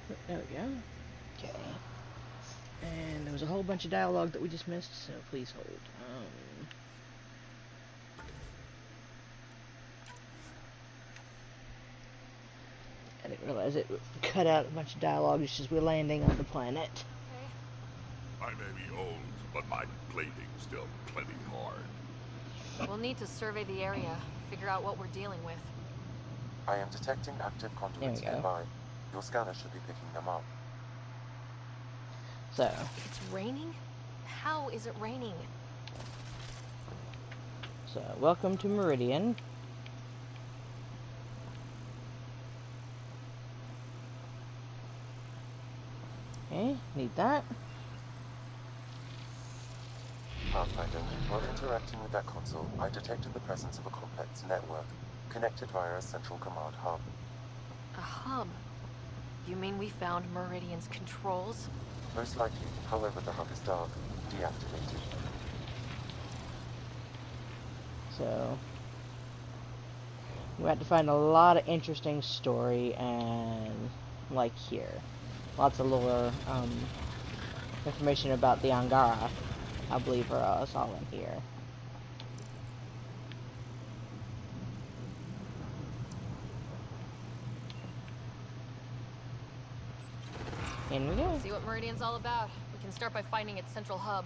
There we go. Okay. And there was a whole bunch of dialogue that we just missed, so please hold. I didn't realize it cut out a bunch of dialogue just as we're landing on the planet. I may be old, but my plating's still plenty hard. We'll need to survey the area, figure out what we're dealing with. I am detecting active conduits nearby. Your scanner should be picking them up. So. It's raining? How is it raining? So, welcome to Meridian. Okay, need that. Pathfinder, while interacting with that console, I detected the presence of a complex network, connected via a central command hub. A hub? You mean we found Meridian's controls? Most likely, however the hub is dark, deactivated. So, we had to find a lot of interesting story and, like here, lots of lore, information about the Angara, I believe, are us all in here. In we go. See what Meridian's all about. We can start by finding its central hub.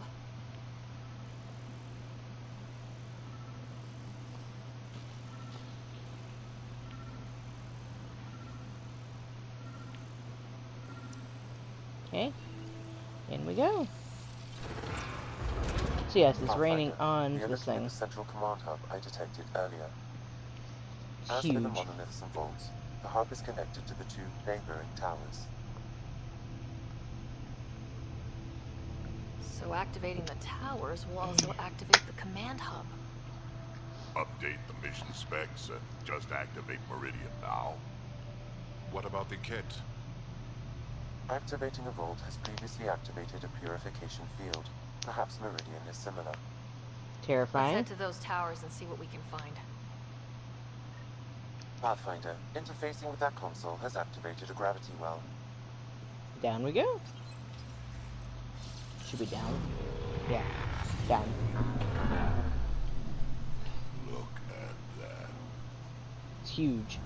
Okay, in we go. So yes, it's raining on this thing. The central command hub I detected earlier. As Huge. for the monoliths and vaults, the hub is connected to the two neighboring towers. So activating the towers will also activate the command hub. Update the mission specs and just activate Meridian now. What about the kit? Activating a vault has previously activated a purification field. Perhaps Meridian is similar. Terrifying. Let's head to those towers and see what we can find. Pathfinder, interfacing with that console has activated a gravity well. Down we go. Should be down. Yeah, down. Look at that. It's huge.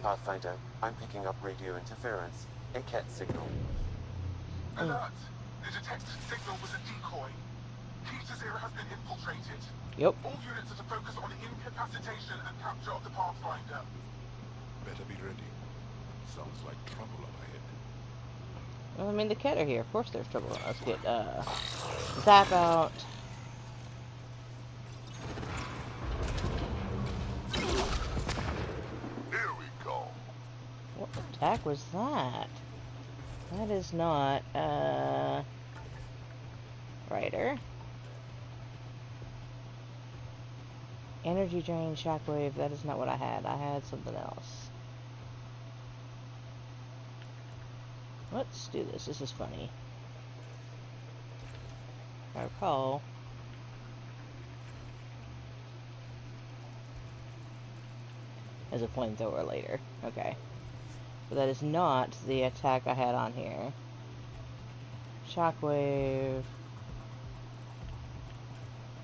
Pathfinder, I'm picking up radio interference. A cat signal. Alert! The detected signal was a decoy. Keys Zero has been infiltrated. Yep. All units are to focus on incapacitation and capture of the Pathfinder. Better be ready. Sounds like trouble up ahead. Well, I mean, the cat are here. Of course there's trouble. Let's get, zap out. Here we go. What attack was that? That is not, Rider. Energy drain, shockwave, that is not what I had. I had something else. Let's do this. This is funny. I recall. As a flamethrower later. Okay. But that is not the attack I had on here. Shockwave.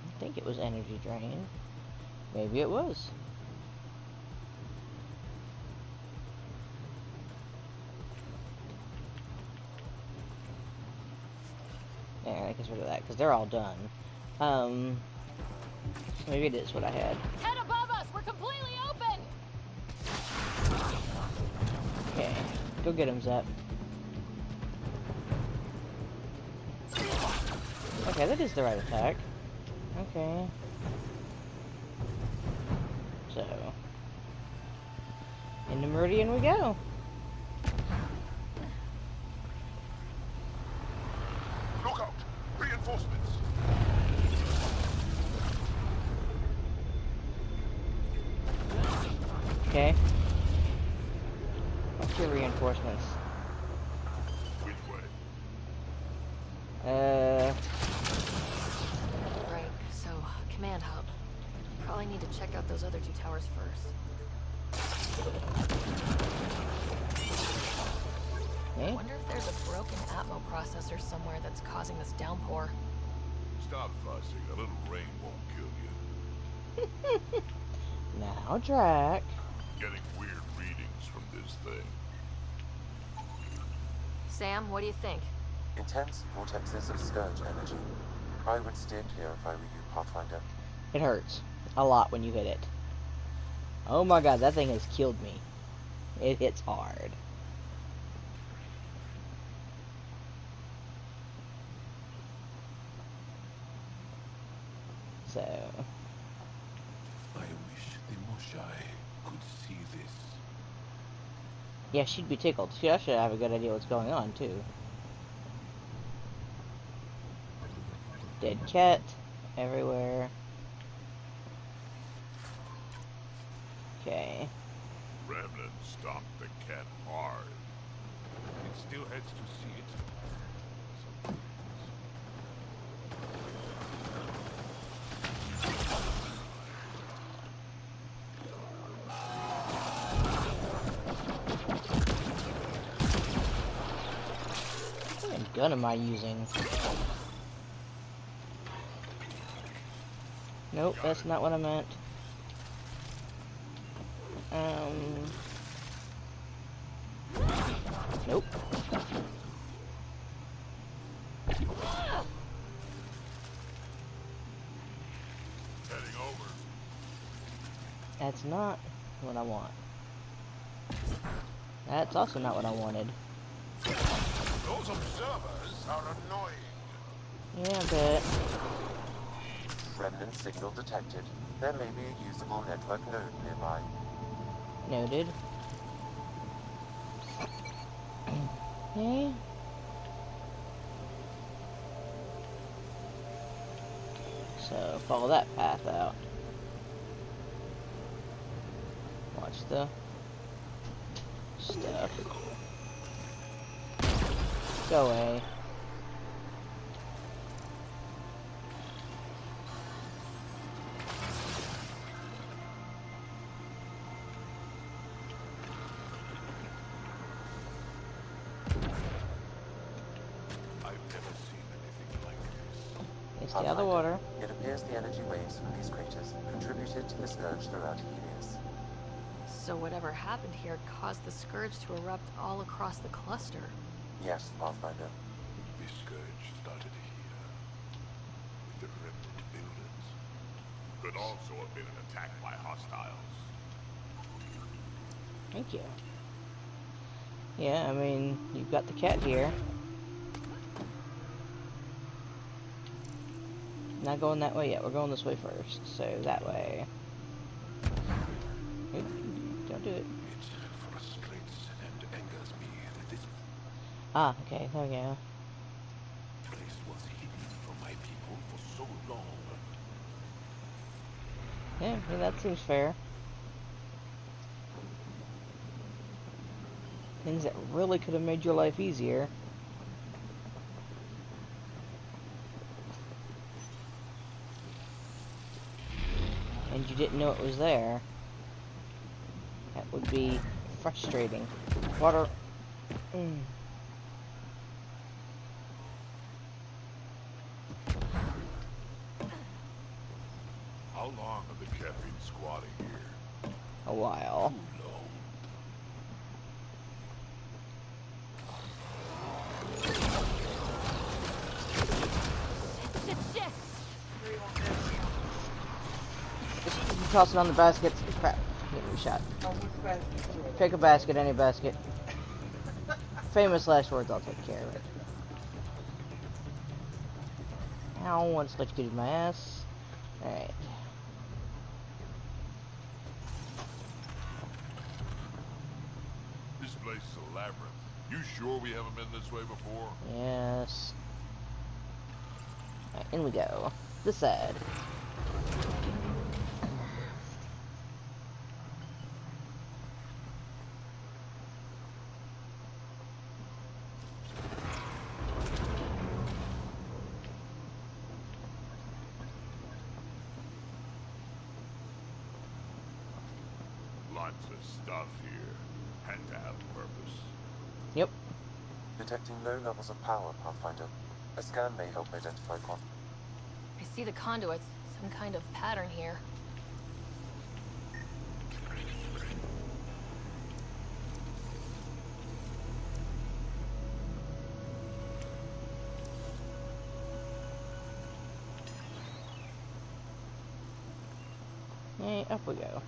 I think it was energy drain. Maybe it was. Yeah, I guess rid of that, because they're all done. Maybe it is what I had. Head above us! We're completely open! Okay, go get him, Zep. Okay, that is the right attack. Okay. So, into Meridian we go. Look out! Reinforcements! Okay. What's your reinforcements? Which way? Right, so, command hub. Probably need to check out those other two towers first. Eh? Wonder if there's a broken atmo processor somewhere that's causing this downpour. Stop fussing. A little rain won't kill you. Now, Drac. Getting weird readings from this thing. Sam, what do you think? Intense vortexes of scourge energy. I would steer clear if I were you, Pathfinder. It hurts a lot when you hit it. Oh my god, that thing has killed me. It hits hard. So, I wish the Moshai could see this. yeah, she'd be tickled. She should have a good idea what's going on, too. Dead cat everywhere. Okay. Remnant stomped the cat hard. It still heads to see it. What kind of gun am I using? Nope, that's not what I meant. Nope. Heading over. That's not what I want. That's also not what I wanted. Those observers are annoying. Yeah, but Remnant signal detected. There may be a usable network node nearby. noted. Okay. So follow that path out. Watch the stuff. Go away. I've never seen anything like this. Stay out of the water. It appears the energy waves from these craters contributed to the scourge throughout Helios. So whatever happened here caused the scourge to erupt all across the cluster. Yes, Pathfinder. The scourge started here, with the remnant buildings. Could also have been an attack by hostiles. Thank you. Yeah, I mean, you've got the cat here. Not going that way yet. We're going this way first. So that way. Oop, don't do it. It frustrates and angers me that this Ah, okay. There we go. place was hidden from my people for so long. Yeah, I mean, that seems fair. Things that really could have made your life easier. And you didn't know it was there. That would be frustrating. Water. How long have the cat been squatting here? A while. Too long. Just toss it on the basket. Crap. Get me shot. Pick a basket, any basket. Famous last words, I'll take care of it. Ow, one electrocuted my ass. Alright. This place is a labyrinth. You sure we haven't been this way before? Yes. Alright, in we go. This side. Tons of stuff here. Had to have a purpose. Yep. Detecting low levels of power, Pathfinder. A scan may help identify I see the conduits. Some kind of pattern here. Hey, up we go.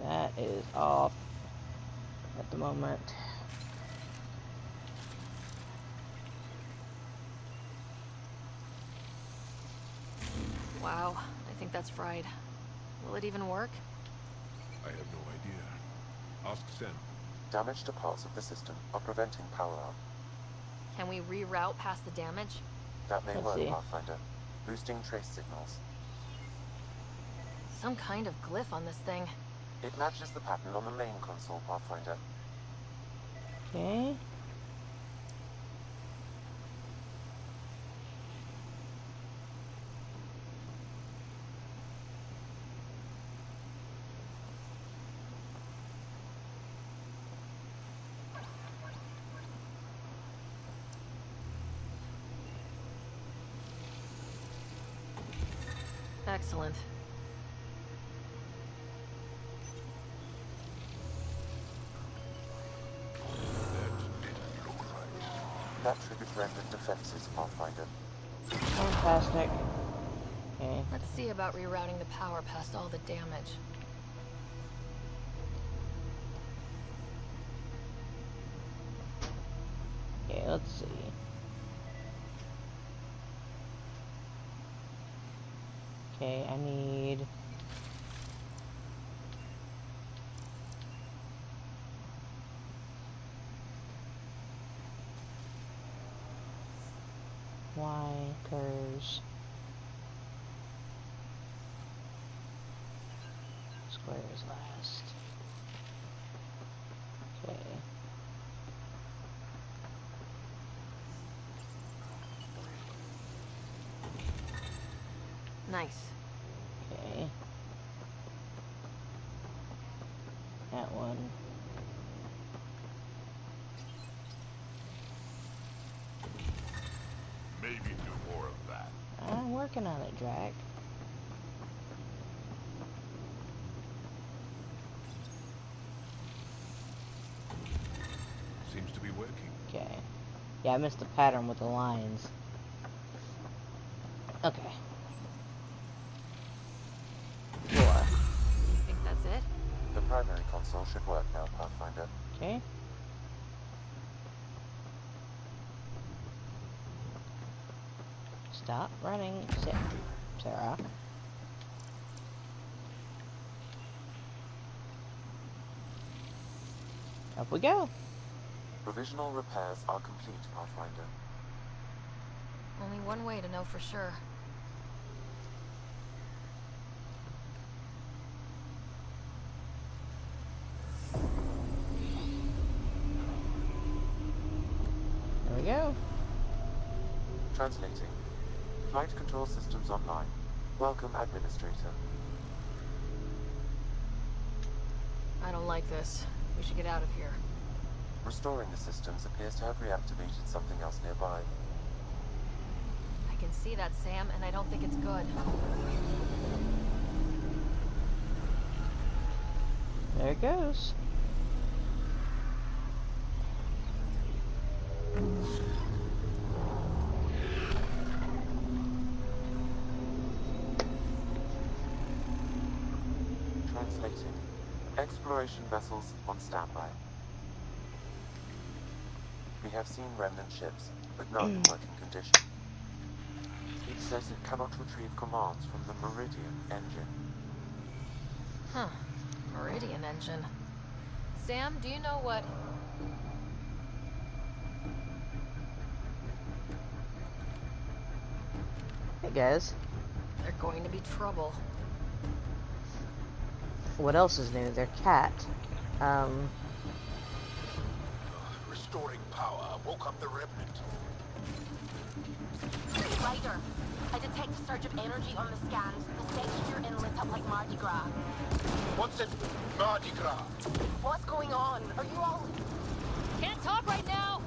That is off at the moment. Wow, I think that's fried. Will it even work? I have no idea. Ask Sam. Damage to parts of the system are preventing power up. Can we reroute past the damage? That may Let's work, see. Pathfinder. Boosting trace signals. Some kind of glyph on this thing. It matches the pattern on the main console, Pathfinder. Okay. Excellent. That triggered rendered defenses, Pathfinder. Fantastic. Okay. Let's see about rerouting the power past all the damage. Okay, let's see. Okay, I need... Y curves. Squares last. Okay. Nice. Okay. That one. Maybe do more of that. I'm working on it, Drac. Seems to be working. Okay. Yeah, I missed the pattern with the lines. Okay. 4. Think that's it? The primary console should work now, Pathfinder. Okay. Stop running, Sarah. Up we go. Provisional repairs are complete, Pathfinder. Only one way to know for sure. There we go. Translating. Flight control systems online. Welcome, Administrator. I don't like this. We should get out of here. Restoring the systems appears to have reactivated something else nearby. I can see that, Sam, and I don't think it's good. There it goes. Translating. Exploration vessels on standby. We have seen remnant ships, but none in working condition. It says it cannot retrieve commands from the Meridian engine. Huh. Meridian engine. Sam, do you know what... Hey guys. They're going to be trouble. What else is new? Their cat. Restoring power woke up the remnant. Ryder, I detect a surge of energy on the scans. The section you're in lit up like Mardi Gras. What's in Mardi Gras? What's going on? Are you all... Can't talk right now!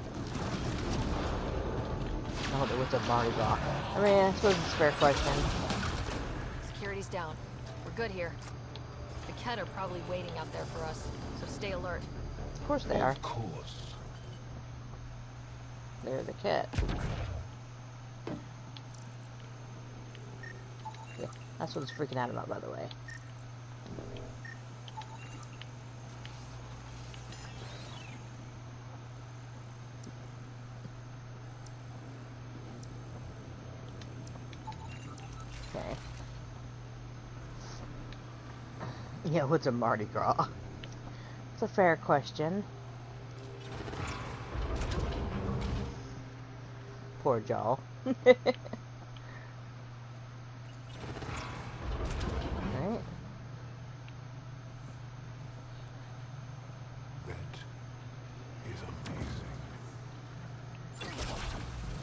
Oh, it was a Mardi Gras. I mean, I suppose it's a fair question. Security's down. We're good here. The Ket are probably waiting out there for us, so stay alert. Of course they are. Of course. They're the Ket. Yeah, that's what it's freaking out about, by the way. Okay. Yeah, what's a Mardi Gras? It's a fair question. Poor Jaw. Alright. That is amazing.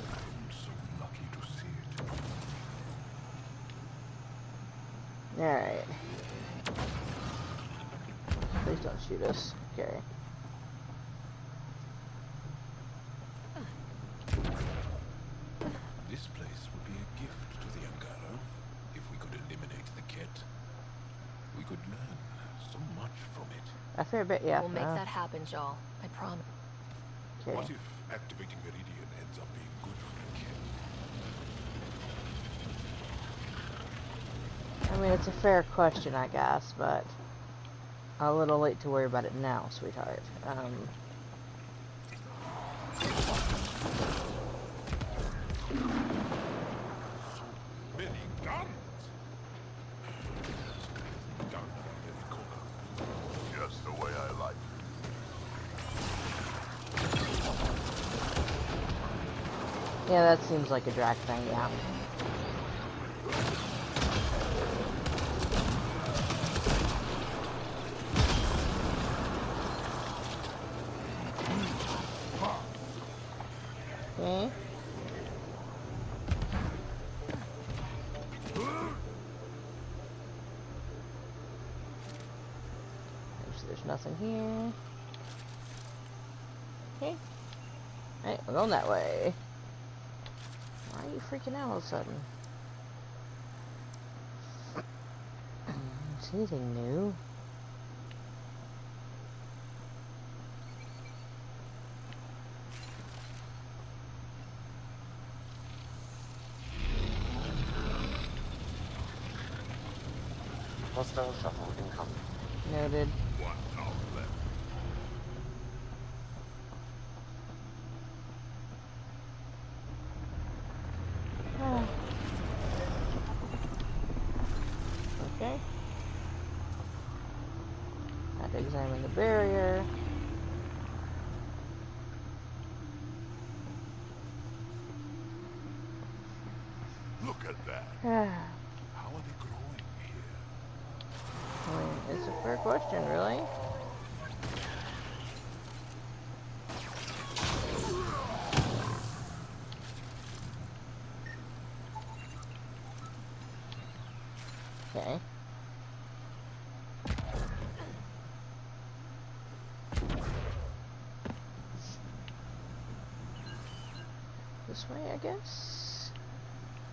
I'm so lucky to see it. Alright. Please don't shoot us. Okay. This place would be a gift to the Angara if we could eliminate the Ket. We could learn so much from it. A fair bit, yeah. We'll make that happen, Jal. I promise. Okay. What if activating Meridian ends up being good for the Ket? I mean, it's a fair question, I guess, but a little late to worry about it now, sweetheart. Many guns! Gun around every corner. Just the way I like it. Yeah, that seems like a drag thing, yeah. Okay. There's nothing here. Okay. Alright, we're going that way. Why are you freaking out all of a sudden? Is anything new? Hostile shuttle incoming. Noted. One tower left. Okay. Have to examine the barrier. Look at that. How are they growing here? I mean, it's a fair question, really. Okay. This way, I guess.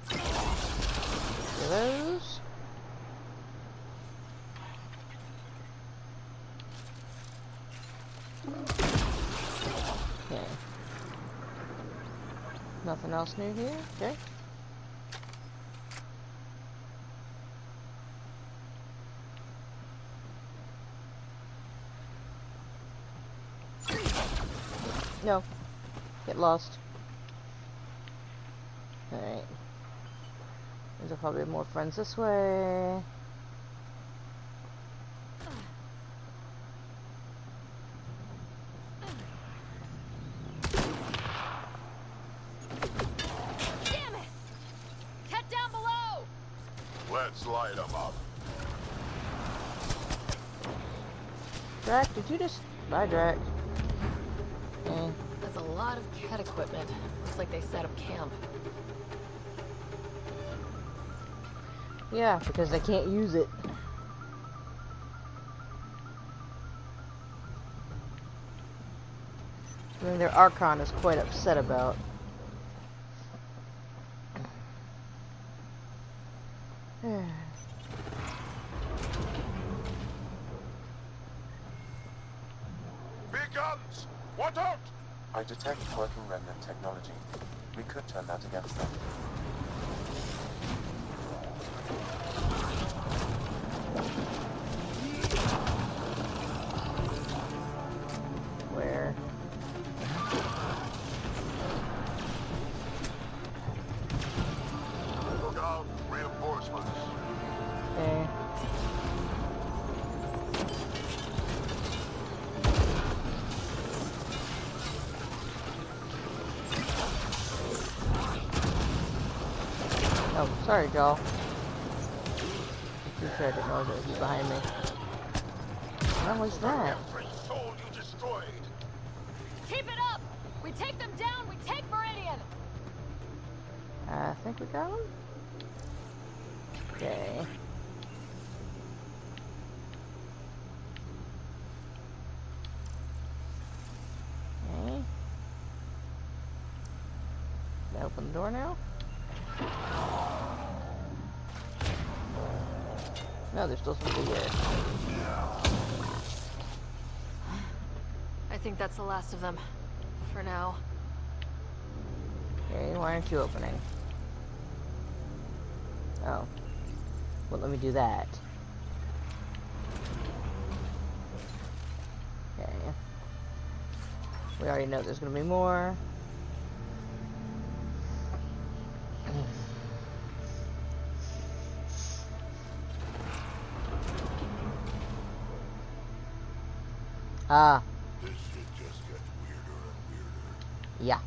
For those. Okay. Nothing else new here? Okay. No. Get lost. Alright. There's probably more friends this way. Damn it! Ket down below! Let's light them up. Drac, did you just... Bye, Drac. Okay. That's a lot lot of Ket equipment. Looks like they set up camp. Yeah, because they can't use it. I mean, their Archon is quite upset about. Big guns! Watch out! I detect working remnant technology. We could turn that against them. Where? Look out! Reinforcements! Okay. Oh, sorry, Joel. Too sure I didn't know that he was behind me. What was that? Every soul you destroyed! Keep it up! We take them down, we take Meridian! I think we got him? Okay. Okay. Can I open the door now? No, there's still something here. I think that's the last of them. For now. Okay, why aren't you opening? Oh. Well, let me do that. Okay. We already know there's gonna be more. Ah, This shit just gets weirder and weirder. yeah.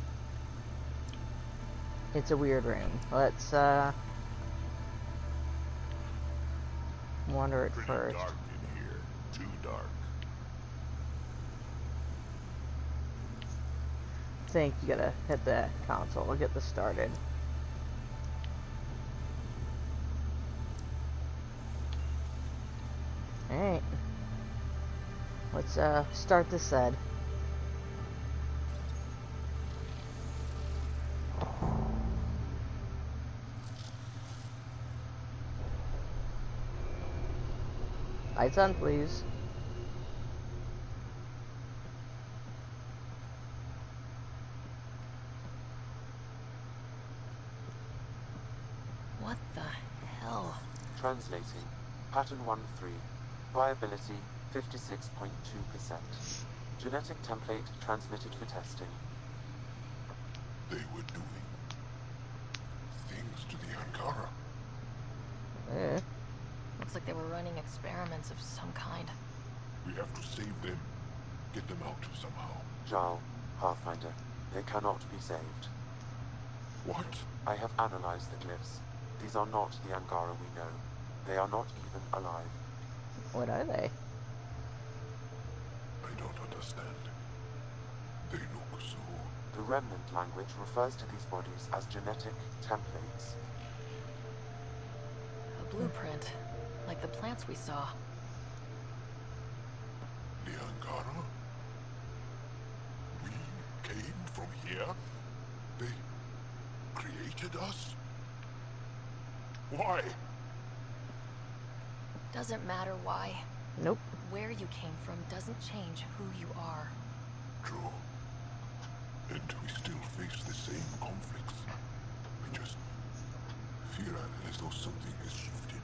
It's a weird room. Let's, wander it Pretty first. dark in here. Too dark. I think you gotta hit the console. We'll get this started. Alright. Let's, start this side. Lights on, please. What the hell? Translating. Pattern 1-3. Viability 56.2%. Genetic template transmitted for testing. They were doing things to the Ankara. Eh. Looks like they were running experiments of some kind. We have to save them. Get them out somehow. Jarl, Pathfinder, they cannot be saved. What? I have analyzed the glyphs. These are not the Angara we know. They are not even alive. What are they? I don't understand. They look so... The remnant language refers to these bodies as genetic templates. A blueprint. Like the plants we saw. The Ankara? We came from here? They created us? Why? Doesn't matter why. Nope. Where you came from doesn't change who you are. True. And we still face the same conflicts. We just feel as though something has shifted.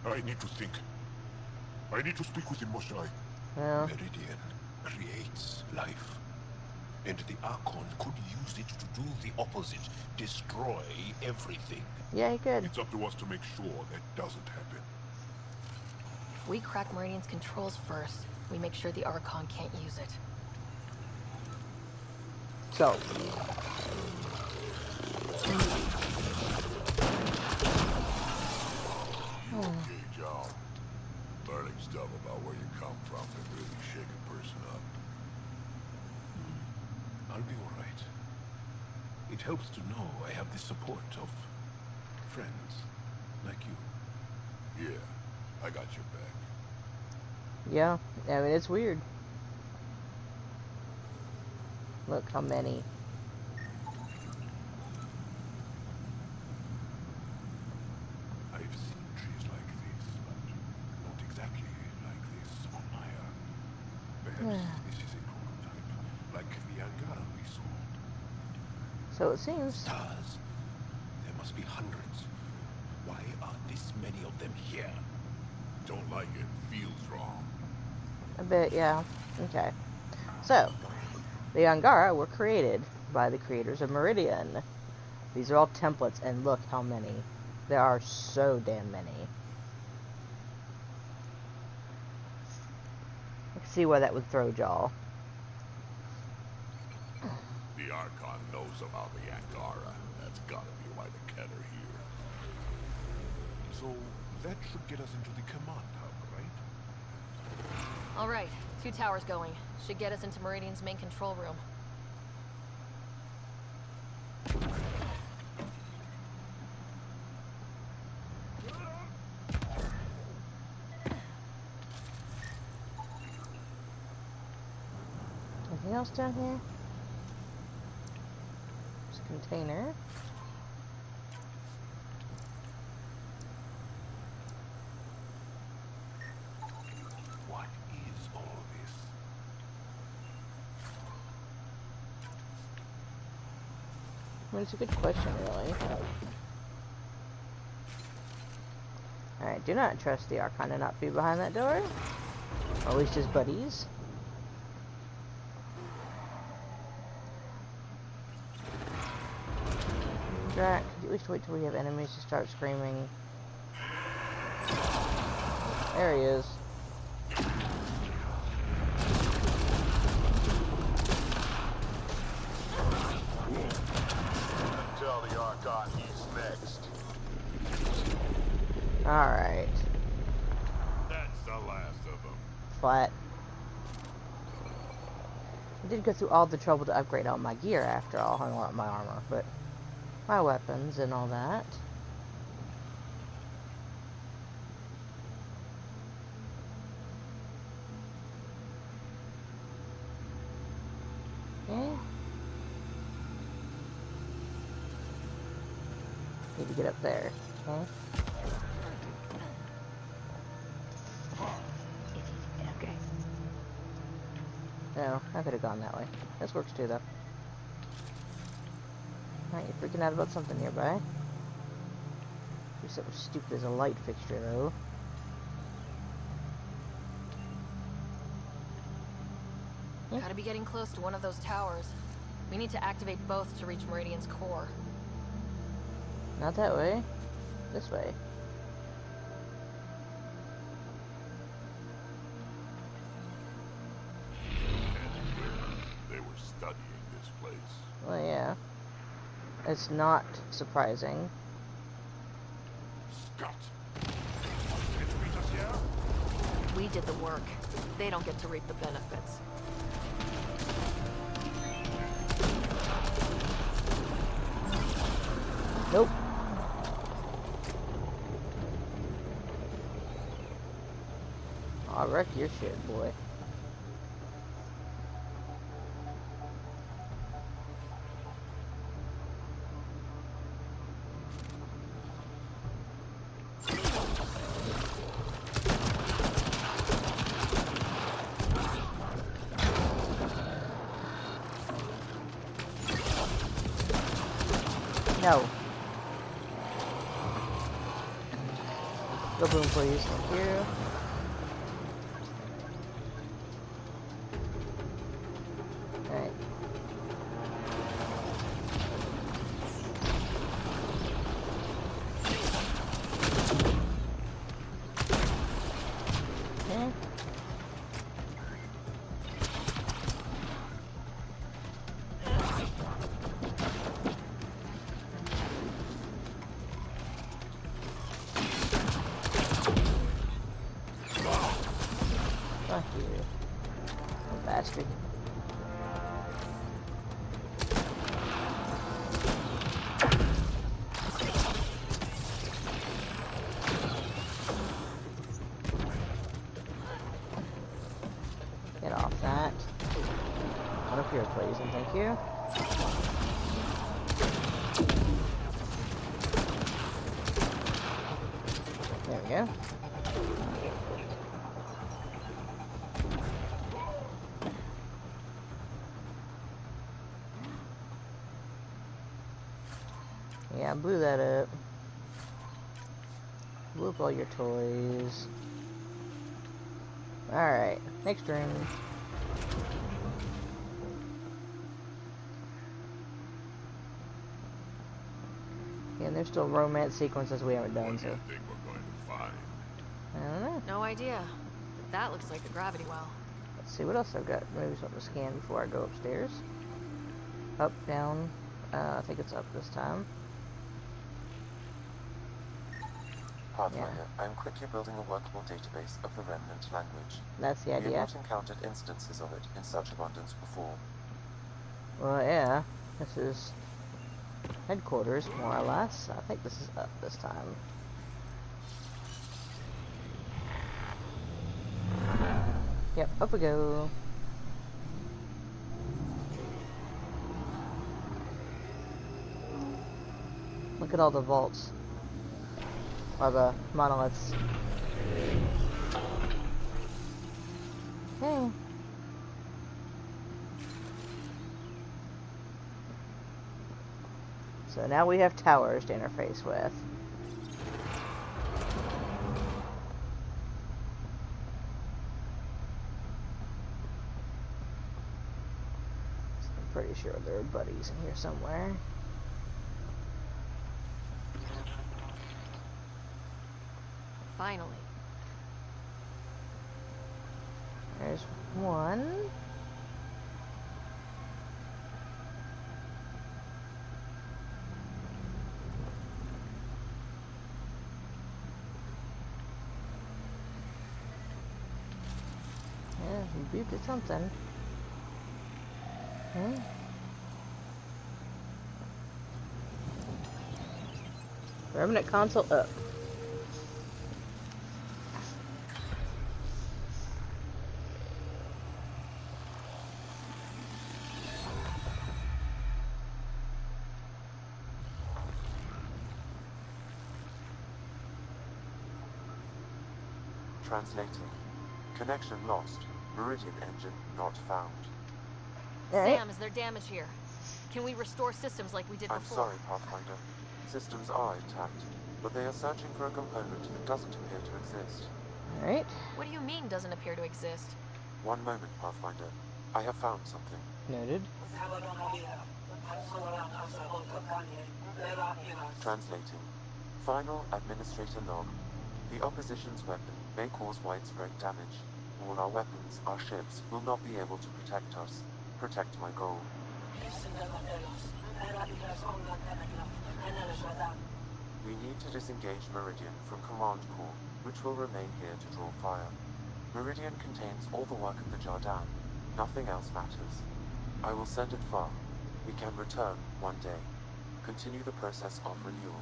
I need to think. I need to speak with him, Moshai. Well, Meridian creates life. And the Archon could use it to do the opposite. Destroy everything. yeah, he could. It's up to us to make sure that doesn't happen. If we crack Meridian's controls first, we make sure the Archon can't use it. So, Okay, Joe. Learning stuff about where you come from can really shake a person up. I'll be all right. It helps to know I have the support of friends like you. Yeah, I got your back. Yeah, I mean, it's weird. Look how many. I've seen trees like this, but not exactly like this on Maya. Perhaps this is a prototype, like the Angara we saw. So it seems. Stars. There must be hundreds. Why are this many of them here? Don't like it. Feels wrong. A bit, yeah. Okay. So, the Angara were created by the creators of Meridian. These are all templates, and look how many. There are so damn many. I can see why that would throw y'all. The Archon knows about the Angara. That's gotta be why the Ket are here. So that should get us into the command hub, right? All right, 2 towers going. Should get us into Meridian's main control room. Anything else down here? There's a container. What is all this? I mean, it's a good question, really. Alright, do not trust the Archon to not be behind that door. Or at least his buddies. Drac, could you at least wait till we have enemies to start screaming? There he is. Tell the Archon he's next. Alright. That's the last of them. Flat. I did go through all the trouble to upgrade all my gear after all, and all my armor, but my weapons and all that. Okay. Need to get up there. Okay. Okay. No, I could have gone that way. This works too, though. Alright, you're freaking out about something nearby. Do something stupid as a light fixture, though. Gotta be getting close to one of those towers. We need to activate both to reach Meridian's core. Not that way. This way. They were studying this place. Well, yeah. It's not surprising. Scott! Can you meet us here? We did the work. They don't get to reap the benefits. Nope. I'll wreck your shit, boy. No. Go boom, please. Thank you. Alright. Okay. Fuck you. You bastard. One up here, please, and thank you. There we go. Yeah, I blew that up. Blew up all your toys. Alright, next room. Yeah, and there's still romance sequences we haven't done, What do you so think we're going to find? I don't know. No idea. But that looks like the gravity well. Let's see what else I've got. Maybe something to scan before I go upstairs. Up, down. I think it's up this time. Pathfinder, I am quickly building a workable database of the Remnant language. That's the We have idea. not encountered instances of it in such abundance before. Well, yeah. This is headquarters, more or less. I think this is up this time. Yep, up we go. Look at all the vaults. Or the monoliths. Hey. So now we have towers to interface with. I'm pretty sure there are buddies in here somewhere. Finally. There's one. Yeah, he beeped at something. Okay. Remnant console up. Translating. Connection lost. Meridian engine not found. Alright. Sam, is there damage here? Can we restore systems like we did I'm before? sorry, Pathfinder. Systems are intact, but they are searching for a component that doesn't appear to exist. Alright. What do you mean doesn't appear to exist? One moment, Pathfinder. I have found something. Noted. Translating. Final administrator log. The opposition's weapon may cause widespread damage. All our weapons, our ships, will not be able to protect us. Protect my goal. We need to disengage Meridian from Command Core, which will remain here to draw fire. Meridian contains all the work of the Jardin. Nothing else matters. I will send it far. We can return one day. Continue the process of renewal.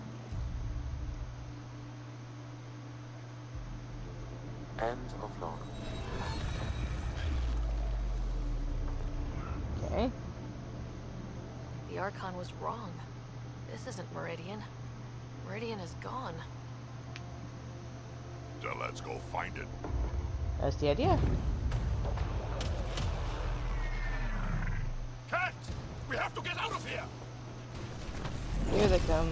End of log. Okay. The Archon was wrong. This isn't Meridian. Meridian is gone. So let's go find it. That's the idea. Cat! We have to get out of here! Here they come.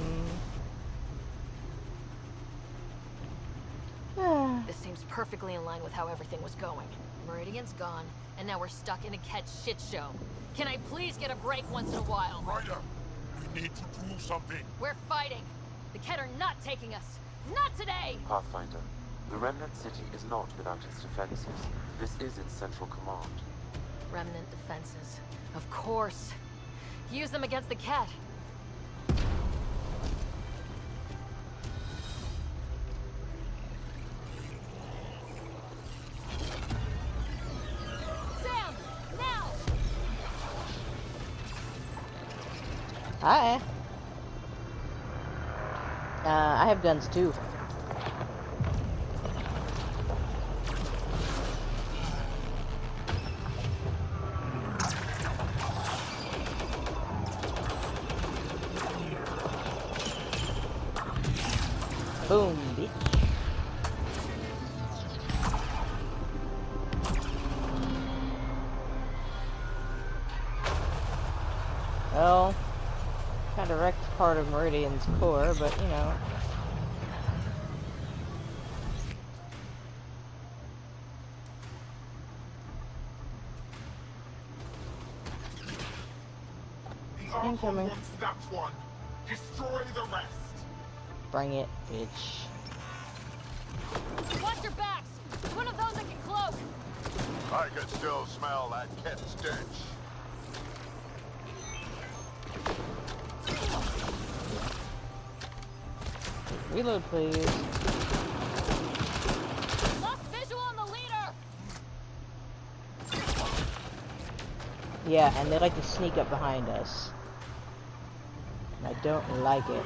Ah. This seems perfectly in line with how everything was going. Meridian's gone, and now we're stuck in a Ket shit show. Can I please get a break once in a while? Ryder, we need to do something. We're fighting. The Ket are not taking us. Not today! Pathfinder. The Remnant City is not without its defenses. This is its central command. Remnant defenses. Of course. Use them against the Ket. Sam! Now! Hi. I have guns too. Boom, bitch. Well, kind of wrecked part of Meridian's core, but you know. The Archon Incoming. wants that one. Destroy the rest. Bring it, bitch. Watch your backs! It's one of those that can cloak! I can still smell that Kent stench. Reload, please. Lost visual on the leader! Yeah, and they like to sneak up behind us. And I don't like it.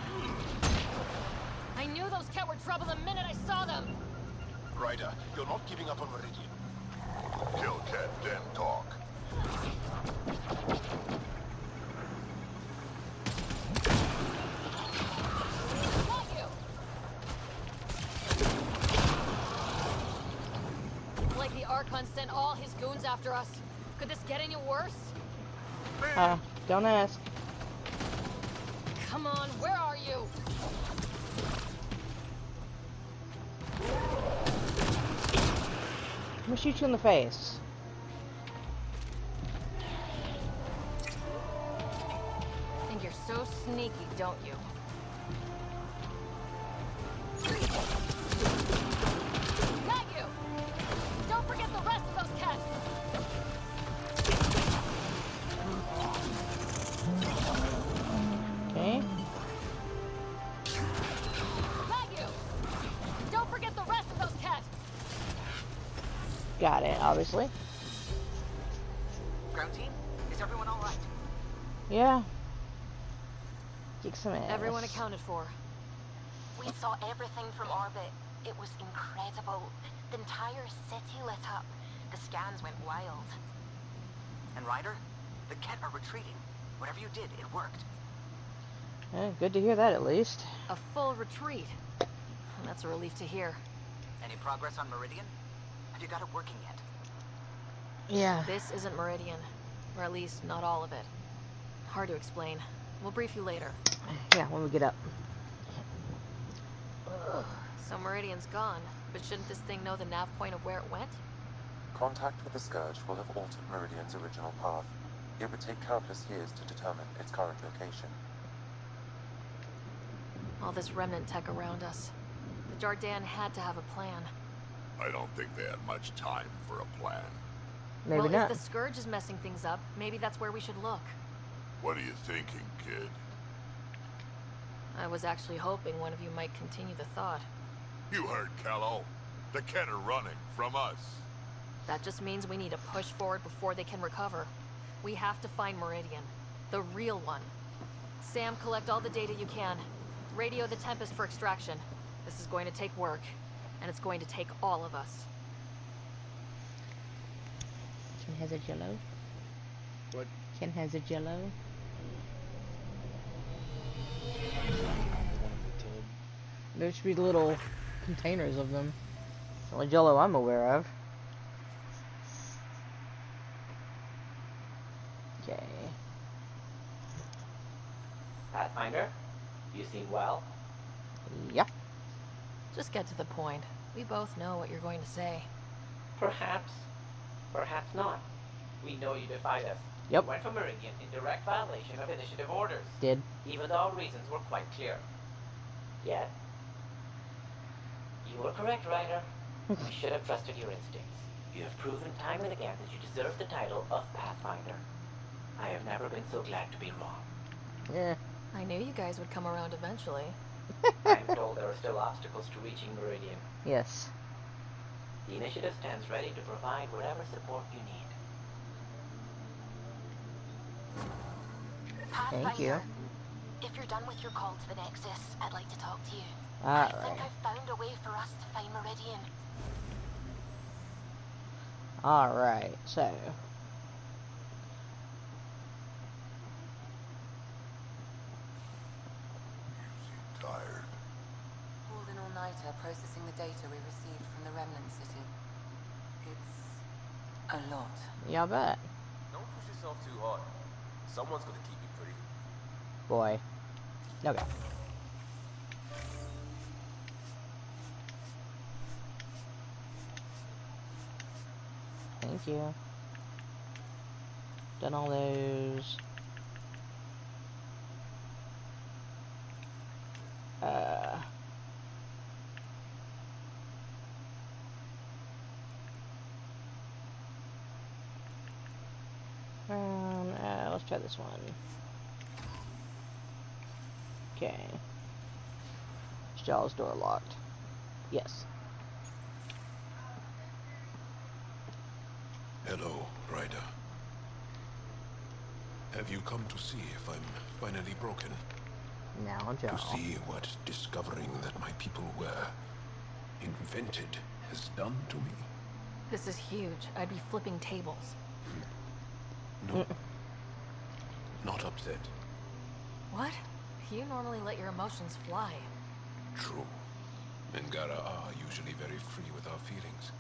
I knew those Ket were trouble the minute I saw them! Ryder, you're not giving up on Meridian. Kill Kent, then talk. Got you! It's like the Archon sent all his goons after us. Could this get any worse? Don't ask. Come on, where are you? I'm gonna shoot you in the face. Think you're so sneaky, don't you? Got you! Don't forget the rest of those cats! Okay. Got you! Don't forget the rest of those cats! Got it, obviously. Ground team, is everyone all right? Yeah. Kick some ass. Everyone accounted for. We saw everything from orbit. It was incredible. The entire city lit up. The scans went wild. And Ryder, the Ket are retreating. Whatever you did, it worked. Good to hear that, at least. A full retreat. That's a relief to hear. Any progress on Meridian? Have you got it working yet? Yeah. This isn't Meridian. Or at least, not all of it. Hard to explain. We'll brief you later. Yeah, when we get up. So Meridian's gone, but shouldn't this thing know the nav point of where it went? Contact with the Scourge will have altered Meridian's original path. It would take countless years to determine its current location. All this remnant tech around us. The Jardin had to have a plan. I don't think they had much time for a plan. Maybe well, not. if the Scourge is messing things up, maybe that's where we should look. What are you thinking, kid? I was actually hoping one of you might continue the thought. You heard Kello. The Ket are running from us. That just means we need to push forward before they can recover. We have to find Meridian. The real one. Sam, collect all the data you can. Radio the Tempest for extraction. This is going to take work. And it's going to take all of us. Ken has a jello. What? Ken has a jello. There should be little containers of them. The only jello I'm aware of. Okay. Pathfinder, you seem well. Yeah. Just get to the point. We both know what you're going to say. Perhaps. Perhaps not. We know you defied us. Yep. You went for Meridian in direct violation of initiative orders. Did. Even though our reasons were quite clear. Yet, you were correct, Ryder. We should have trusted your instincts. You have proven time and again that you deserve the title of Pathfinder. I have never been so glad to be wrong. Yeah. I knew you guys would come around eventually. I am told there are still obstacles to reaching Meridian. Yes. The initiative stands ready to provide whatever support you need. Thank you. Pathfinder, if you're done with your call to the Nexus, I'd like to talk to you. I think Alright. I've found a way for us to find Meridian. Alright, so. You seem tired. Holding on all-nighter processing the data we received from the Remnant City. It's a lot. Yeah, I bet. Don't push yourself too hard. Someone's gonna keep you pretty. Boy. Okay. Thank you. Done all those. Let's try this one. Okay. Is Jaw's door locked? Yes. Hello, Ryder. Have you come to see if I'm finally broken? Now, Jaw. To see what discovering that my people were invented has done to me? This is huge. I'd be flipping tables. No. Not upset. What? You normally let your emotions fly. True. Angara are usually very free with our feelings.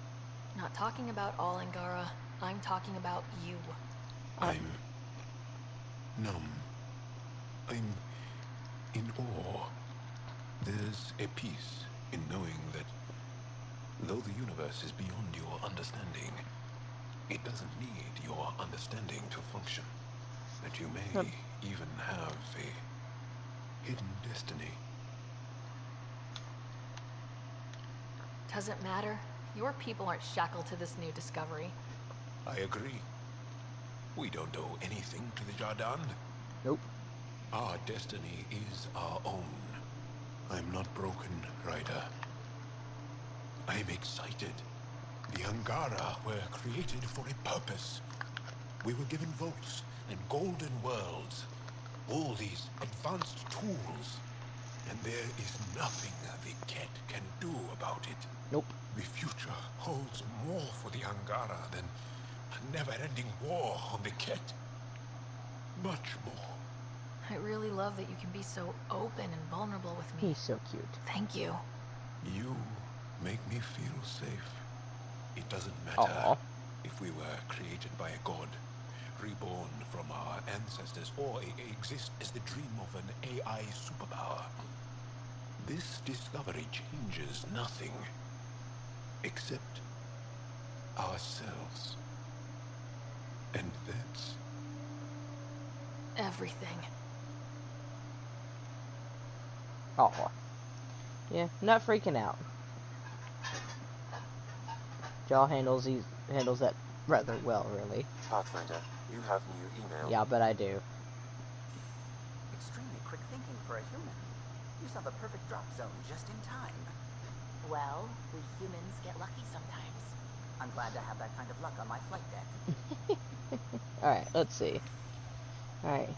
Not talking about all Angara. I'm talking about you. I'm numb. I'm in awe. There's a peace in knowing that though the universe is beyond your understanding, it doesn't need your understanding to function. That you may even have a hidden destiny. Doesn't matter. Your people aren't shackled to this new discovery. I agree. We don't owe anything to the Jardin. Nope. Our destiny is our own. I'm not broken, Ryder. I'm excited. The Angara were created for a purpose. We were given votes and golden worlds. All these advanced tools. And there is nothing the Ket can do about it. Nope. The future holds more for the Angara than a never-ending war on the Ket. Much more. I really love that you can be so open and vulnerable with me. He's so cute. Thank you. You make me feel safe. It doesn't matter Aww. if we were created by a god, reborn from our ancestors, or exist as the dream of an AI superpower. This discovery changes nothing except ourselves. And that's Everything. Aw. Yeah, not freaking out. Jaw handles that rather well, really. Pathfinder, you have new email. Yeah, but I do. Extremely quick thinking for a human. You saw the perfect drop zone just in time. Well, we humans get lucky sometimes. I'm glad to have that kind of luck on my flight deck. Alright, let's see. Alright.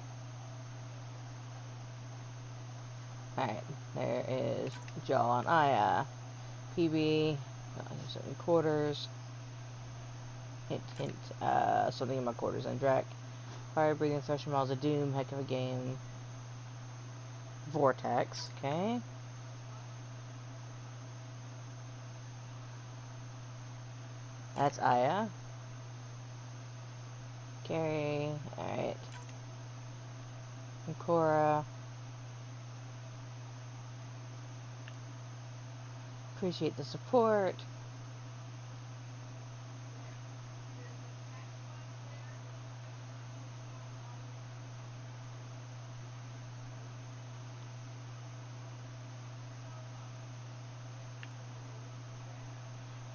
Alright, there is Jaw on Aya. PB, certain quarters. Hint, hint, something in my quarters. And Drac. Fire breathing, threshing miles of doom, heck of a game. Vortex, okay. That's Aya. Carrie, alright. And Cora. Appreciate the support.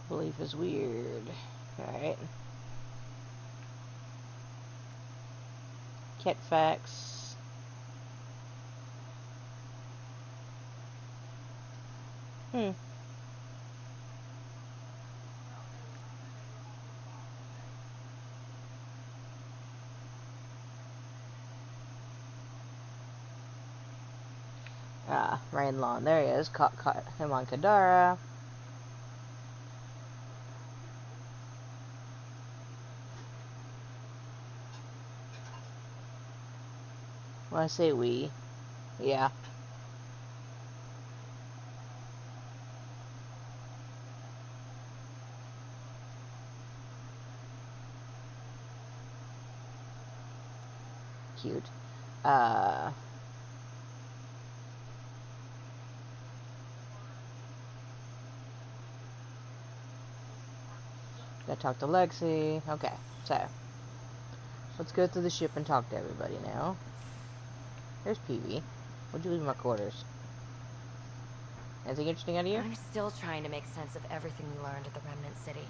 Belief is weird. Alright. Ket facts. Rain Lawn. There he is. Caught him on Kadara. When I say we, yeah. cute. Gotta talk to Lexi. Okay, so let's go through the ship and talk to everybody now. There's Peavy. What'd you leave in my quarters? Anything interesting out of here? I'm still trying to make sense of everything we learned at the Remnant City.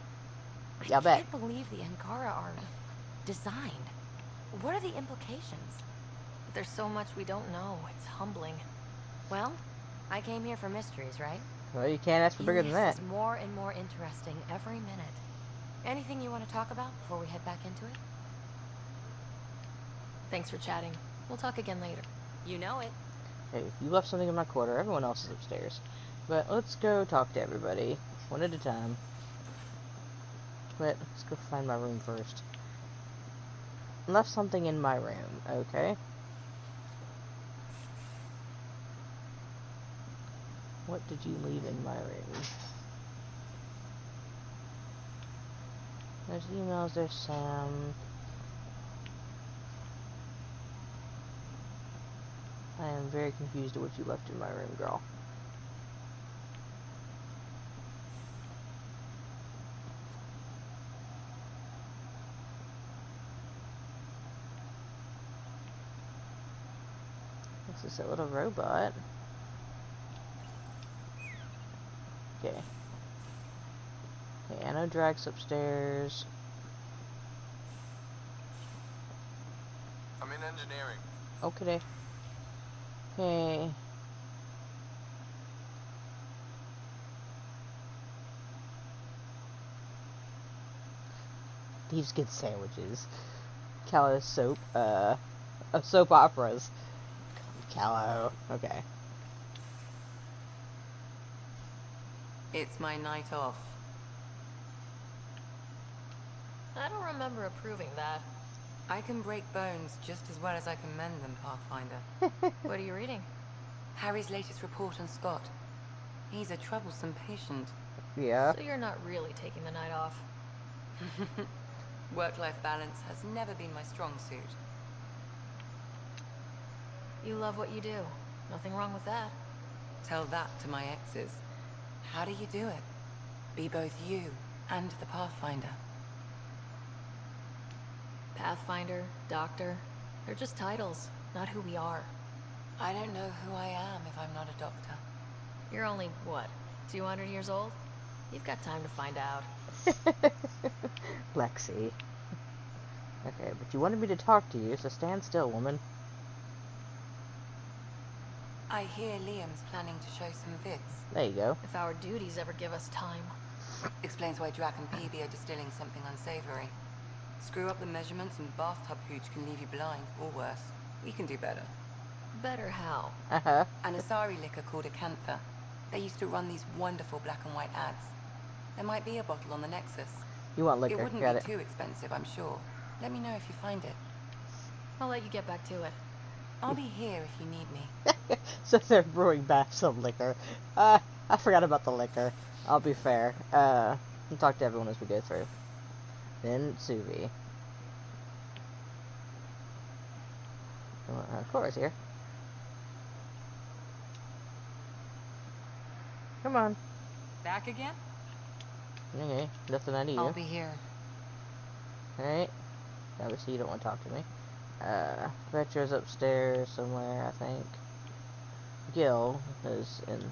Yeah, I bet. I can't believe the Ankara are designed. What are the implications? There's so much we don't know. It's humbling. Well, I came here for mysteries, right? Well, you can't ask for bigger than that. This is more and more interesting every minute. Anything you want to talk about before we head back into it? Thanks for chatting. We'll talk again later. You know it. Hey, if you left something in my quarter, everyone else is upstairs. But let's go talk to everybody, one at a time. But let's go find my room first. Left something in my room, okay. What did you leave in my room? There's emails, there's Sam. I am very confused at what you left in my room, girl. This is a little robot. Okay. Okay, Anno Drax upstairs. I'm in engineering. Okay. Okay. These good sandwiches. Callow soap, soap operas. Callow. Okay. It's my night off. I don't remember approving that. I can break bones just as well as I can mend them, Pathfinder. What are you reading? Harry's latest report on Scott. He's a troublesome patient. Yeah. So you're not really taking the night off. Work-life balance has never been my strong suit. You love what you do. Nothing wrong with that. Tell that to my exes. How do you do it? Be both you and the Pathfinder. Pathfinder, Doctor, they're just titles, not who we are. I don't know who I am if I'm not a doctor. You're only, what, 200 years old? You've got time to find out. Lexi. Okay, but you wanted me to talk to you, so stand still, woman. I hear Liam's planning to show some vids. There you go. If our duties ever give us time. Explains why Drac and Peavy are distilling something unsavory. Screw up the measurements and bathtub hooch can leave you blind, or worse. We can do better. Better how? Uh-huh. An Asari liquor called Acantha. They used to run these wonderful black and white ads. There might be a bottle on the Nexus. You want liquor, It wouldn't got be it. too expensive, I'm sure. Let me know if you find it. I'll let you get back to it. I'll be here if you need me. So they're brewing back some liquor. I forgot about the liquor. I'll be fair. I'll talk to everyone as we go through. Then Suvi. Cora's here. Come on. Back again? Okay, nothing I need. I'll be here. Alright. Obviously you don't want to talk to me. Vetra's upstairs somewhere, I think. Gil is in.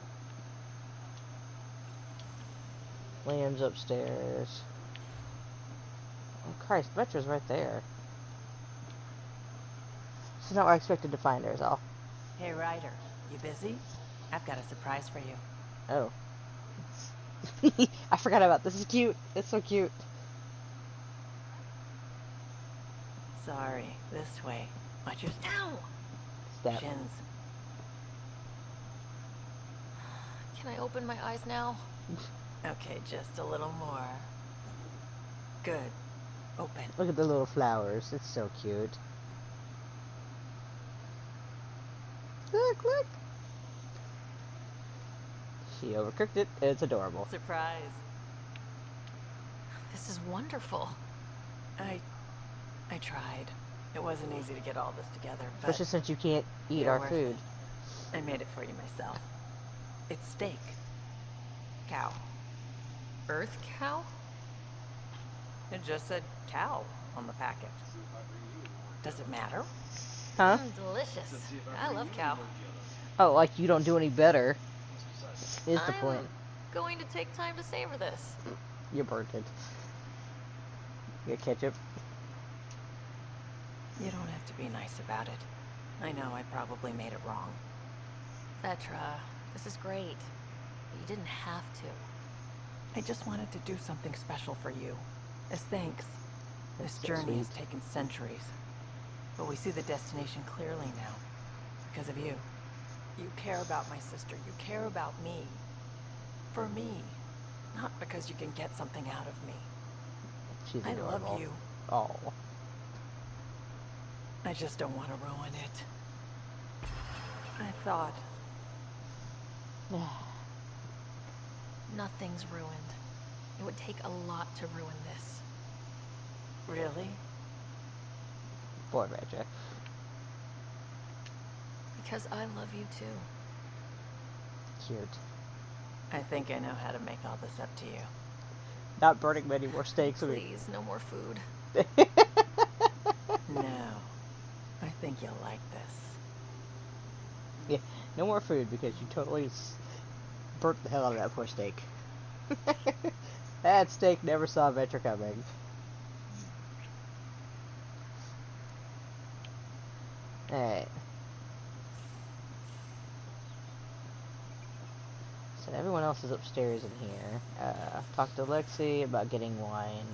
Liam's upstairs. Oh Christ, Vetra's right there. She's not where I expected to find her, is all. Hey, Ryder, you busy? I've got a surprise for you. Oh. I forgot about this. This is cute. It's so cute. Sorry, this way. Watch your Ow! Stab. shins. Can I open my eyes now? Okay, just a little more. Good. Open. Look at the little flowers. It's so cute. Look, look. She overcooked it. It's adorable. Surprise. This is wonderful. I tried. It wasn't easy to get all this together, but Especially since you can't eat you're our worth food. it. I made it for you myself. It's steak. Cow. Earth cow? It just said cow on the package. Does it matter? Huh? Delicious. I love cow. Oh, like you don't do any better. Is the point. I'm going to take time to savor this. You burnt it. You got ketchup? You don't have to be nice about it. I know I probably made it wrong. Vetra, this is great. But you didn't have to. I just wanted to do something special for you. As thanks. This That's so journey has sweet. taken centuries. But we see the destination clearly now. Because of you. You care about my sister. You care about me. For me. Not because you can get something out of me. She's I adorable. love you. Oh. I just don't want to ruin it. I thought... Nothing's ruined. It would take a lot to ruin this. Really? Poor Vetra. Because I love you too. Cute. I think I know how to make all this up to you. Not burning many more steaks. Please, no more food. No. I think you'll like this. Yeah, no more food because you totally burnt the hell out of that poor steak. That steak never saw Vetra coming. Alright. So everyone else is upstairs in here. Talk to Lexi about getting wine.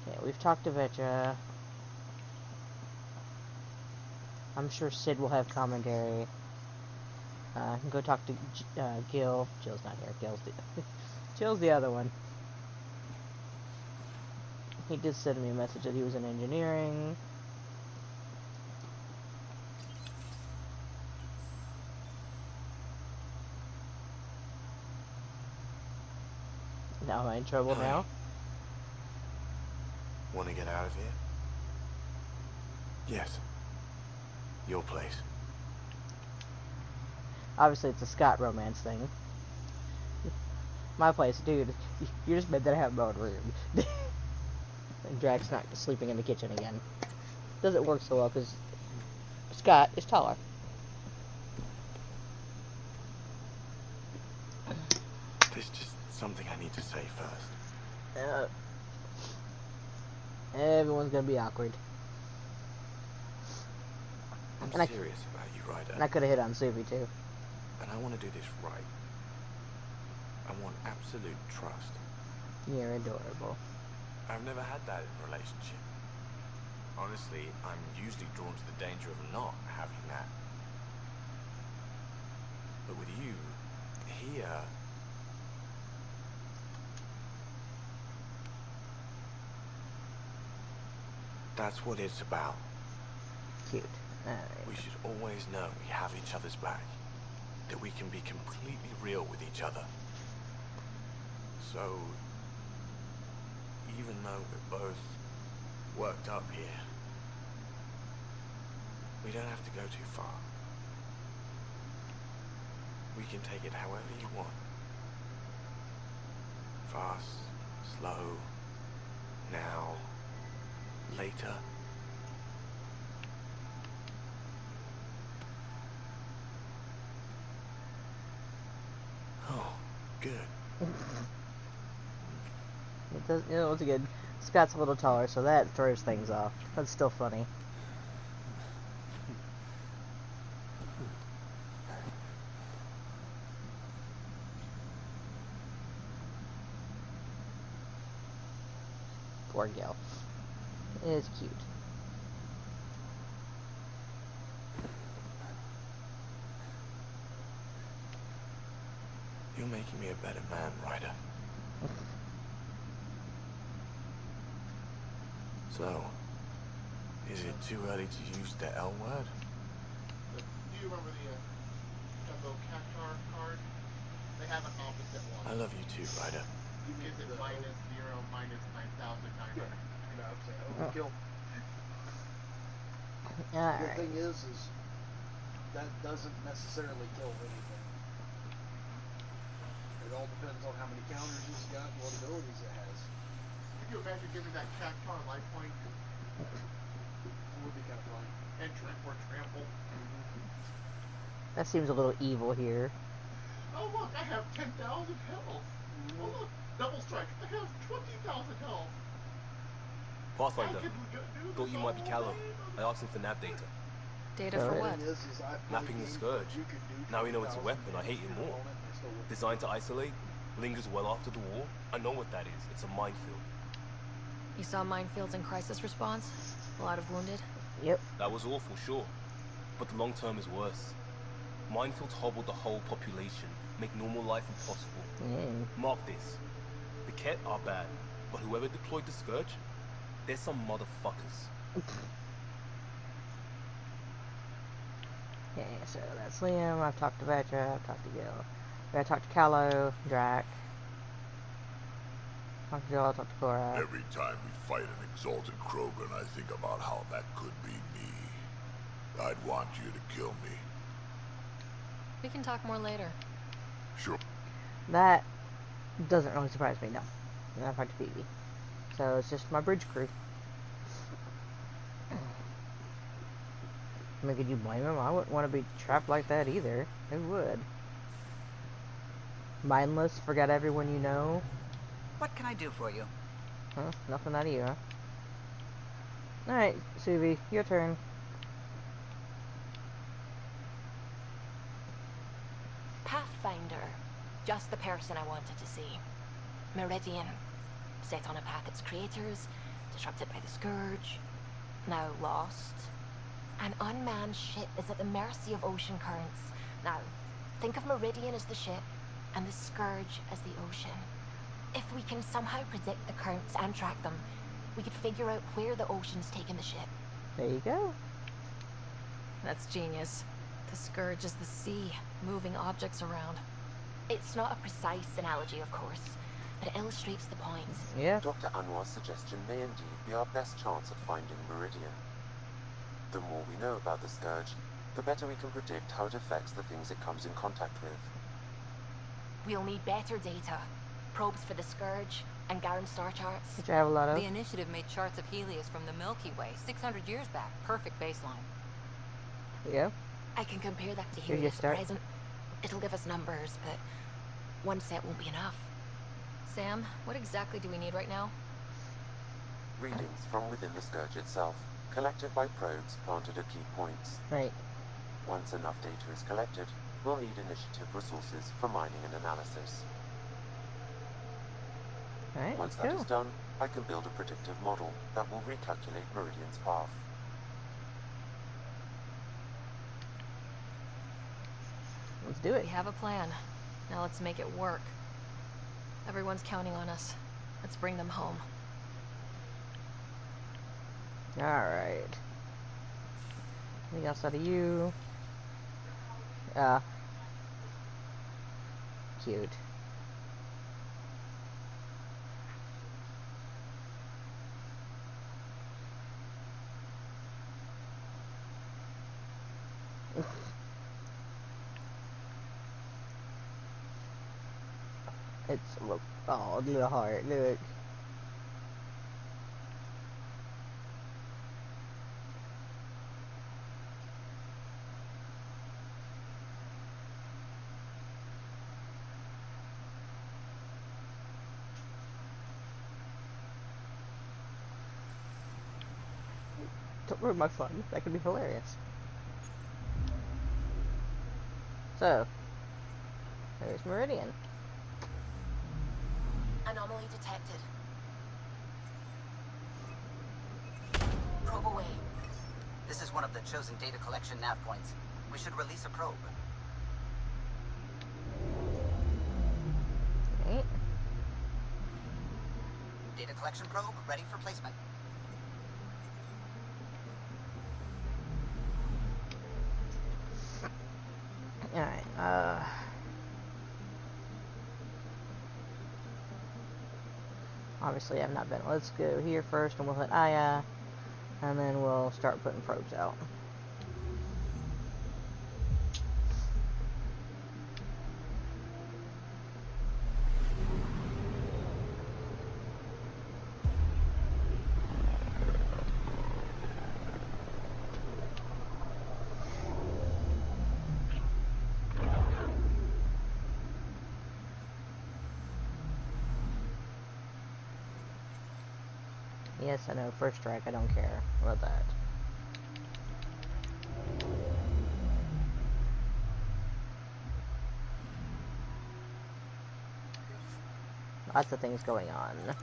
Yeah, we've talked to Vetra. I'm sure Sid will have commentary. Go talk to Gil. Jill's not here. Jill's the other one. He did send me a message that he was in engineering. Now am I in trouble now? Want to get out of here? Yes. Your place. Obviously, it's a Scott romance thing. My place, dude. You just made that have my own room. And Drax not sleeping in the kitchen again. Doesn't work so well because Scott is taller. There's just something I need to say first. Everyone's gonna be awkward. I'm And serious about you, Ryder. And I could have hit on Suvi too. And I want to do this right. I want absolute trust. You're adorable. I've never had that in a relationship. Honestly, I'm usually drawn to the danger of not having that. But with you, here... That's what it's about. Cute. We should always know we have each other's back. That we can be completely real with each other. So, even though we're both worked up here, we don't have to go too far. We can take it however you want. Fast, slow, now, later. Oh, good. It does, once again, Scott's a little taller, so that throws things off. That's still funny. Poor Gil. It is cute. You're making me a better man, Ryder. So, is it too early to use the L word? Do you remember the Jumbo Cactar card? They have an opposite one. I love you too, Ryder. Is it -0 -9,999? No, I'm saying, oh, we killed him. Alright. The thing is that doesn't necessarily kill anything. It all depends on how many counters it's got and what abilities it has. Could you imagine giving that cactuar a lifeline? It would be kind of funny. And trample. That seems a little evil here. Oh look, I have 10,000 health. Oh look, double strike. I have 20,000 health. Pathfinder, thought you might be Callow. I asked him for nav data. Data for what? Mapping the Scourge. Now we know it's a weapon, I hate it more. Designed to isolate, lingers well after the war. I know what that is. It's a minefield. You saw minefields in crisis response? A lot of wounded? Yep. That was awful, sure. But the long term is worse. Minefields hobble the whole population, make normal life impossible. Mark this. The Ket are bad, but whoever deployed the Scourge, they're some motherfuckers. Okay, so that's Liam. I've talked to Vetra. I've talked to Gil. I talked to Callow, Drac. Talked to Jill. I talked to Cora. Every time we fight an exalted Krogan, I think about how that could be me. I'd want you to kill me. We can talk more later. Sure. That doesn't really surprise me, no. I've talked to Phoebe. So it's just my bridge crew. I mean, could you blame him? I wouldn't want to be trapped like that either. Who would? Mindless, forget everyone you know. What can I do for you? Huh? Nothing out of you, huh? Alright, Suvi, your turn. Pathfinder. Just the person I wanted to see. Meridian. Set on a path its creators, disrupted by the Scourge, now lost. An unmanned ship is at the mercy of ocean currents. Now, think of Meridian as the ship, and the Scourge as the ocean. If we can somehow predict the currents and track them, we could figure out where the ocean's taken the ship. There you go. That's genius. The Scourge is the sea, moving objects around. It's not a precise analogy, of course, but it illustrates the point. Yeah. Dr. Anwar's suggestion may indeed be our best chance at finding Meridian. The more we know about the Scourge, the better we can predict how it affects the things it comes in contact with. We'll need better data. Probes for the Scourge, and Garen star charts. Which I have a lot of. The Initiative made charts of Helios from the Milky Way 600 years back. Perfect baseline. Yeah. I can compare that to Here you Helios start. present. It'll give us numbers, but one set won't be enough. Sam, what exactly do we need right now? Readings from within the Scourge itself, collected by probes planted at key points. Right. Once enough data is collected, we'll need Initiative resources for mining and analysis. Alright, Once let's that go. is done, I can build a predictive model that will recalculate Meridian's path. Let's do it. We have a plan. Now let's make it work. Everyone's counting on us. Let's bring them home. Alright. Anything else out of you? Cute. It's, oh, little heart, look. Don't ruin my fun. That could be hilarious. So, there's Meridian. Anomaly detected. Probe away. This is one of the chosen data collection nav points. We should release a probe. Right. Data collection probe ready for placement. Alright, obviously have not been. Let's go here first, and we'll hit Aya, and then we'll start putting probes out. Yes, I know, first strike, I don't care about that. Lots of things going on.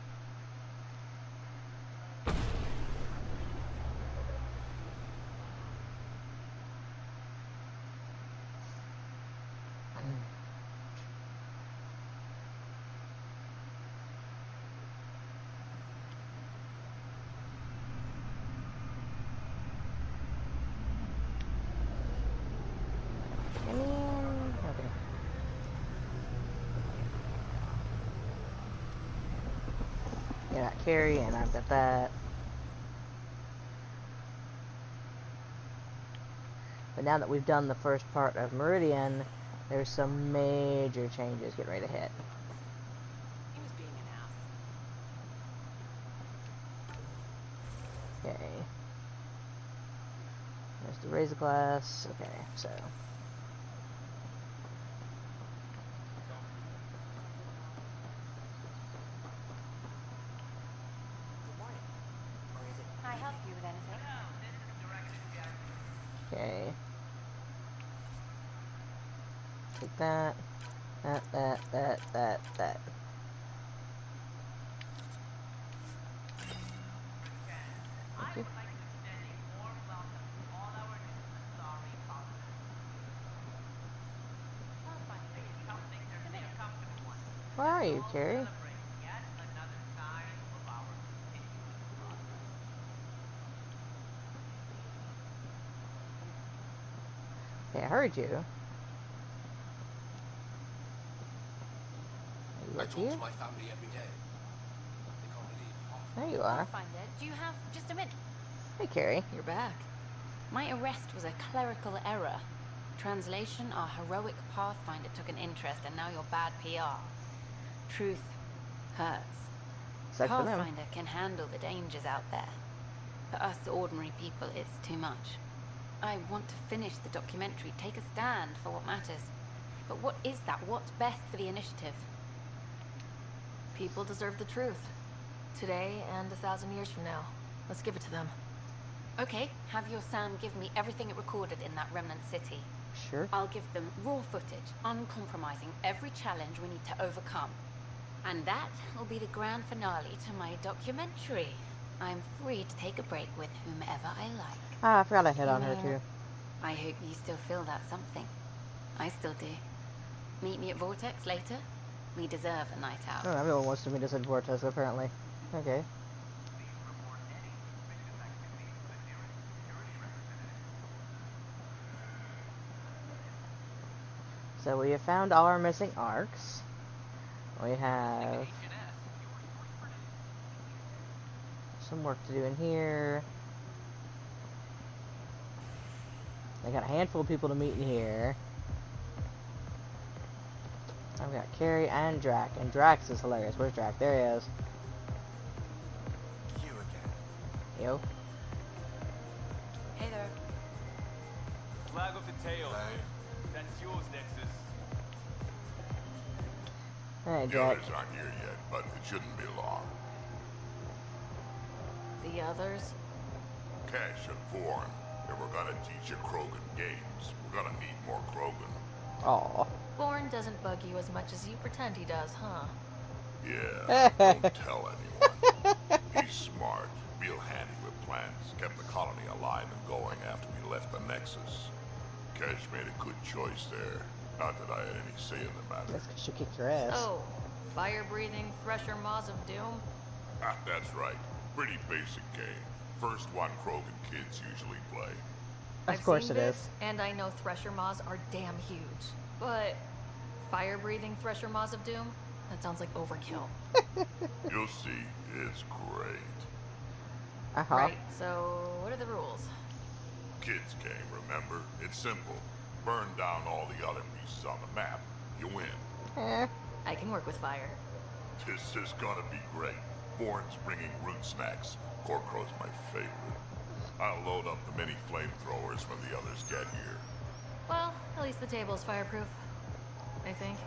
Yeah, carry, and I've got that. But now that we've done the first part of Meridian, there's some major changes getting ready to hit. He was being an ass. Okay. There's the Razor Glass. Okay, so. Can I help you with anything? Okay. Take that. That. Okay. Where are you, Carrie? Okay, I heard you. I talk to my family every day. They can't believe half. There you are. Pathfinder, do you have just a minute? Hey, Carrie. You're back. My arrest was a clerical error. Translation, our heroic Pathfinder took an interest, and now you're bad PR. Truth hurts. Sucks for them. Pathfinder can handle the dangers out there. For us ordinary people, it's too much. I want to finish the documentary, take a stand for what matters. But what is that? What's best for the initiative? People deserve the truth. Today and 1,000 years from now. Let's give it to them. Okay, have your Sam give me everything it recorded in that remnant city. Sure. I'll give them raw footage, uncompromising, every challenge we need to overcome. And that will be the grand finale to my documentary. I'm free to take a break with whomever I like. Ah, I forgot I hit on her too. I hope you still feel that something. I still do. Meet me at Vortex later. We deserve a night out. Oh, everyone wants to meet us at Vortex, apparently. Okay. So we have found all our missing arcs. We have some work to do in here. I got a handful of people to meet in here. I've got Carrie and Drac, and Drax is hilarious. Where's Drac? There he is. You again. Yo. Hey there. Flag of the tail. That's yours, Nexus. Hey, The Drac. others aren't here yet, but it shouldn't be long. The others? Cash and Vorn, if we're gonna teach you Krogan games, we're gonna need more Krogan. Aw. Born doesn't bug you as much as you pretend he does, huh? Yeah, don't tell anyone. He's smart, real handy with plans, kept the colony alive and going after we left the Nexus. Cash made a good choice there. Not that I had any say in the matter. That's 'cause she kicked your ass. Oh, fire-breathing Thresher Maws of Doom? Ah, that's right. Pretty basic game. First one Krogan kids usually play. Of I've course seen it bits, is. and I know Thresher Maws are damn huge. But fire-breathing Thresher Maws of Doom? That sounds like overkill. You'll see, it's great. Uh-huh. Right, so what are the rules? Kids game, remember? It's simple. Burn down all the other pieces on the map. You win. I can work with fire. This is gonna be great. Bourne's bringing root snacks. Corcrow's my favorite. I'll load up the mini flamethrowers when the others get here. Well, at least the table's fireproof. I think.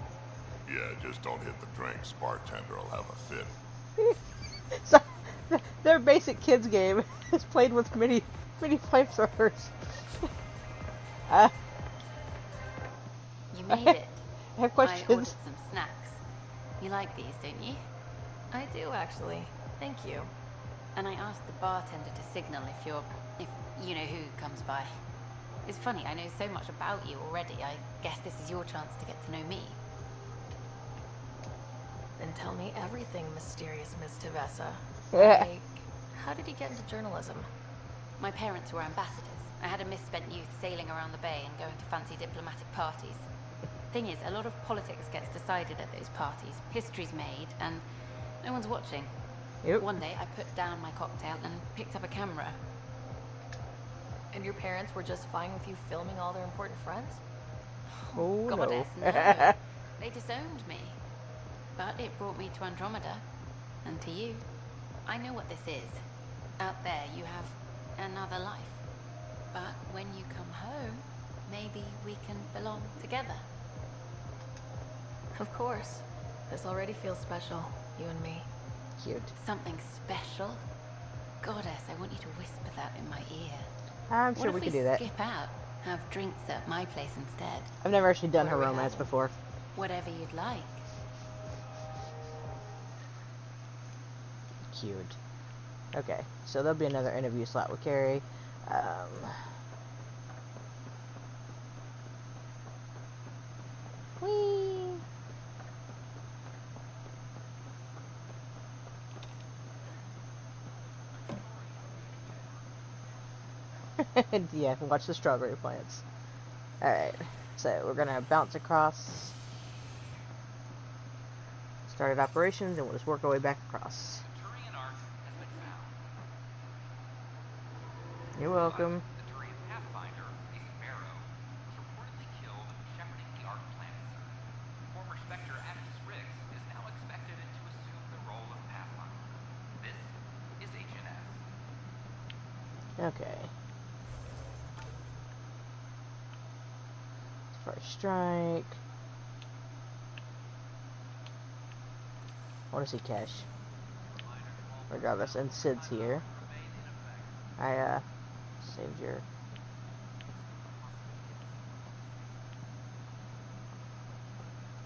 Yeah, just don't hit the drinks. Bartender will have a fit. So, their basic kids game is played with mini flamethrowers. You made it. I have I questions. ordered some snacks. You like these, don't you? I do, actually. Thank you. And I asked the bartender to signal if you know who comes by. It's funny, I know so much about you already. I guess this is your chance to get to know me. Then tell me everything, mysterious Miss Tavessa. Yeah. Like, how did you get into journalism? My parents were ambassadors. I had a misspent youth sailing around the bay and going to fancy diplomatic parties. Thing is, a lot of politics gets decided at those parties. History's made, and no one's watching. Yep. One day, I put down my cocktail and picked up a camera. And your parents were just fine with you filming all their important friends? Oh, Goddess, no. no. They disowned me. But it brought me to Andromeda. And to you. I know what this is. Out there, you have another life. But when you come home, maybe we can belong together. Of course. This already feels special, you and me. Cute. Something special? Goddess, I want you to whisper that in my ear. I'm sure we could do that. Skip out, have drinks at my place instead. I've never actually done What her are we romance having? before. Whatever you'd like. Cute. Okay, so there'll be another interview slot with Carrie. Whee! Yeah, watch the strawberry plants. Alright, so we're gonna bounce across. Started operations, and we'll just work our way back across. Turian Ark has been found. You're welcome. The Turian Pathfinder, Ace Barrow, was reportedly killed shepherding the Ark planet. Former Spectre Atticus Riggs is now expected to assume the role of Pathfinder. This is HNS. Okay. First strike. I want to see Cash. Regardless, and Sid's here. I saved your.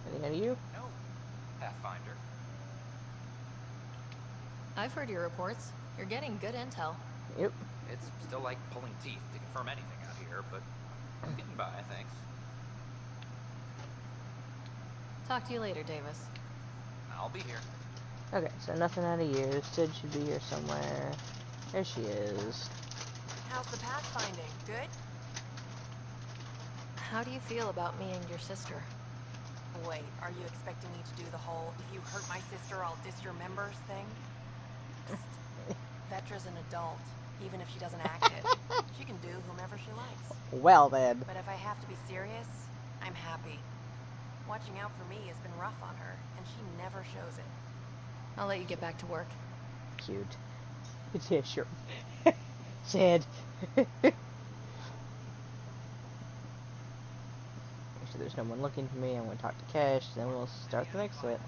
Anything out of you? No, Pathfinder. I've heard your reports. You're getting good intel. Yep. It's still like pulling teeth to confirm anything out here, but I'm getting by, thanks. Talk to you later, Davis. I'll be here. Okay, so nothing out of you. Sid should be here somewhere. There she is. How's the pathfinding? Good? How do you feel about me and your sister? Wait, are you expecting me to do the whole, if you hurt my sister, I'll diss your members thing? Psst. Vetra's an adult, even if she doesn't act it. She can do whomever she likes. Well then. But if I have to be serious, I'm happy. Watching out for me has been rough on her, and she never shows it. I'll let you get back to work. Cute. Yeah, sure. Sad. Make sure there's no one looking for me. I'm going to talk to Cash, then we'll start the next bit.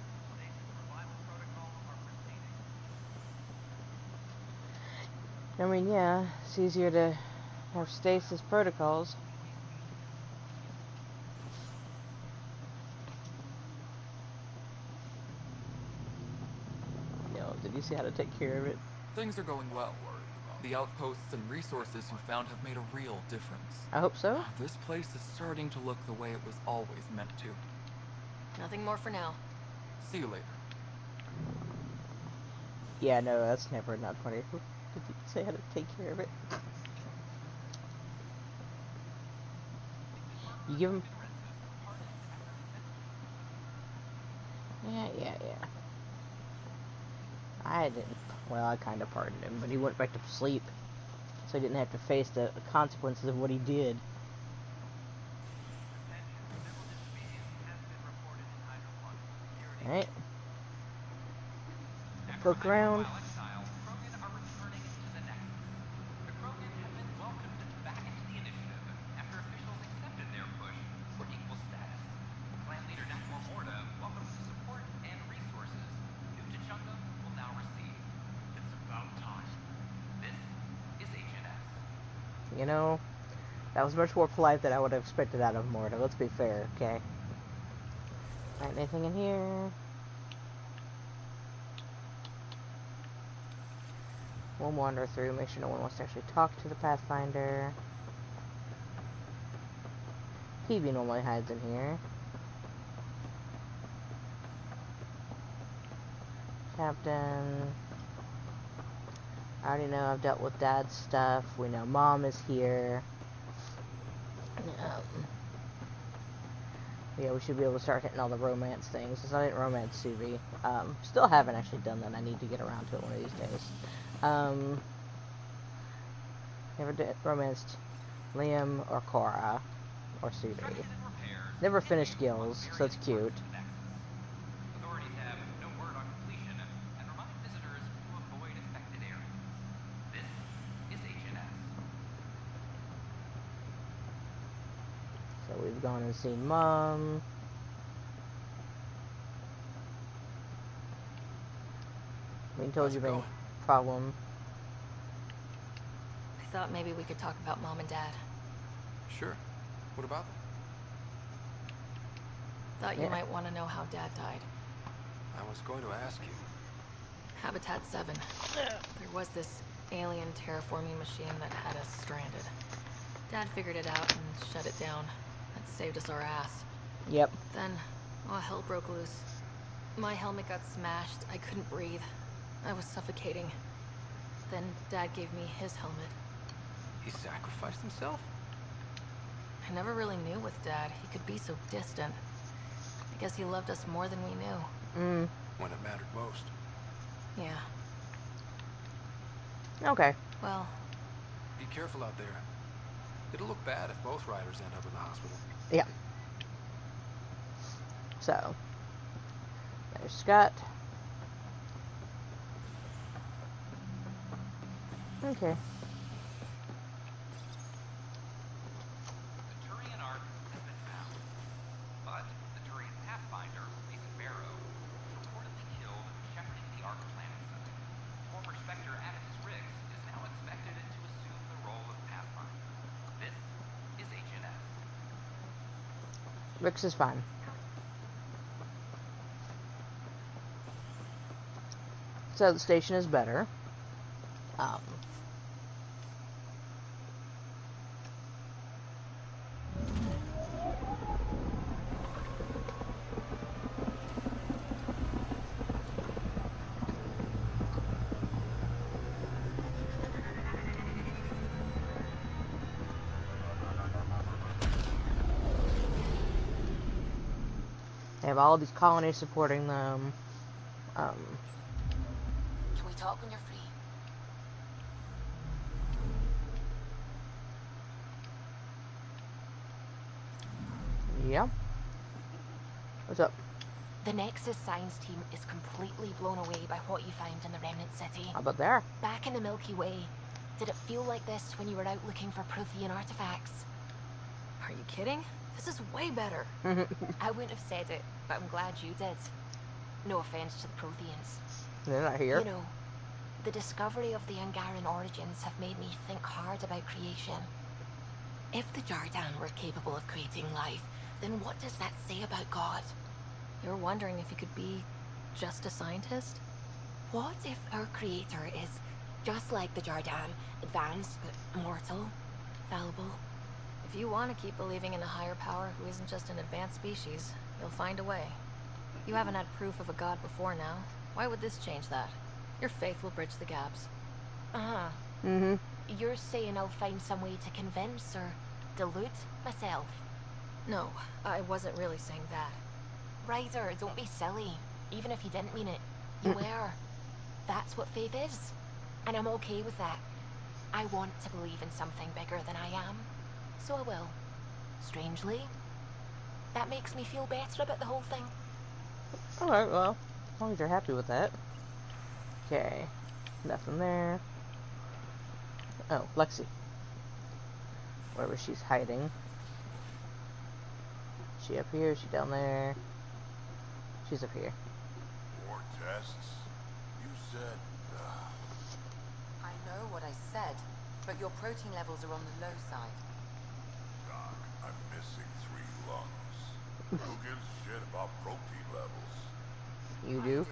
I mean, yeah, it's easier to have stasis protocols. No, did you see how to take care of it? Things are going well. The outposts and resources you found have made a real difference. I hope so. This place is starting to look the way it was always meant to. Nothing more for now. See you later. Yeah, no, that's never not funny. Did you say how to take care of it? You give him... Yeah. I didn't. Well, I kind of pardoned him, but he went back to sleep, so he didn't have to face the consequences of what he did. Alright. Look around. You know, that was much more polite than I would have expected out of Morta. Let's be fair, okay? Alright, anything in here? We'll wander through, make sure no one wants to actually talk to the Pathfinder. Peavy normally hides in here. Captain. I already know I've dealt with Dad's stuff. We know Mom is here. Yeah, we should be able to start hitting all the romance things, since I didn't romance Suvi. Still haven't actually done that. I need to get around to it one of these days. Never did romanced Liam or Cora or Suvi. Never finished Gills, so it's cute. Authorities have no word on completion and remind visitors to avoid affected areas. This is HNS. So we've gone and seen Mom. We told you about problem. I thought maybe we could talk about Mom and Dad. Sure. What about them? Thought you might want to know how Dad died. I was going to ask you. Habitat 7. There was this alien terraforming machine that had us stranded. Dad figured it out and shut it down. That saved us our ass. Yep. Then, hell broke loose. My helmet got smashed. I couldn't breathe. I was suffocating. Then Dad gave me his helmet. He sacrificed himself? I never really knew with Dad. He could be so distant. I guess he loved us more than we knew. When it mattered most. Yeah. Okay. Well... Be careful out there. It'll look bad if both riders end up in the hospital. Yeah. So. There's Scott. Okay. The Turian Ark has been found, but the Turian Pathfinder, Mason Barrow, reportedly killed shepherding the Ark planet side. Former Spectre Atticus Riggs is now expected to assume the role of Pathfinder. This is HNS. Rix is fine. So the station is better. They have all these colonies supporting them. Can we talk when you're free? Yeah. What's up? The Nexus science team is completely blown away by what you found in the Remnant City. How about there? Back in the Milky Way, did it feel like this when you were out looking for Prothean artifacts? Are you kidding? This is way better. I wouldn't have said it, but I'm glad you did. No offense to the Protheans. They're not here. You know, the discovery of the Angaran origins have made me think hard about creation. If the Jardan were capable of creating life, then what does that say about God? You're wondering if he could be just a scientist? What if our creator is just like the Jardan, advanced but mortal, fallible? If you want to keep believing in a higher power who isn't just an advanced species, you'll find a way. You haven't had proof of a god before now. Why would this change that? Your faith will bridge the gaps. Uh-huh. You're saying I'll find some way to convince or delude myself? No, I wasn't really saying that. Ryder, don't be silly. Even if you didn't mean it, you were. That's what faith is. And I'm okay with that. I want to believe in something bigger than I am. So I will. Strangely, that makes me feel better about the whole thing. Alright, well, as long as you're happy with that. Okay. Nothing there. Oh, Lexi. Wherever she's hiding. She up here? She down there? She's up here. More tests? You said... I know what I said, but your protein levels are on the low side. Doc, I'm missing 3 lungs. Who gives a shit about protein levels? You do?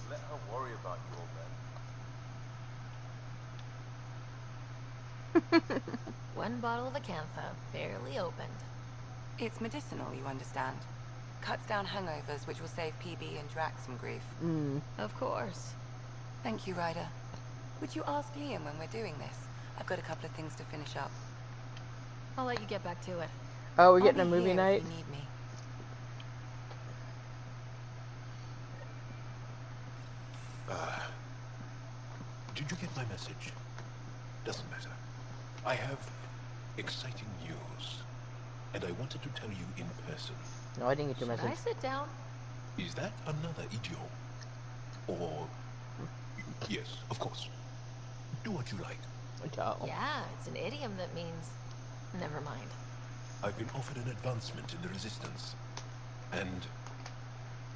Let her worry about you, old man. One bottle of Acantha, barely opened. It's medicinal, you understand. Cuts down hangovers, which will save PB and Drax some grief. Of course. Thank you, Ryder. Would you ask Liam when we're doing this? I've got a couple of things to finish up. I'll let you get back to it. Oh, we're I'll getting a be movie here night? if you need me. Did you get my message? Doesn't matter. I have exciting news, and I wanted to tell you in person. No, I didn't get your Should I message. sit down? Is that another idiom? Or... Yes, of course. Do what you like. Oh. Yeah, it's an idiom that means... Never mind. I've been offered an advancement in the Resistance, and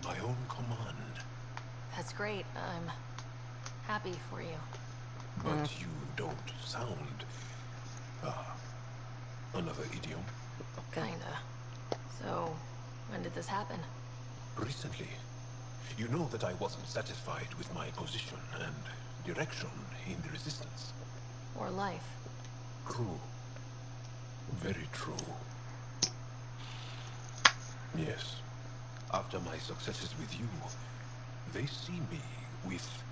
my own command. That's great. I'm happy for you. But you don't sound... another idiom. Kinda. So, when did this happen? Recently. You know that I wasn't satisfied with my position and direction in the Resistance. Or life. True. Very true. Yes. After my successes with you, they see me with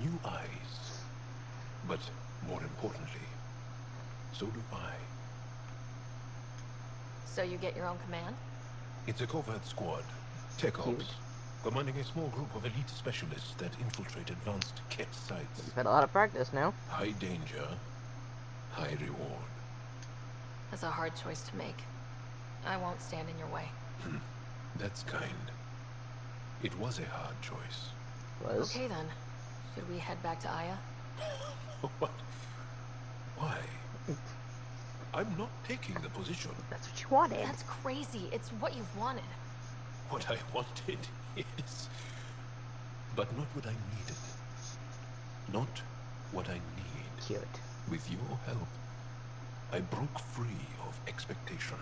new eyes. But more importantly, so do I. So you get your own command? It's a covert squad, Tech Ops, commanding a small group of elite specialists that infiltrate advanced Ket sites. You've had a lot of practice now. High danger, high reward. That's a hard choice to make. I won't stand in your way. That's kind. It was a hard choice. Okay then. Should we head back to Aya? What? Why? I'm not taking the position. That's what you wanted. That's crazy. It's what you've wanted. What I wanted is... But not what I needed. Not what I need. Cute. With your help, I broke free of expectation.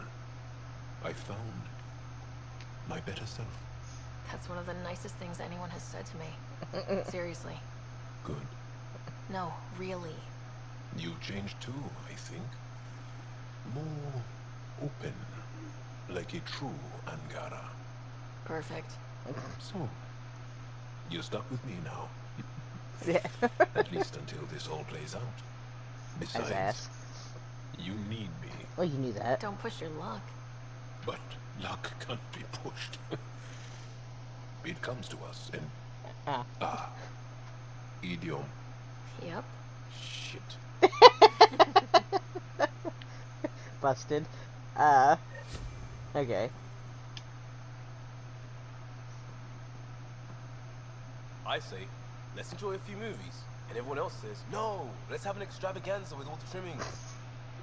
I found my better self. That's one of the nicest things anyone has said to me. Seriously. Good. No, really. You changed too, I think. More open, like a true Angara. Perfect. So, you're stuck with me now. Yeah. At least until this all plays out. Besides, ass. you need me. Well, you knew that. Don't push your luck. But luck can't be pushed. It comes to us, and... idiom. Yep. Shit. Busted. Okay. I say, let's enjoy a few movies. And everyone else says, no, let's have an extravaganza with all the trimmings.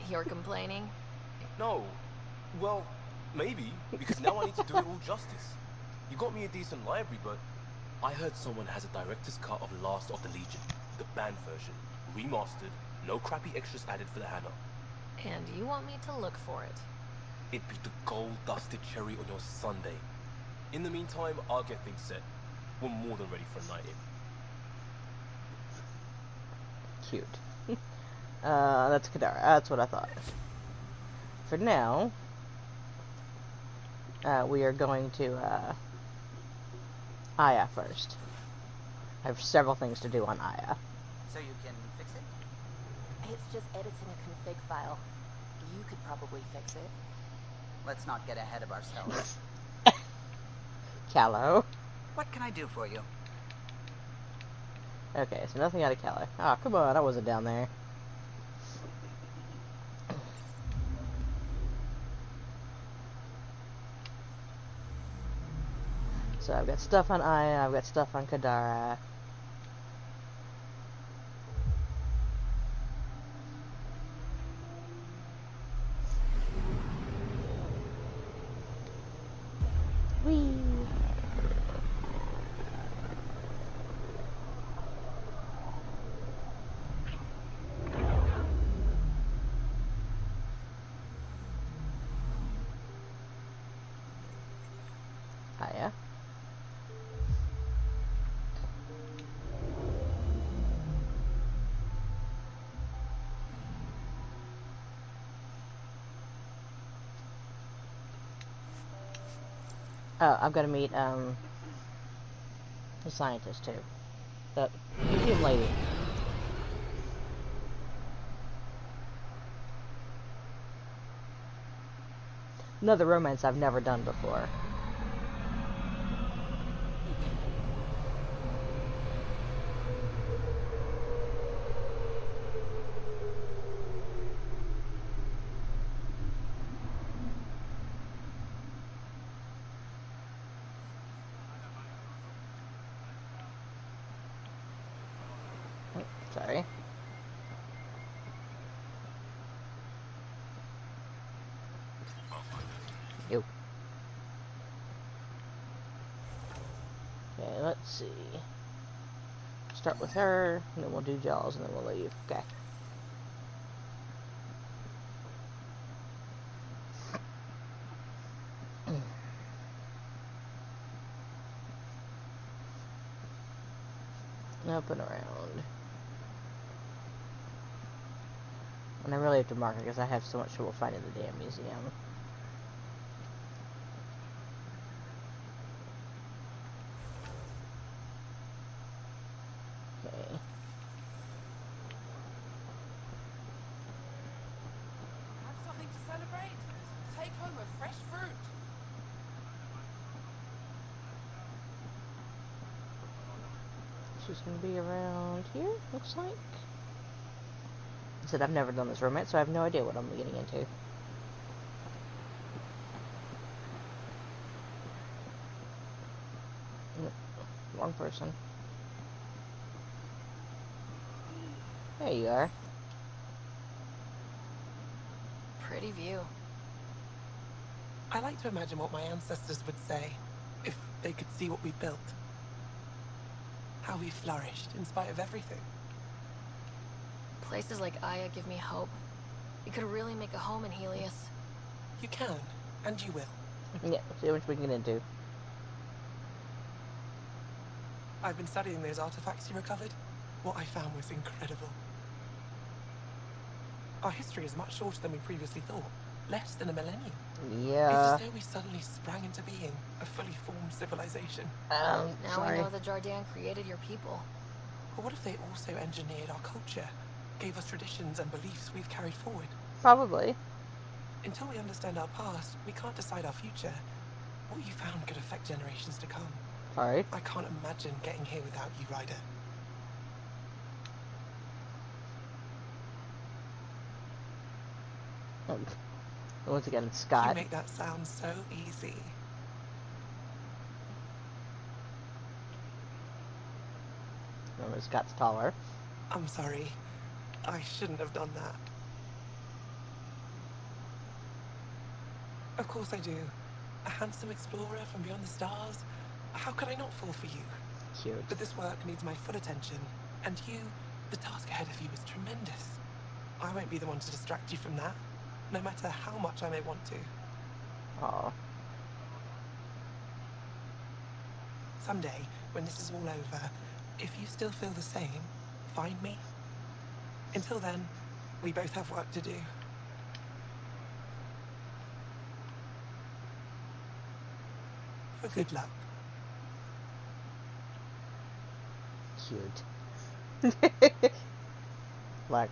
You're complaining? No. Well, maybe, because now I need to do it all justice. You got me a decent library, but I heard someone has a director's cut of Last of the Legion, the banned version, remastered, no crappy extras added for the Hannah. And you want me to look for it? It'd be the gold-dusted cherry on your sundae. In the meantime, I'll get things set. We're more than ready for a night in. Cute. That's Kadara. That's what I thought. For now, we are going to, Aya first. I have several things to do on Aya. So you can fix it? It's just editing a config file. You could probably fix it. Let's not get ahead of ourselves. Callow. What can I do for you? Okay, so nothing out of Cali. Ah, come on, I wasn't down there. So I've got stuff on Aya, I've got stuff on Kadara. Whee! Hiya. Oh, I've got to meet, the scientist, too. The museum lady. Another romance I've never done before. Oh, sorry. Yo. Okay, let's see. Start with her, and then we'll do Jaws, and then we'll leave. Okay. Up and around. And I really have to mark it because I have so much trouble finding the damn museum. Okay. Have something to celebrate? Take home a fresh fruit. She's gonna be around here, looks like. I said I've never done this romance, so I have no idea what I'm getting into. Wrong person. There you are. Pretty view. I like to imagine what my ancestors would say if they could see what we built. How we flourished in spite of everything. Places like Aya give me hope. We could really make a home in Helios. You can, and you will. Yeah, see how much we can get into. I've been studying those artifacts you recovered. What I found was incredible. Our history is much shorter than we previously thought. Less than a millennium. Yeah. It's as though we suddenly sprang into being, a fully formed civilization. Now sorry. we know the Jardin created your people. But what if they also engineered our culture? Gave us traditions and beliefs we've carried forward? Probably. Until we understand our past, we can't decide our future. What you found could affect generations to come. Alright. I can't imagine getting here without you, Ryder. Oh. Once again, it's Scott. You make that sound so easy. Remember, Scott's taller. I'm sorry. I shouldn't have done that. Of course I do. A handsome explorer from beyond the stars. How could I not fall for you? Cute. But this work needs my full attention. And you, the task ahead of you is tremendous. I won't be the one to distract you from that, no matter how much I may want to. Aw. Someday, when this is all over, if you still feel the same, find me. Until then, we both have work to do. For good luck. Cute. Luck.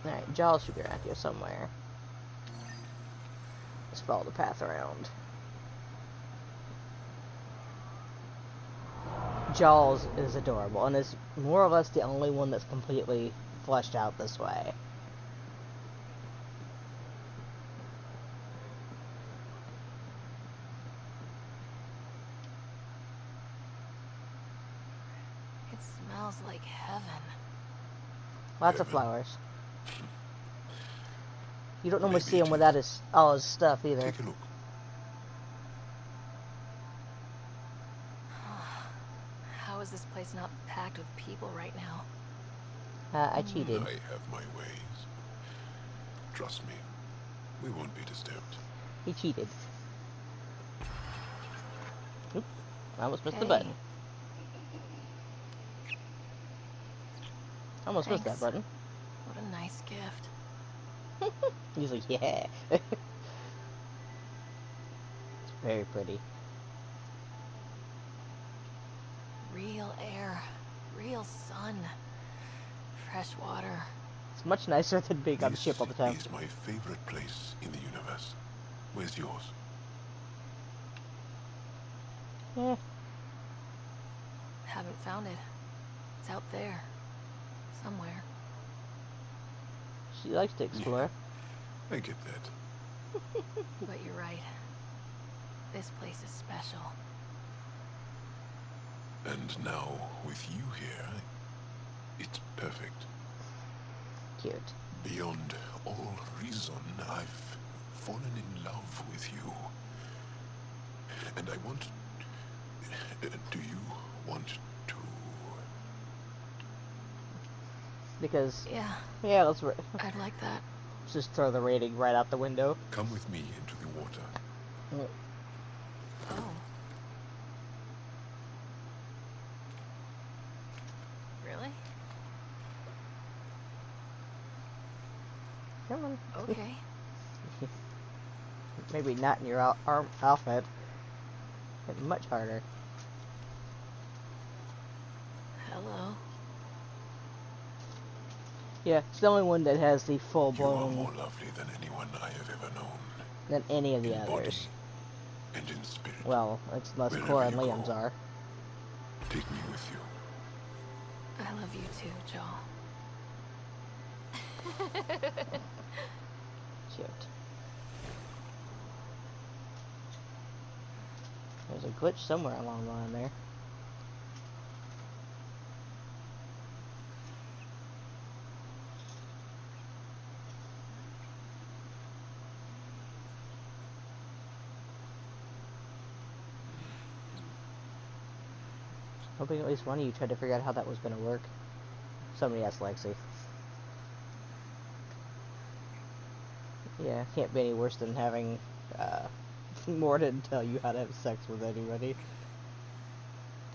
Alright, Jaws should be around here somewhere. Let's follow the path around. Jaws is adorable, and is more or less the only one that's completely fleshed out this way. It smells like heaven. Lots of flowers. You don't normally see him without all his stuff either. Take a look. How is this place not packed with people right now? I cheated. I have my ways. Trust me, we won't be disturbed. He cheated. Oop, I almost missed the Hey. button. Almost missed that Thanks. button. What a nice gift. He's like, yeah. It's very pretty. Real air, real sun, fresh water. It's much nicer than being on the ship all the time. This is my favorite place in the universe. Where's yours? Yeah. Haven't found it. It's out there. Somewhere. She likes to explore. I get that. But you're right. This place is special. And now, with you here, it's perfect. Cute. Beyond all reason, I've fallen in love with you. And I want... do you want to... Because... Yeah. Yeah, let's... I'd like that. Just throw the rating right out the window. Come with me into the water. Oh. Really? Come on. Okay. Maybe not in your outfit. It's much harder. Hello. Yeah, it's the only one that has the You are full-blown more lovely than anyone I have ever known. than any of the In body others. and in spirit. Well, it's unless Wherever Cora and you Liam's go. are. Take me with you. I love you too, Joel. Cute. There's a glitch somewhere along the line there. Hoping at least one of you tried to figure out how that was going to work. Somebody asked Lexi. Yeah, can't be any worse than having Morden tell you how to have sex with anybody.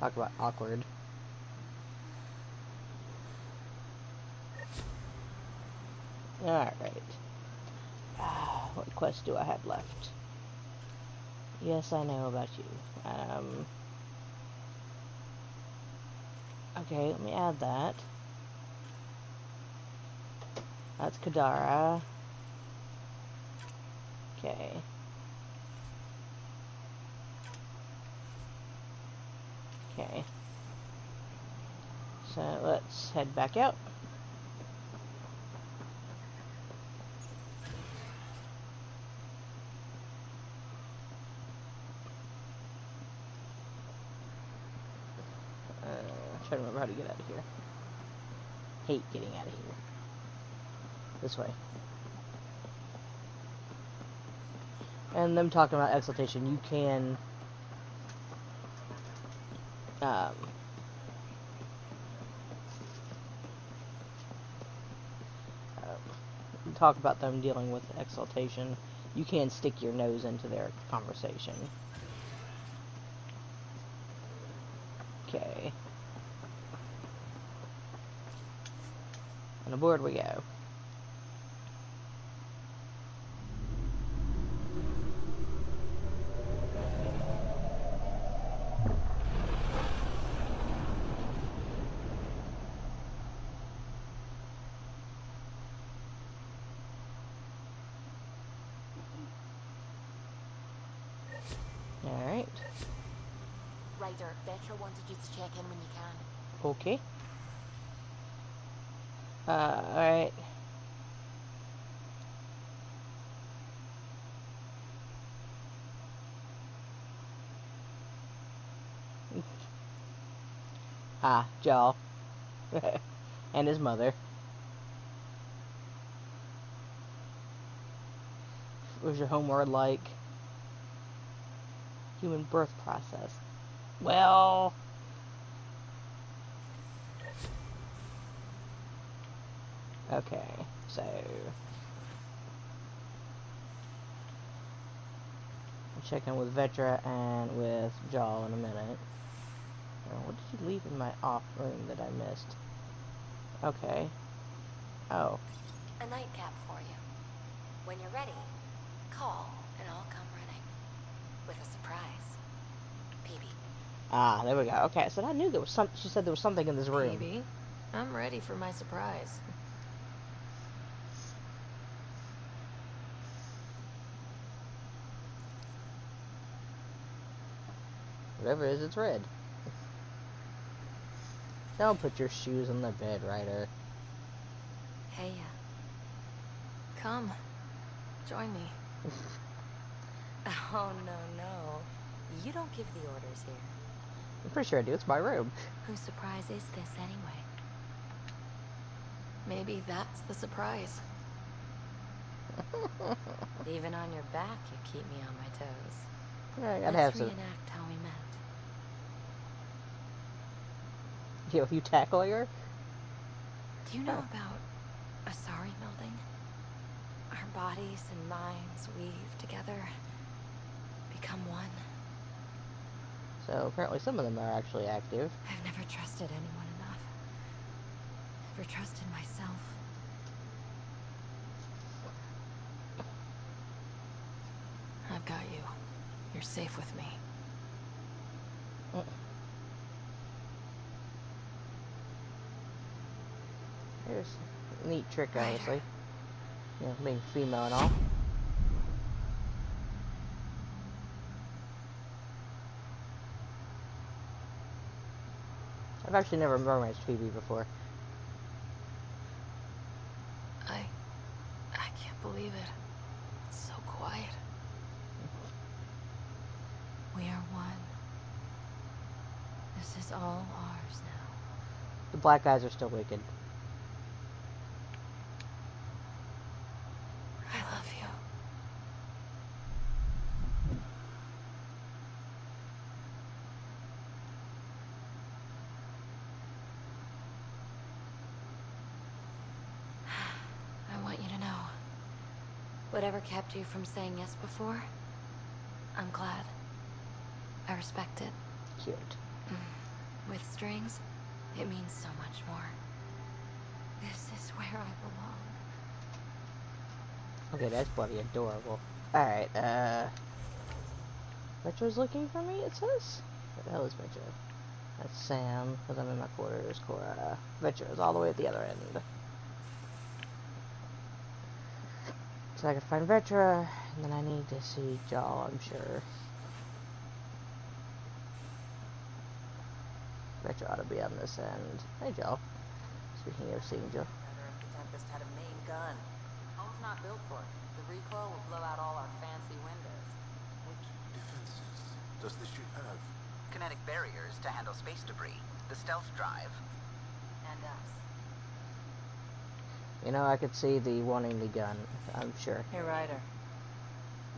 Talk about awkward. Alright. What quest do I have left? Yes, I know about you. Okay, let me add that. That's Kadara. Okay. Okay. So let's head back out. Trying to remember how to get out of here. Hate getting out of here. This way. And them talking about exaltation, you can talk about them dealing with exaltation. You can stick your nose into their conversation. Okay. And aboard we go. Alright. Ryder, Vetra wanted you to check in when you can. Okay. Alright. Ah, Joel. And his mother. What was your homework like? Human birth process. Well... Okay, so... I'll check in with Vetra and with Joel in a minute. What did you leave in my off room that I missed? Okay. Oh. A nightcap for you. When you're ready, call and I'll come running. With a surprise. PB. Ah, there we go. Okay, so I knew there was some. She said there was something in this room. PB, I'm ready for my surprise. Whatever it is, it's red. Don't put your shoes on the bed, Ryder. Hey, come. Join me. Oh, no. You don't give the orders here. I'm pretty sure I do. It's my room. Whose surprise is this, anyway? Maybe that's the surprise. Even on your back, you keep me on my toes. Yeah, I gotta Let's have some. reenact how we met. Yo, you tackling her? Do you know about Asari melding? Our bodies and minds weave together, become one. So apparently some of them are actually active. I've never trusted anyone enough. Never trusted myself. I've got you. You're safe with me. Here's a neat trick, obviously. You know, being female and all. I've actually never memorized Phoebe before. I can't believe it. It's so quiet. We are one. This is all ours now. The black guys are still wicked. I love you. I want you to know, whatever kept you from saying yes before, I'm glad. I respect it. Cute. With strings, it means so much more. This is where I belong. Okay, that's bloody adorable. Alright, Metro's looking for me, it says? Where the hell is Metro? That's Sam, because I'm in my quarters. Cora. Metro's all the way at the other end. So I can find Vetra, and then I need to see Joel, I'm sure. Vetra ought to be on this end. Hey, Joel. Speaking of seeing Joel. Matter if the Tempest had a main gun. Home's not built for it. The recoil will blow out all our fancy windows. What defenses does the ship have? Kinetic barriers to handle space debris. The stealth drive. And us. You know, I could see the wanting the gun, I'm sure. Hey, Ryder.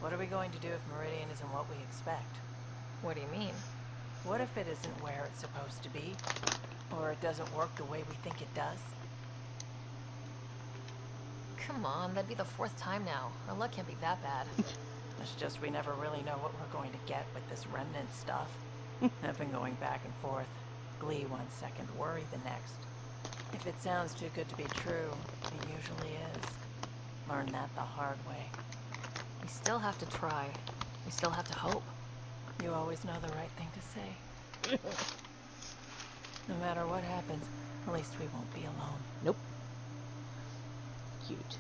What are we going to do if Meridian isn't what we expect? What do you mean? What if it isn't where it's supposed to be? Or it doesn't work the way we think it does? Come on, that'd be the 4th time now. Our luck can't be that bad. It's just we never really know what we're going to get with this remnant stuff. I've been going back and forth. Glee one second, worry the next. If it sounds too good to be true, it usually is. Learn that the hard way. We still have to try. We still have to hope. You always know the right thing to say. No matter what happens, at least we won't be alone. Nope. Cute.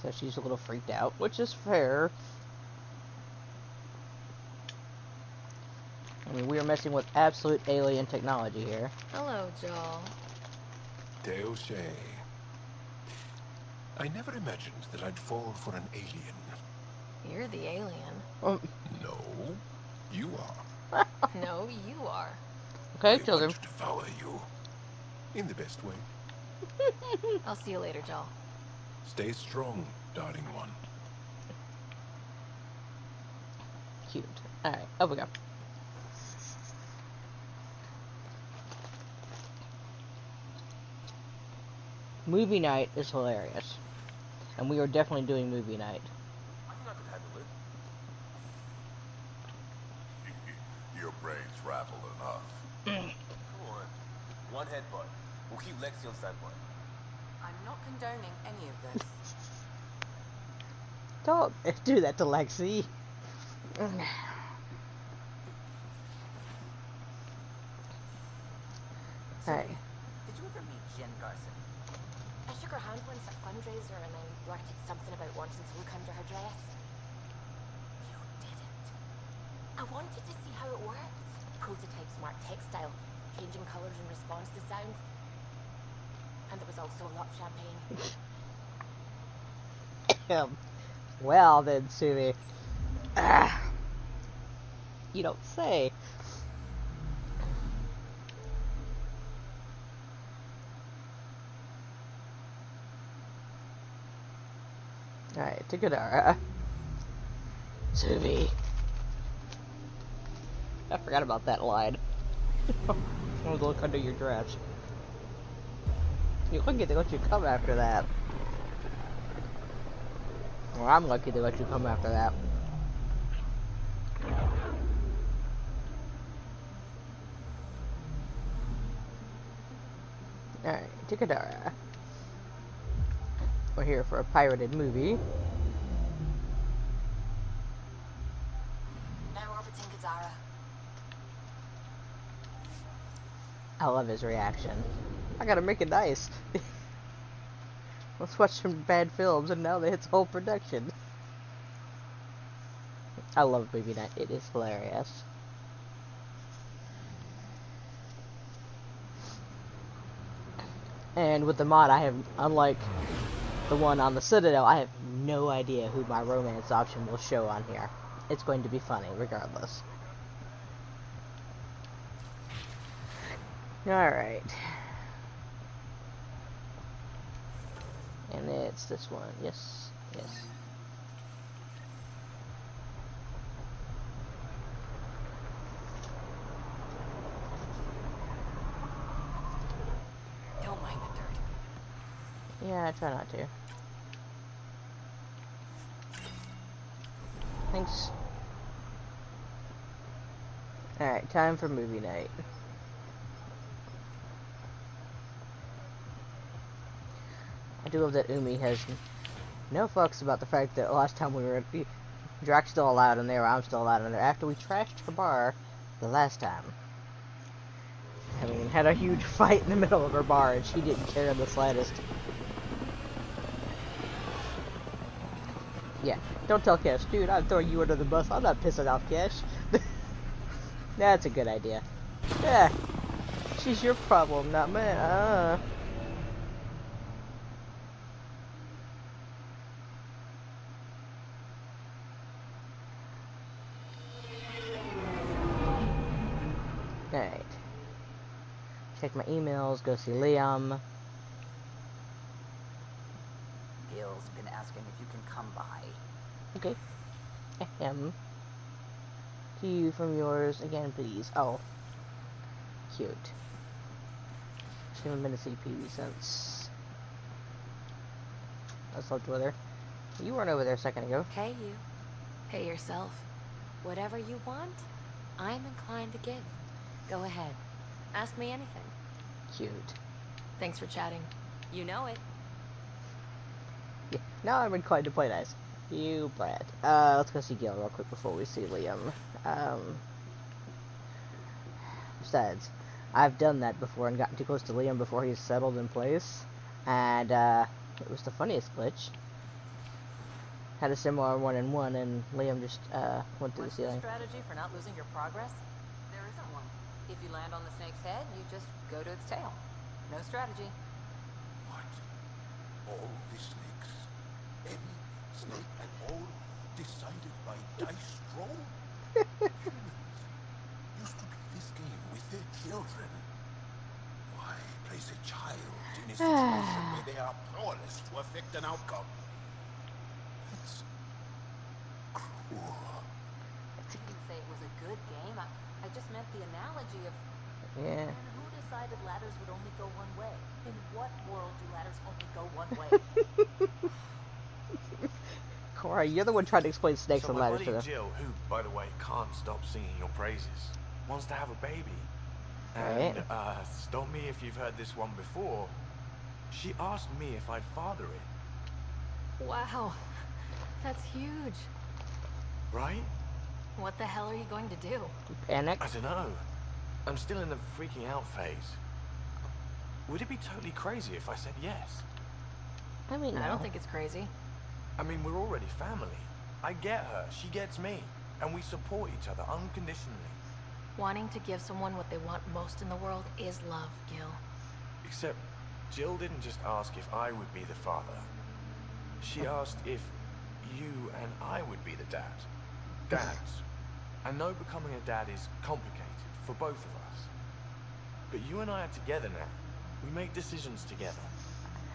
So she's a little freaked out, which is fair. I mean, we are messing with absolute alien technology here. Hello, Joel. Deus. I never imagined that I'd fall for an alien. You're the alien. No, you are. No, you are. Okay, I killed him. want to devour you. In the best way. I'll see you later, Joel. Stay strong, darling one. Cute. Alright, up we go. Movie night is hilarious. And we are definitely doing movie night. I think I could handle it. Your brain's rattled enough. Come on. One headbutt. We'll keep Lexi on standby. I'm not condoning any of this. Don't do that to Lexi. Alright. Did you ever meet Jen Garson? I shook her hand once at a fundraiser and then blurted something about wanting to look under her dress. You didn't. I wanted to see how it worked. Prototype smart textile, changing colours in response to sound. And there was also a lot of champagne. Well then, Sumi. You don't say. Alright, to Gadara. Sumi. I forgot about that line. I want to look under your dress. You're lucky they let you come after that. Well, I'm lucky they let you come after that. Alright, to Gadara. We're here for a pirated movie. Now orbiting Gadara. I love his reaction. I gotta make it nice. Let's watch some bad films and now they hit the whole production. I love movie night. It is hilarious. And with the mod, I have, unlike the one on the Citadel, I have no idea who my romance option will show on here. It's going to be funny, regardless. Alright. And it's this one. Yes. Yes. Don't mind the dirt. Yeah, I try not to. Thanks. Alright, time for movie night. I do love that Umi has no fucks about the fact that last time we were Drax's still allowed in there, I'm still allowed in there, after we trashed her bar the last time. I mean, had a huge fight in the middle of her bar and she didn't care in the slightest. Yeah, don't tell Cash, dude, I'm throwing you under the bus, I'm not pissing off Cash. That's a good idea. Yeah, she's your problem, not mine. Alright. Check my emails, go see Liam. Gil's been asking if you can come by. Okay. Ahem. To you from yours again, please. Oh. Cute. She hasn't been to CP since I slept with her. You weren't over there a second ago. Hey, you. Pay yourself. Whatever you want, I'm inclined to give. Go ahead. Ask me anything. Cute. Thanks for chatting. You know it. Yeah, now I'm inclined to play nice. You brat. Let's go see Gil real quick before we see Liam. Besides, I've done that before and gotten too close to Liam before he's settled in place. And, it was the funniest glitch. had a similar 1-in-1, and Liam just went through the What's the ceiling. strategy for not losing your progress? There isn't one. If you land on the snake's head, you just go to its tail. No strategy. What? All the snakes? Every snake and all decided by dice roll? Humans used to play this game with their children. Why place a child in a situation where they are powerless to affect an outcome? It's cruel. I didn't say it was a good game. I just meant the analogy of... Yeah. And who decided ladders would only go one way? In what world do ladders only go one way? Cora, you're the one trying to explain snakes So and my ladders to buddy them. Jill, who, by the way, can't stop singing your praises, wants to have a baby. And, stop me if you've heard this one before. She asked me if I'd father it. Wow. That's huge. Right? What the hell are you going to do? Panic? I don't know. I'm still in the freaking out phase. Would it be totally crazy if I said yes? I mean, I don't think it's crazy. I mean, we're already family. I get her, she gets me, and we support each other unconditionally. Wanting to give someone what they want most in the world is love, Gil. Except, Jill didn't just ask if I would be the father. She asked if you and I would be the dad. Dads. I know becoming a dad is complicated for both of us. But you and I are together now. We make decisions together.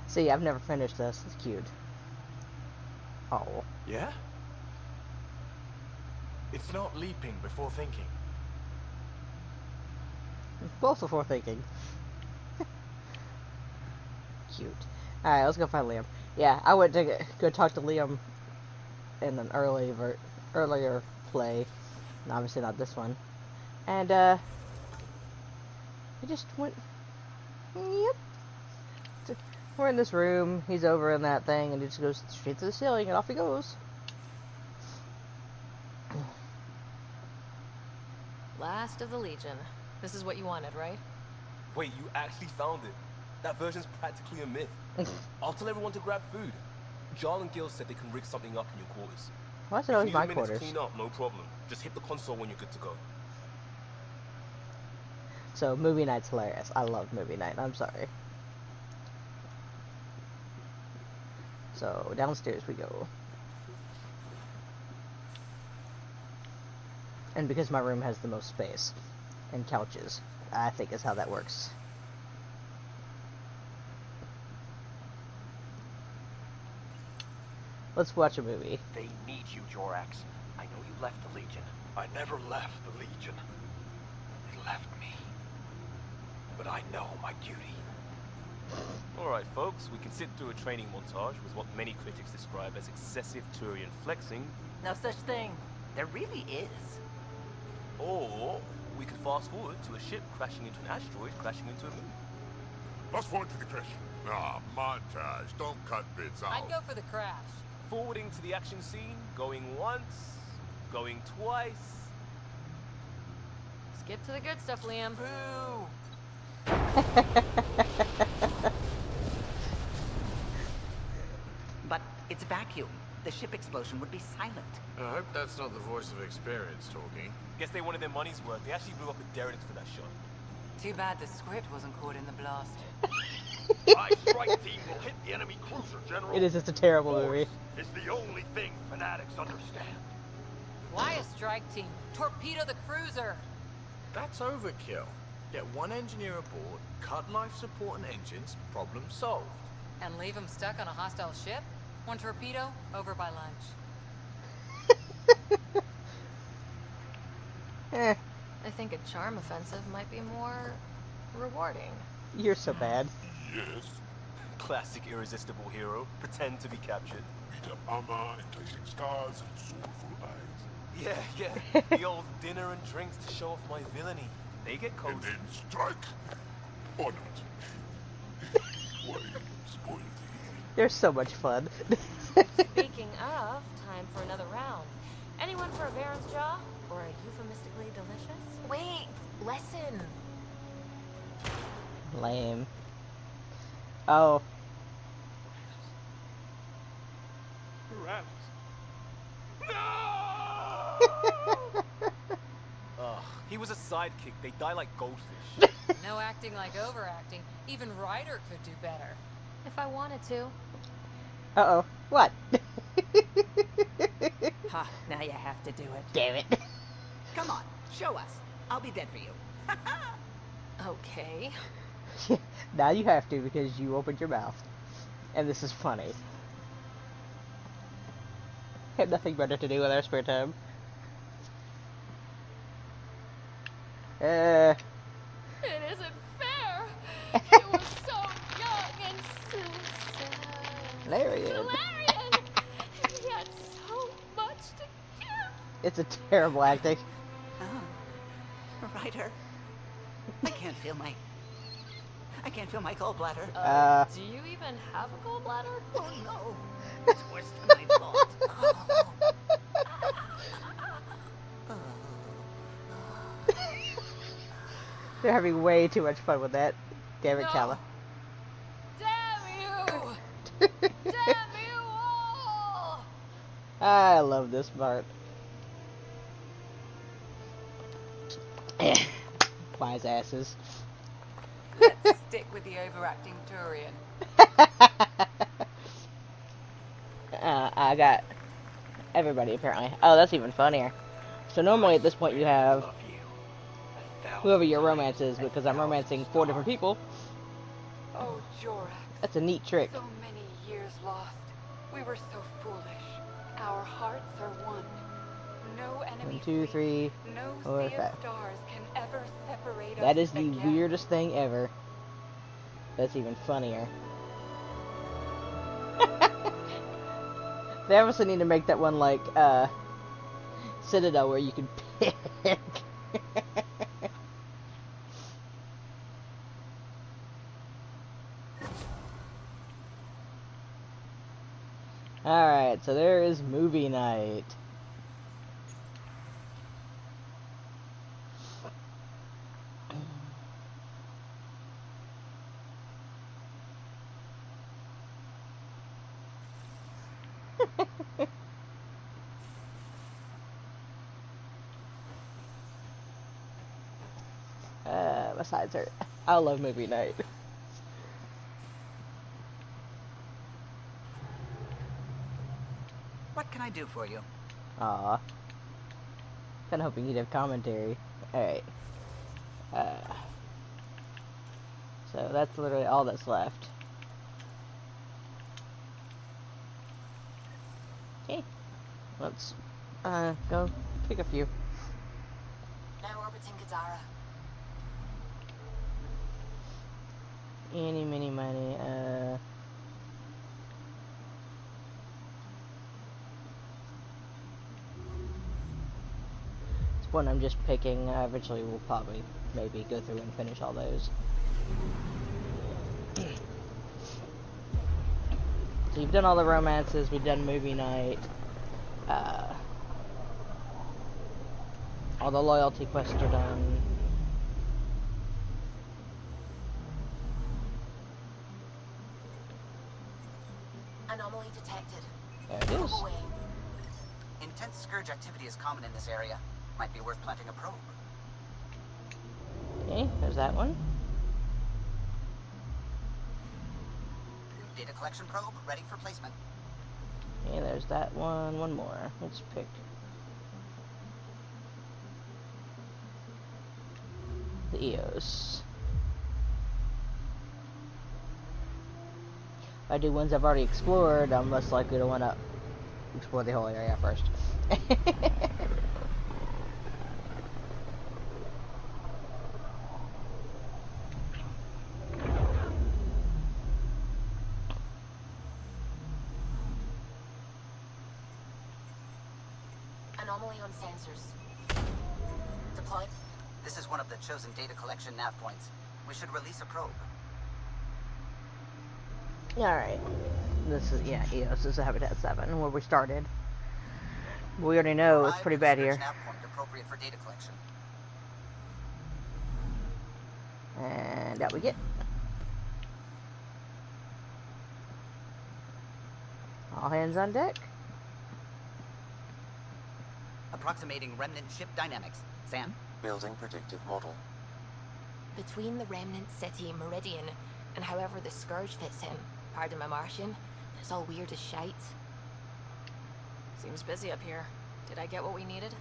See, I've never finished this. It's cute. Oh. Yeah? It's not leaping before thinking. Both before thinking. Cute. Alright, let's go find Liam. Yeah, I went to go talk to Liam in an earlier play. And obviously not this one. And, he just went... Yep. We're in this room, he's over in that thing, and he just goes straight to the ceiling, and off he goes. Last of the Legion. This is what you wanted, right? Wait, you actually found it? That version's practically a myth. I'll tell everyone to grab food. Jarl and Gil said they can rig something up in your quarters. Why is it always If you my need a minute quarters? to clean up, no problem. Just hit the console when you're good to go. So, movie night's hilarious. I love movie night, I'm sorry. So, downstairs we go. And because my room has the most space and couches, I think is how that works. Let's watch a movie. They need you, Jorax. I know you left the Legion. I never left the Legion. They left me. But I know my duty. Alright folks, we can sit through a training montage with what many critics describe as excessive Turian flexing. No such thing. There really is. Or we could fast forward to a ship crashing into an asteroid crashing into a moon. Fast forward to the crash. Ah, montage. Don't cut bits out. I'd go for the crash. Forwarding to the action scene, going once, going twice. Skip to the good stuff, Liam. Boo! But it's a vacuum. The ship explosion would be silent. I hope that's not the voice of experience talking. Guess they wanted their money's worth. They actually blew up a derelict for that shot. Too bad the script wasn't caught in the blast. My strike team will hit the enemy cruiser, General. It is just a terrible movie. It's the only thing fanatics understand. Why a strike team? Torpedo the cruiser! That's overkill. Get one engineer aboard, cut life support and engines, problem solved. And leave them stuck on a hostile ship? One torpedo, over by lunch. I think a charm offensive might be more rewarding. You're so bad. Yes. Classic irresistible hero. Pretend to be captured. Beat up armor, enticing stars, and soulful eyes. Yeah. The old dinner and drinks to show off my villainy. They get cozy. And then strike. Or not. Why spoil the They're so much fun. Speaking of, time for another round. Anyone for a Baron's Jaw? Or a euphemistically delicious? Wait, lesson. Lame. Oh. Ugh, he was a sidekick. They die like goldfish. No acting like overacting. Even Ryder could do better. If I wanted to. Uh-oh. What? Ha, now you have to do it. Damn it. Come on, show us. I'll be dead for you. Okay. Now you have to because you opened your mouth. And this is funny. Have nothing better to do with our spare time. It isn't fair. He was so young and so sad. Larian. Larian! He had so much to give. It's a terrible acting. Oh, Ryder. I can't feel my gallbladder. Do you even have a gallbladder? Oh no. It's worse than I thought. They're having way too much fun with that. Damn it, No. Calla. Damn you! Damn you all! I love this part. Wise asses. Let's stick with the overacting Turian. I got everybody apparently. Oh, that's even funnier. So normally at this point you have whoever your romance is, because I'm romancing 4 different people. Oh, Jorah. That's a neat trick. So many years lost. We were so foolish. Our hearts are one. No enemy. 1, 2, 3, No 4, sea 5. of stars can ever separate us. That is the again. weirdest thing ever. That's even funnier. They obviously need to make that one like Citadel where you can pick. Alright, so there is movie night. My sides hurt. I love movie night. What can I do for you? Aw. Kinda hoping you'd have commentary. Alright. So that's literally all that's left. Okay. Let's go pick a few. Now orbiting Gadara. Eeny, miny, miny, it's one I'm just picking. Eventually we'll probably maybe go through and finish all those. So you've done all the romances, we've done movie night. All the loyalty quests are done. Anomaly detected. There it is. Move away. Intense scourge activity is common in this area. Might be worth planting a probe. Okay, there's that one. Data collection probe ready for placement. Okay, there's that one. One more. Let's pick. The EOS. If I do ones I've already explored, I'm less likely to want to explore the whole area first. Anomaly on sensors. Deploy. This is one of the chosen data collection nav points. We should release a probe. Alright. This is, yeah, EOS this is Habitat 7, where we started. We already know it's pretty bad here. Nav point appropriate for data collection. And out we get. All hands on deck. approximating remnant ship dynamics. Sam? Building predictive model. Between the remnant city, Meridian, and however the Scourge fits in, pardon my Martian, it's all weird as shite. Seems busy up here. Did I get what we needed?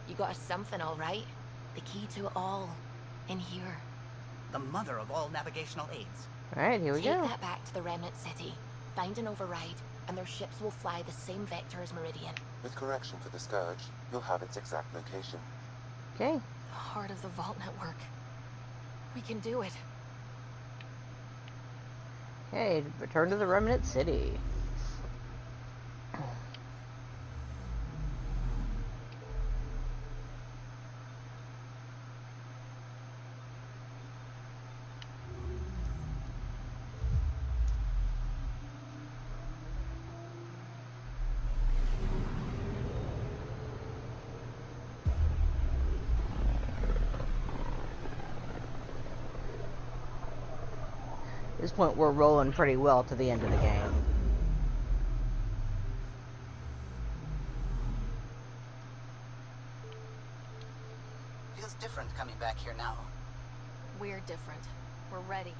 You got us something, all right? The key to it all. In here. The mother of all navigational aids. Alright, here we go. Take that back to the remnant city. Find an override, and their ships will fly the same vector as Meridian. With correction for the Scourge, you'll have its exact location. Okay. The heart of the Vault Network. We can do it. Okay, return to the remnant city. At this point, we're rolling pretty well to the end of the game. Feels different coming back here now. We're different. We're ready.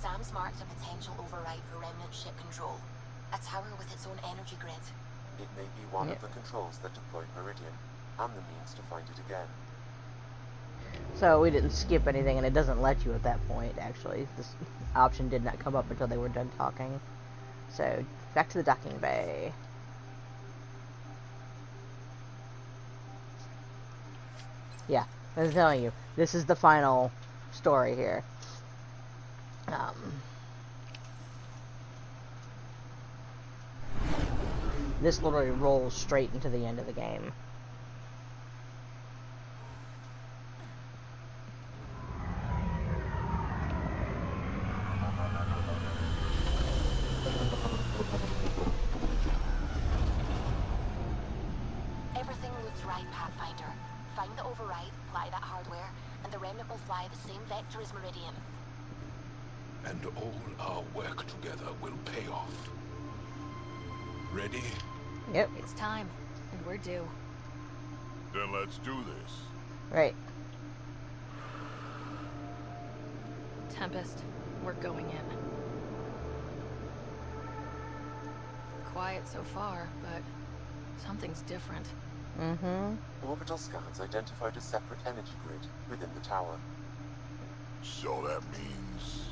Sam's marked a potential override for remnant ship control. A tower with its own energy grid. It may be one of the controls that deployed Meridian, and the means to find it again. So we didn't skip anything, and it doesn't let you at that point, actually. This option did not come up until they were done talking. So, back to the docking bay. Yeah, I was telling you, this is the final story here. This literally rolls straight into the end of the game. Everything looks right, Pathfinder. Find the override, fly that hardware, and the remnant will fly the same vector as Meridian. And all our work together will pay off. Ready? Yep. It's time, and we're due. Then let's do this. Right. Tempest, we're going in. Quiet so far, but something's different. Mm-hmm. Orbital scans identified a separate energy grid within the tower. So that means...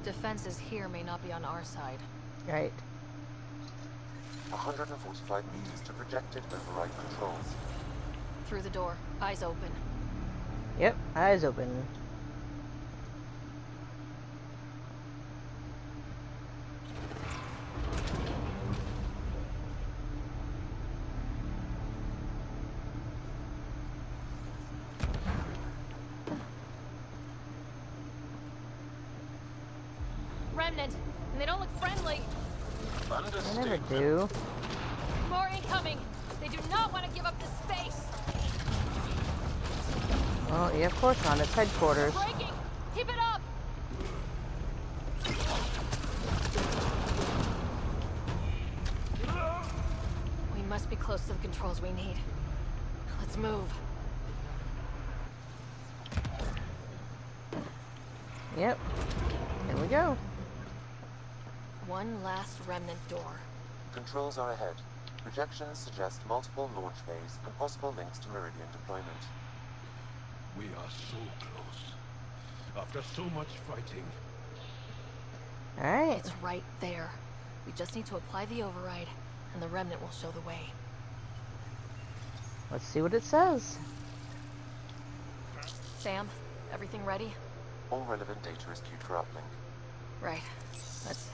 Defenses here may not be on our side. Right. 145 meters to projected override controls. Through the door, eyes open. Yep, eyes open. Remnant, and they don't look friendly. I never do. More incoming. They do not want to give up the space. Well, yeah, of course not. It's headquarters. Breaking. Keep it up. We must be close to the controls we need. Let's move. Yep. Here we go. One last remnant door. Controls are ahead. Projections suggest multiple launch bays and possible links to Meridian deployment. We are so close. After so much fighting. Alright. It's right there. We just need to apply the override, and the remnant will show the way. Let's see what it says. Sam, everything ready? All relevant data is queued for uplink. Right. Let's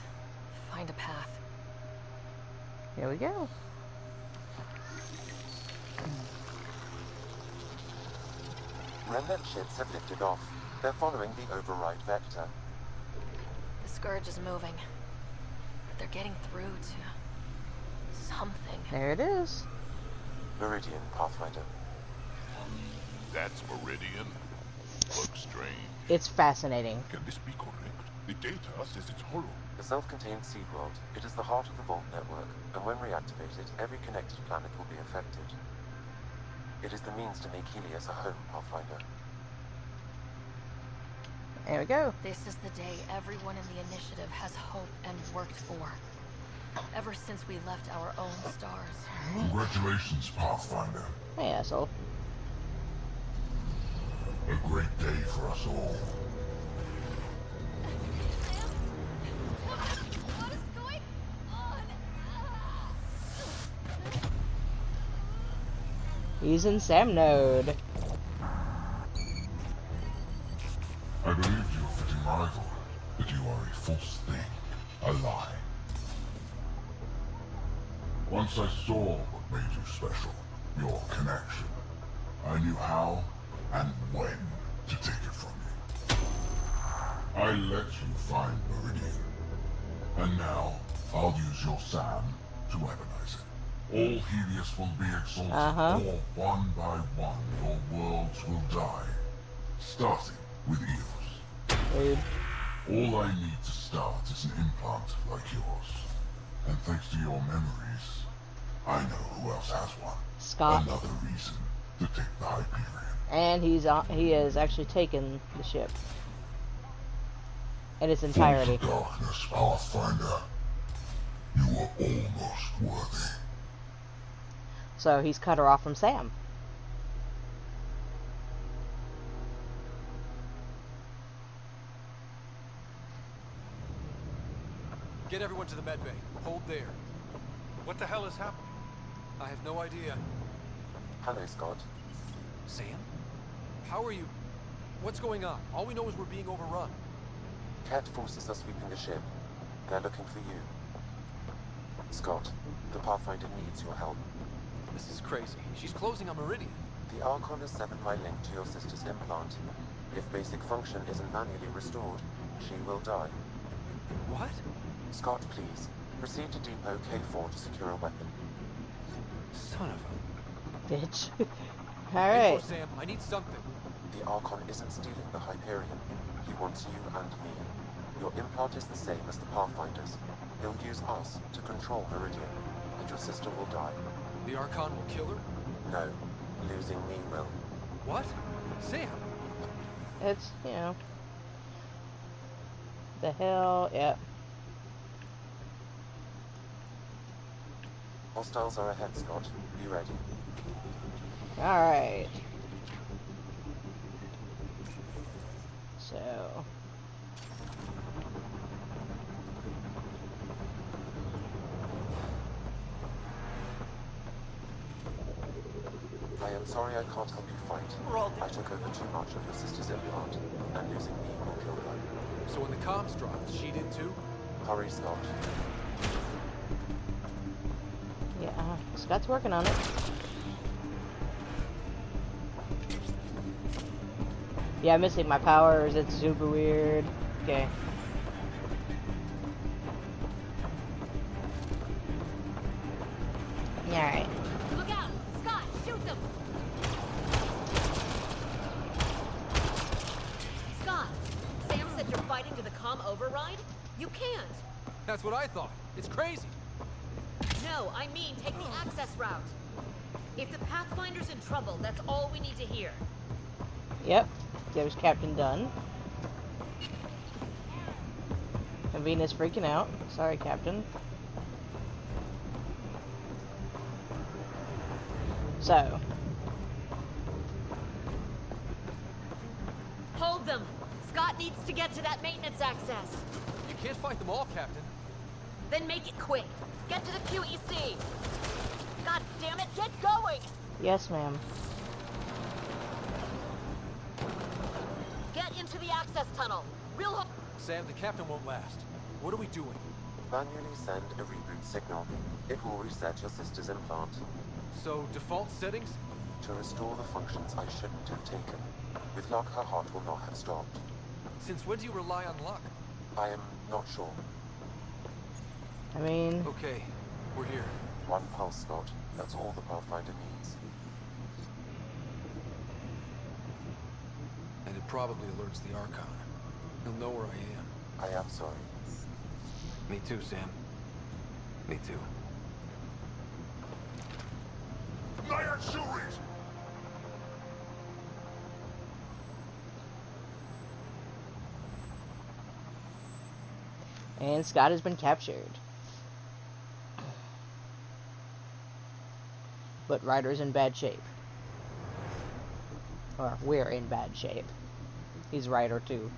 find a path. Here we go. Remnant ships have lifted off. They're following the override vector. The Scourge is moving. But they're getting through to... something. There it is. Meridian, Pathfinder. That's Meridian? Looks strange. It's fascinating. Can this be correct? The data says it's hollow. A self-contained seed world. It is the heart of the Vault network, and when reactivated, every connected planet will be affected. It is the means to make Helios a home, Pathfinder. There we go. This is the day everyone in the initiative has hoped and worked for. Ever since we left our own stars. Congratulations, Pathfinder. Hey, asshole. A great day for us all. What is going on? He's in Sam node. I believed you were fitting rival, but you are a false thing, a lie. Once I saw what made you special, your connection. I knew how and when to take it from you. I let you find Meridian, and now I'll use your Sam to weaponize it. All Helios will be exalted, or one by one your worlds will die, starting with Eos. All I need to start is an implant like yours. And thanks to your memories, I know who else has one. Scott. Another reason to take the Hyperion. And he has actually taken the ship. In its entirety. Full of darkness, Pathfinder. You are almost worthy. So he's cut her off from Sam. Get everyone to the medbay. Hold there. What the hell is happening? I have no idea. Hello, Scott. Sam? How are you? What's going on? All we know is we're being overrun. Cat forces are sweeping the ship. They're looking for you. Scott, the Pathfinder needs your help. This is crazy. She's closing on Meridian. The Archon has severed my link to your sister's implant. If basic function isn't manually restored, she will die. What? Scott, please. Proceed to Depot K4 to secure a weapon. Son of a... Bitch. Alright. Info, Sam. I need something. The Archon isn't stealing the Hyperion. He wants you and me. Your implant is the same as the Pathfinder's. He'll use us to control Meridian, and your sister will die. The Archon will kill her? No. Losing me will. What? Sam? It's, you know... The hell, yep. Hostiles are ahead, Scott. Be ready. Alright. So... I am sorry I can't help you fight. I took over too much of your sister's implant, and losing me will kill her. So when the comms dropped, she did too? Hurry, Scott. Yeah, Scott's working on it. Yeah, I'm missing my powers. It's super weird. Okay. Alright. Look out! Scott, shoot them! Scott, Sam said you're fighting to the comm override? You can't! That's what I thought. It's crazy. No, I mean take the access route. If the Pathfinder's in trouble, that's all we need to hear. Yep. There's Captain Dunn. And Venus freaking out. Sorry, Captain. So. Hold them! Scott needs to get to that maintenance access. You can't fight them all, Captain. Then make it quick. Get to the QEC. God damn it, get going! Yes, ma'am. Get into the access tunnel. Real Sam, the captain won't last. What are we doing? Manually send a reboot signal. It will reset your sister's implant. So, default settings? To restore the functions I shouldn't have taken. With luck, her heart will not have stopped. Since when do you rely on luck? I am not sure. I mean... Okay, we're here. One pulse, Scott. That's all the Pathfinder needs. And it probably alerts the Archon. He'll know where I am. I am sorry. Me too, Sam. Me too. Liar shooters! And Scott has been captured. But Ryder's in bad shape. Or we're in bad shape. He's Ryder too.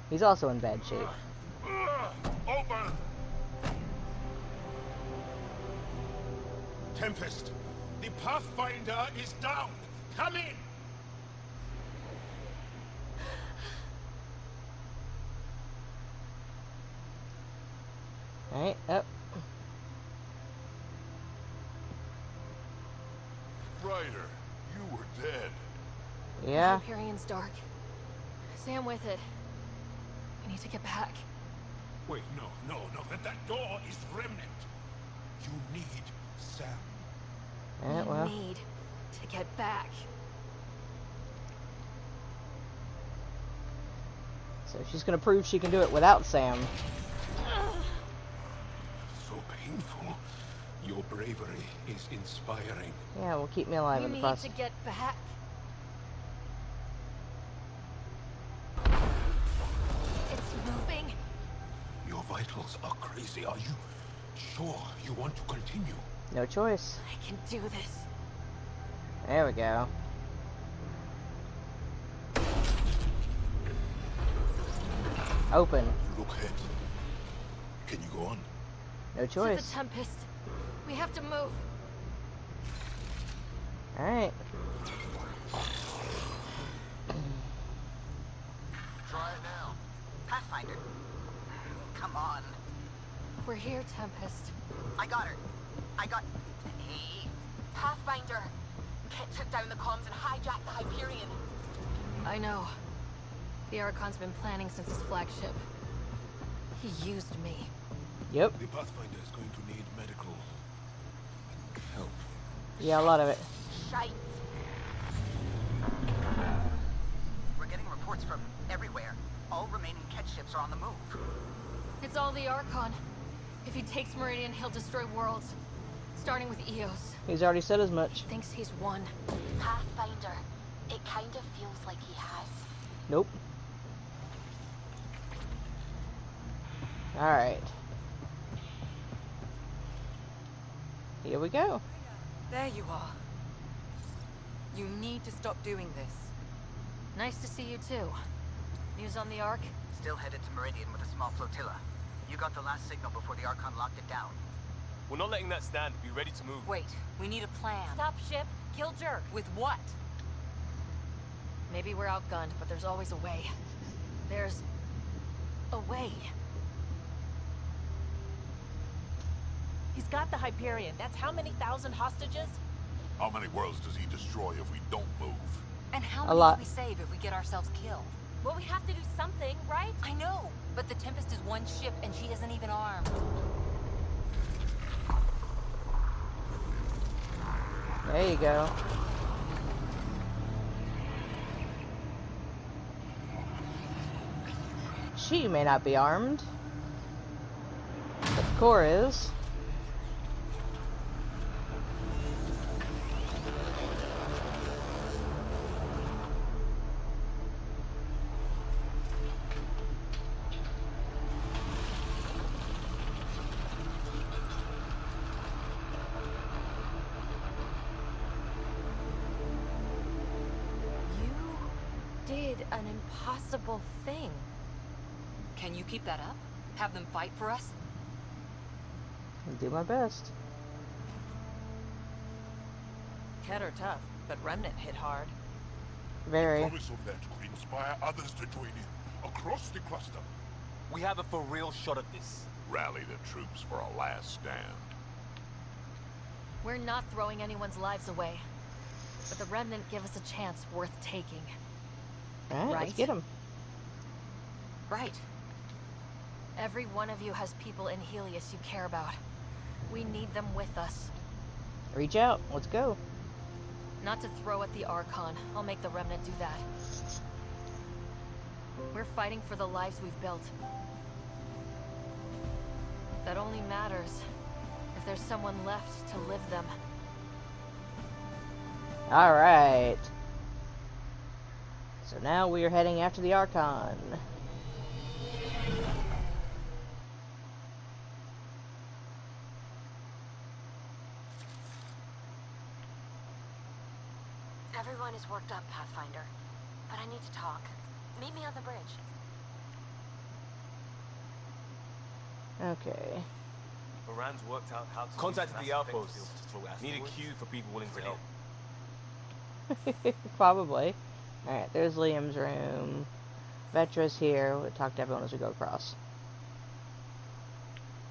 He's also in bad shape. Open! Tempest, the Pathfinder is down! Come in! Alright, up. Ryder, you were dead. Yeah. Hyperion's dark. Sam with it. We need to get back. Wait, no. That door is remnant. You need Sam. Yeah, well. We need to get back. So she's gonna prove she can do it without Sam. So painful. Your bravery is inspiring. Yeah, will keep me alive in the We need process. to get back. It's moving. Your vitals are crazy. Are you sure you want to continue? No choice. I can do this. There we go. Open. Look ahead. Can you go on? No To choice. the Tempest. We have to move. Alright. Try it now. Pathfinder. Come on. We're here, Tempest. I got her. Hey. Pathfinder! Kit took down the comms and hijacked the Hyperion. I know. The Archon's been planning since his flagship. He used me. Yep. The Pathfinder is going to need medical help. Yeah, a lot of it. Shite. We're getting reports from everywhere. All remaining Ket ships are on the move. It's all the Archon. If he takes Meridian, he'll destroy worlds. Starting with Eos. He's already said as much. Thinks he's won. Pathfinder. It kind of feels like he has. Nope. Alright. Here we go. There you are. You need to stop doing this. Nice to see you too. News on the Ark? Still headed to Meridian with a small flotilla. You got the last signal before the Archon locked it down. We're not letting that stand. Be ready to move. Wait, we need a plan. Stop ship, kill Jerk. With what? Maybe we're outgunned, but there's always a way. There's a way. He's got the Hyperion. That's how many thousand hostages? How many worlds does he destroy if we don't move? And how A many lot. do we save if we get ourselves killed? Well, we have to do something, right? I know, but the Tempest is one ship and she isn't even armed. There you go. She may not be armed, but the core is. Did an impossible thing. Can you keep that up? Have them fight for us? I'll do my best. Ket are tough, but Remnant hit hard. Very. The promise of that could inspire others to join in across the cluster. We have a for real shot at this. Rally the troops for a last stand. We're not throwing anyone's lives away. But the Remnant give us a chance worth taking. Alright, let's get him. Right. Every one of you has people in Helios you care about. We need them with us. Reach out. Let's go. Not to throw at the Archon. I'll make the Remnant do that. We're fighting for the lives we've built. That only matters if there's someone left to live them. Alright. So now we are heading after the Archon. Everyone is worked up, Pathfinder. But I need to talk. Meet me on the bridge. Okay. Moran's worked out how to contacted the outpost. Need a queue for people willing to help. Probably. Alright, there's Liam's room. Vetra's here. We'll talk to everyone as we go across.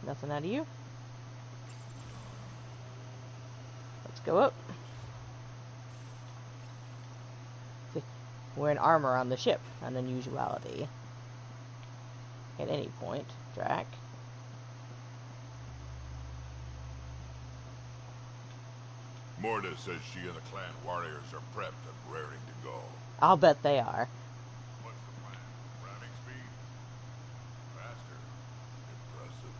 Nothing out of you? Let's go up. We're in armor on the ship. An unusuality. At any point. Drac. Morda says she and the clan warriors are prepped and raring to go. I'll bet they are. What's the plan? Ramming speed? Faster? Impressive.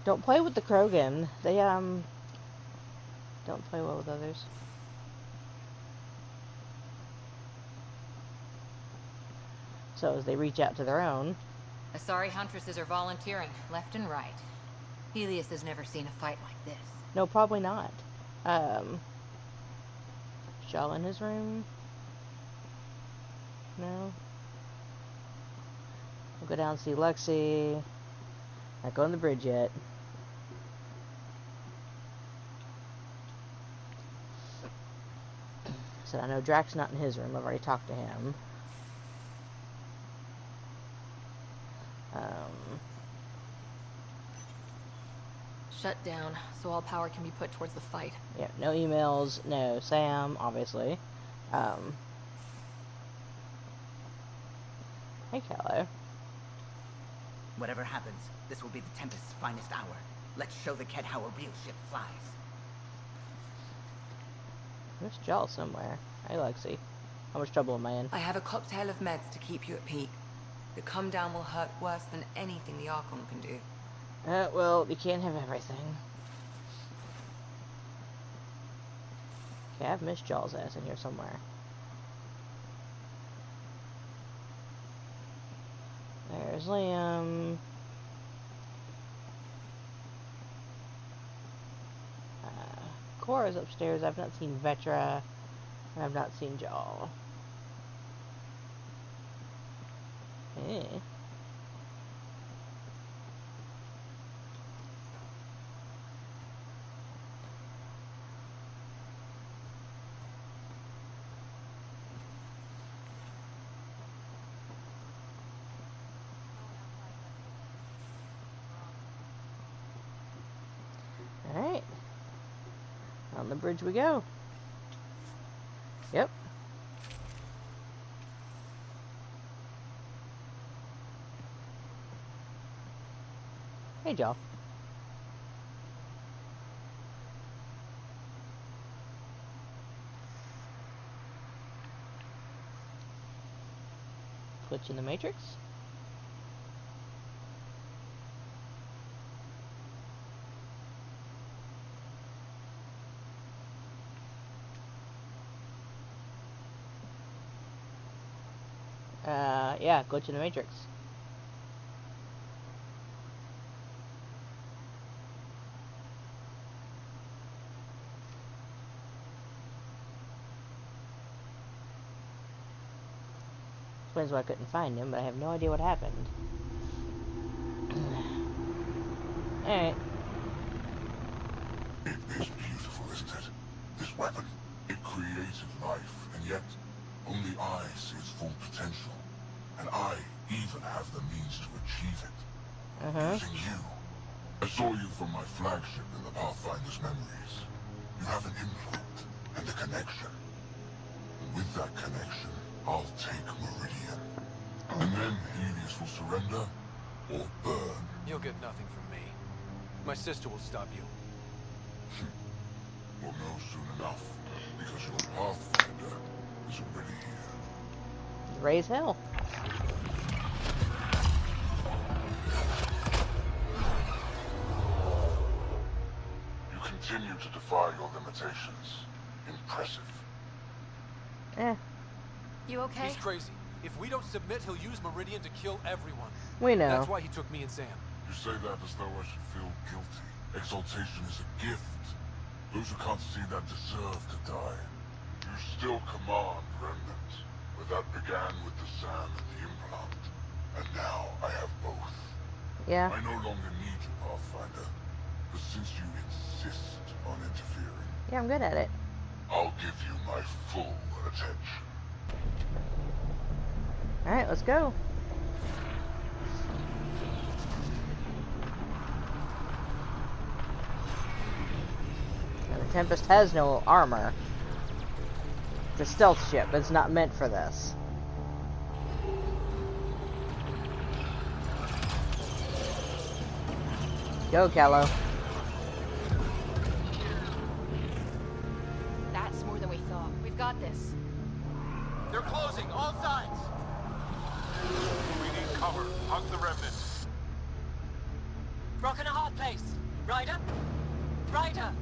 Don't play with the Krogan. They, don't play well with others. So as they reach out to their own. Asari huntresses are volunteering, left and right. Helios has never seen a fight like this. No, probably not. Shaw in his room? No? We'll go down and see Lexi. Not go on the bridge yet. So I know Drac's not in his room. I've already talked to him. Shut down, so all power can be put towards the fight. Yeah, no emails, no Sam, obviously. Hey, Callow. Whatever happens, this will be the Tempest's finest hour. Let's show the Kett how a real ship flies. There's Jaw somewhere. Hey, Lexi. How much trouble am I in? I have a cocktail of meds to keep you at peak. The come down will hurt worse than anything the Archon can do. Well, you can't have everything. Okay, I've missed Jaw's ass in here somewhere. There's Liam. Cora's upstairs. I've not seen Vetra. And I've not seen Jaw. Eh. Alright. On the bridge we go. Yep. Hey, Joe. Glitch in the Matrix. Yeah, glitch in the Matrix. Explains why I couldn't find him, but I have no idea what happened. Alright. It is beautiful, isn't it? This weapon, it created life, and yet only I see its full potential. And I even have the means to achieve it. Using you. I saw you from my flagship in the Pathfinder's memories. You have an imprint and a connection. And with that connection, I'll take Meridian. And then Helios will surrender or burn. You'll get nothing from me. My sister will stop you. We'll know soon enough, because your Pathfinder is already here. Raise hell. continue to defy your limitations. Impressive. You okay? He's crazy. If we don't submit, he'll use Meridian to kill everyone. We know. That's why he took me and Sam. You say that as though I should feel guilty. Exaltation is a gift. Those who can't see that deserve to die. You still command, Remnant. But that began with the SAM and the implant. And now I have both. Yeah. I no longer need you, Pathfinder. But since you insist on interfering, Yeah, I'm good at it. I'll give you my full attention. Alright, let's go. Now, the Tempest has no armor. It's a stealth ship, but it's not meant for this. Go, Callow. That's more than we thought. We've got this. They're closing, all sides! We need cover. Hug the Remnant. Rock in a hard place. Ryder? Ryder!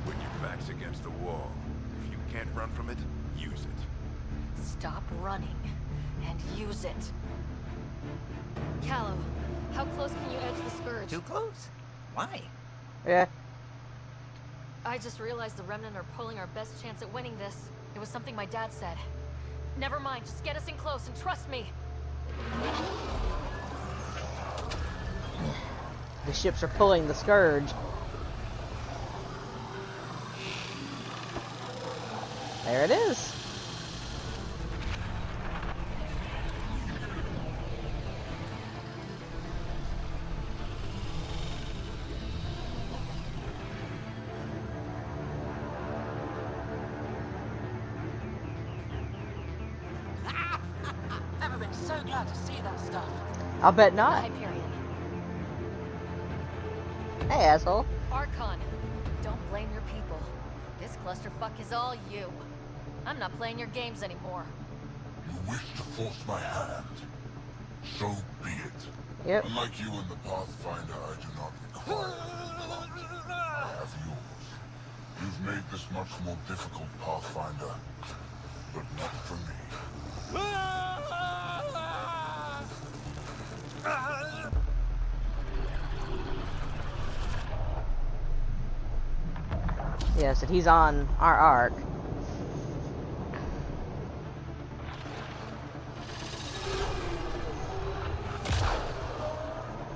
When your back's against the wall, if you can't run from it, use it. Stop running and use it. Callow, how close can you edge the Scourge? Too close? Why? Yeah. I just realized the Remnant are pulling our best chance at winning this. It was something my dad said. Never mind, just get us in close and trust me. The ships are pulling the Scourge. There it is. Never been so glad to see that stuff. I'll bet not. Hyperion. Hey, asshole. Archon, don't blame your people. This clusterfuck is all you. I'm not playing your games anymore. You wish to force my hand. So be it. Yep. Unlike you and the Pathfinder, I do not require the plot. I have yours. You've made this much more difficult, Pathfinder. But not for me. Yes, and he's on our arc.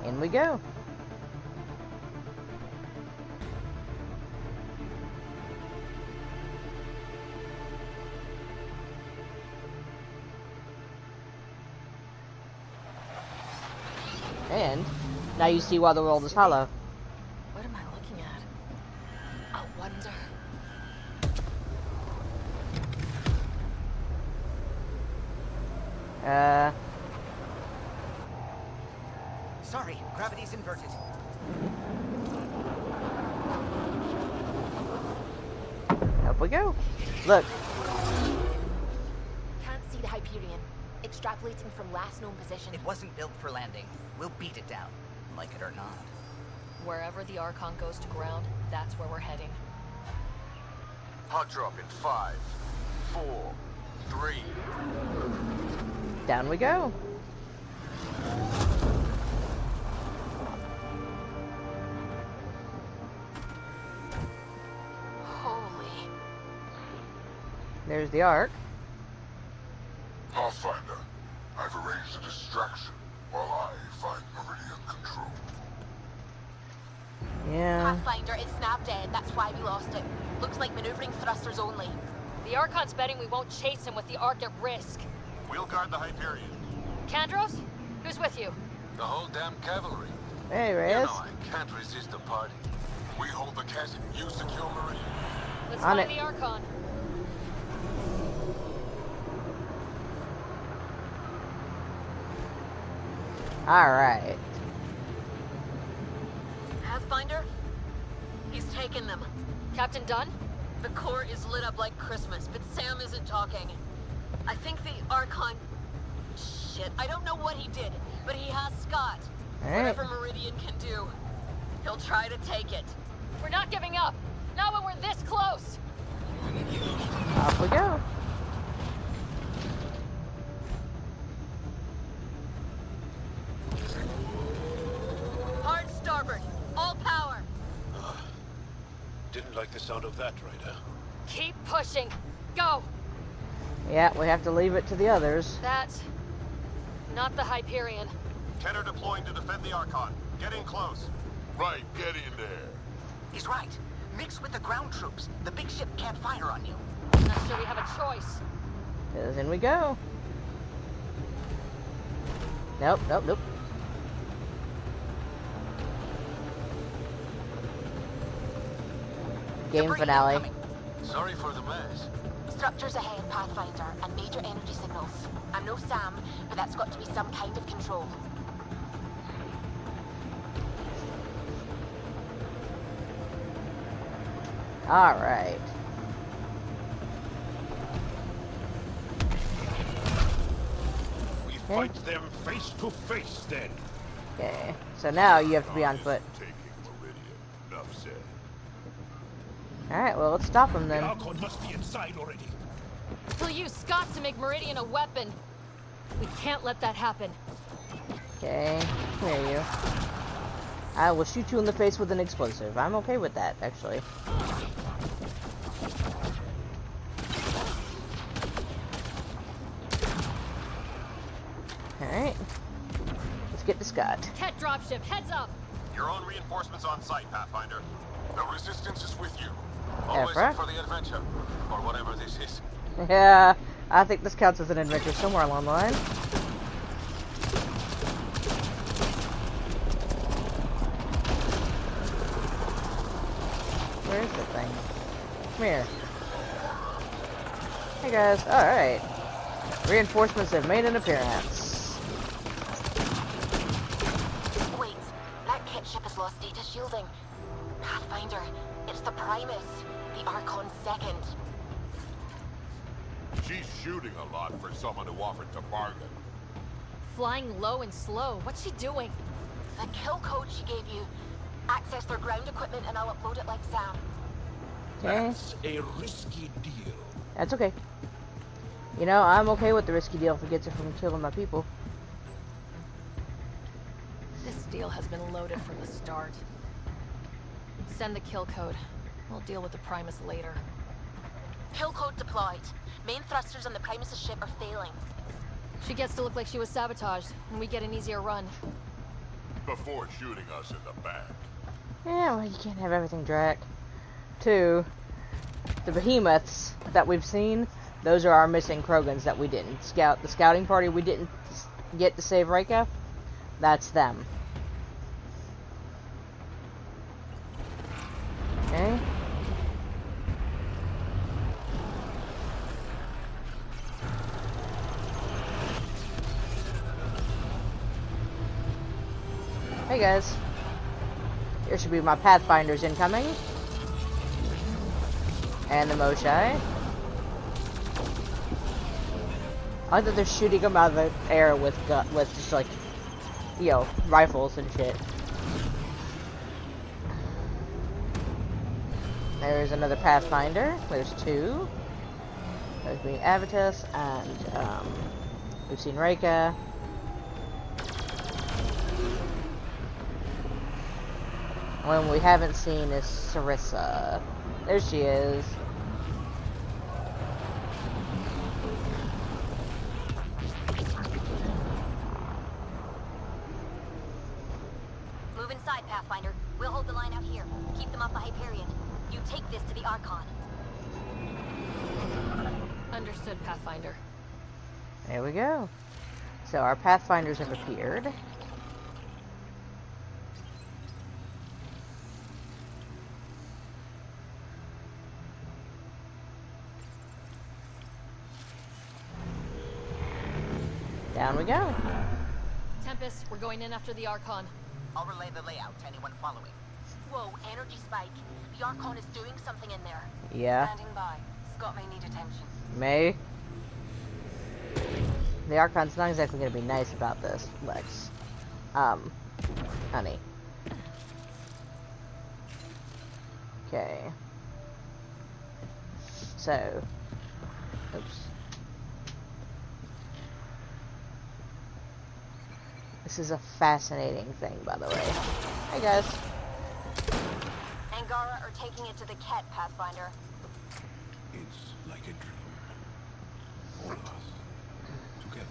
In we go. And now you see why the world is hollow. What am I looking at? I wonder. Sorry, gravity's inverted. Up we go. Look. Can't see the Hyperion. Extrapolating from last known position. It wasn't built for landing. We'll beat it down, like it or not. Wherever the Archon goes to ground, that's where we're heading. Hot drop in 5, 4, 3. Down we go. Holy. There's the arc. Pathfinder, I've arranged a distraction while I find Meridian control. Yeah. Pathfinder, it snapped dead. That's why we lost it. Looks like maneuvering thrusters only. The Archon's betting we won't chase him with the Ark at risk. We'll guard the Hyperion. Kandros? Who's with you? The whole damn cavalry. Hey, You Reyes. know I can't resist a party. We hold the cat, you secure Meridian. Let's On find it. the Archon. Alright. Pathfinder? He's taken them. Captain Dunn? The core is lit up like Christmas, but Sam isn't talking. I think the Archon... Shit, I don't know what he did, but he has Scott. All right. Whatever Meridian can do, he'll try to take it. We're not giving up. Not when we're this close. Off we go. Hard starboard. All power. Didn't like the sound of that, Ryder. Keep pushing. Go. Yeah, we have to leave it to the others. That's not the Hyperion. Kenner deploying to defend the Archon. Get in close. Right, get in there. He's right. Mix with the ground troops. The big ship can't fire on you. Not sure we have a choice. In we go. Nope, nope, nope. Game finale. Sorry for the mess. Structures ahead, Pathfinder, and major energy signals. I'm no Sam, but that's got to be some kind of control. Alright. We fight them face to face then. Okay, so now you have to be on foot. Taking Meridian. Enough said. Alright, well, let's stop him The then. Archon must be inside already. He'll use Scott to make Meridian a weapon. We can't let that happen. Okay, here you. I will shoot you in the face with an explosive. I'm okay with that, actually. Alright. Let's get to Scott. Ket dropship, heads up! Your own reinforcements on site, Pathfinder. The resistance is with you. Always Efra? up for the adventure, or whatever this is. Yeah, I think this counts as an adventure somewhere along the line. Where is the thing? Come here. Hey guys, alright. Reinforcements have made an appearance. Wait, that Ket ship has lost data shielding. Pathfinder, it's the Primus, the Archon's second. She's shooting a lot for someone who offered to bargain. Flying low and slow. What's she doing? The kill code she gave you. Access their ground equipment and I'll upload it like Sam. Okay. That's a risky deal. That's okay. You know, I'm okay with the risky deal if it gets it from killing my people. This deal has been loaded from the start. Send the kill code. We'll deal with the Primus later. Kill code deployed. Main thrusters on the Primus' ship are failing. She gets to look like she was sabotaged, and we get an easier run. Before shooting us in the back. Yeah, well, you can't have everything, Drac. 2, the behemoths that we've seen, those are our missing Krogans that we didn't scout. The scouting party we didn't get to save Reika, that's them. Okay. Hey guys. Here should be my Pathfinders incoming. And the Moshai. I like that they're shooting them out of the air with just like, you know, rifles and shit. There's another Pathfinder. There's 2. There's me, Avitus, and we've seen Reika. One we haven't seen is Sarissa. There she is. Move inside, Pathfinder. We'll hold the line out here. Keep them off the Hyperion. You take this to the Archon. Understood, Pathfinder. There we go. So our Pathfinders have appeared. Down we go. Tempest, we're going in after the Archon. I'll relay the layout to anyone following. Whoa, energy spike. The Archon is doing something in there. Yeah. Standing by. Scott may need attention. May. The Archon's not exactly going to be nice about this, Lex. Honey. Okay. So, oops. This is a fascinating thing, by the way. Hey guys. Angara are taking it to the Ket, Pathfinder. It's like a dream. All of us. Together.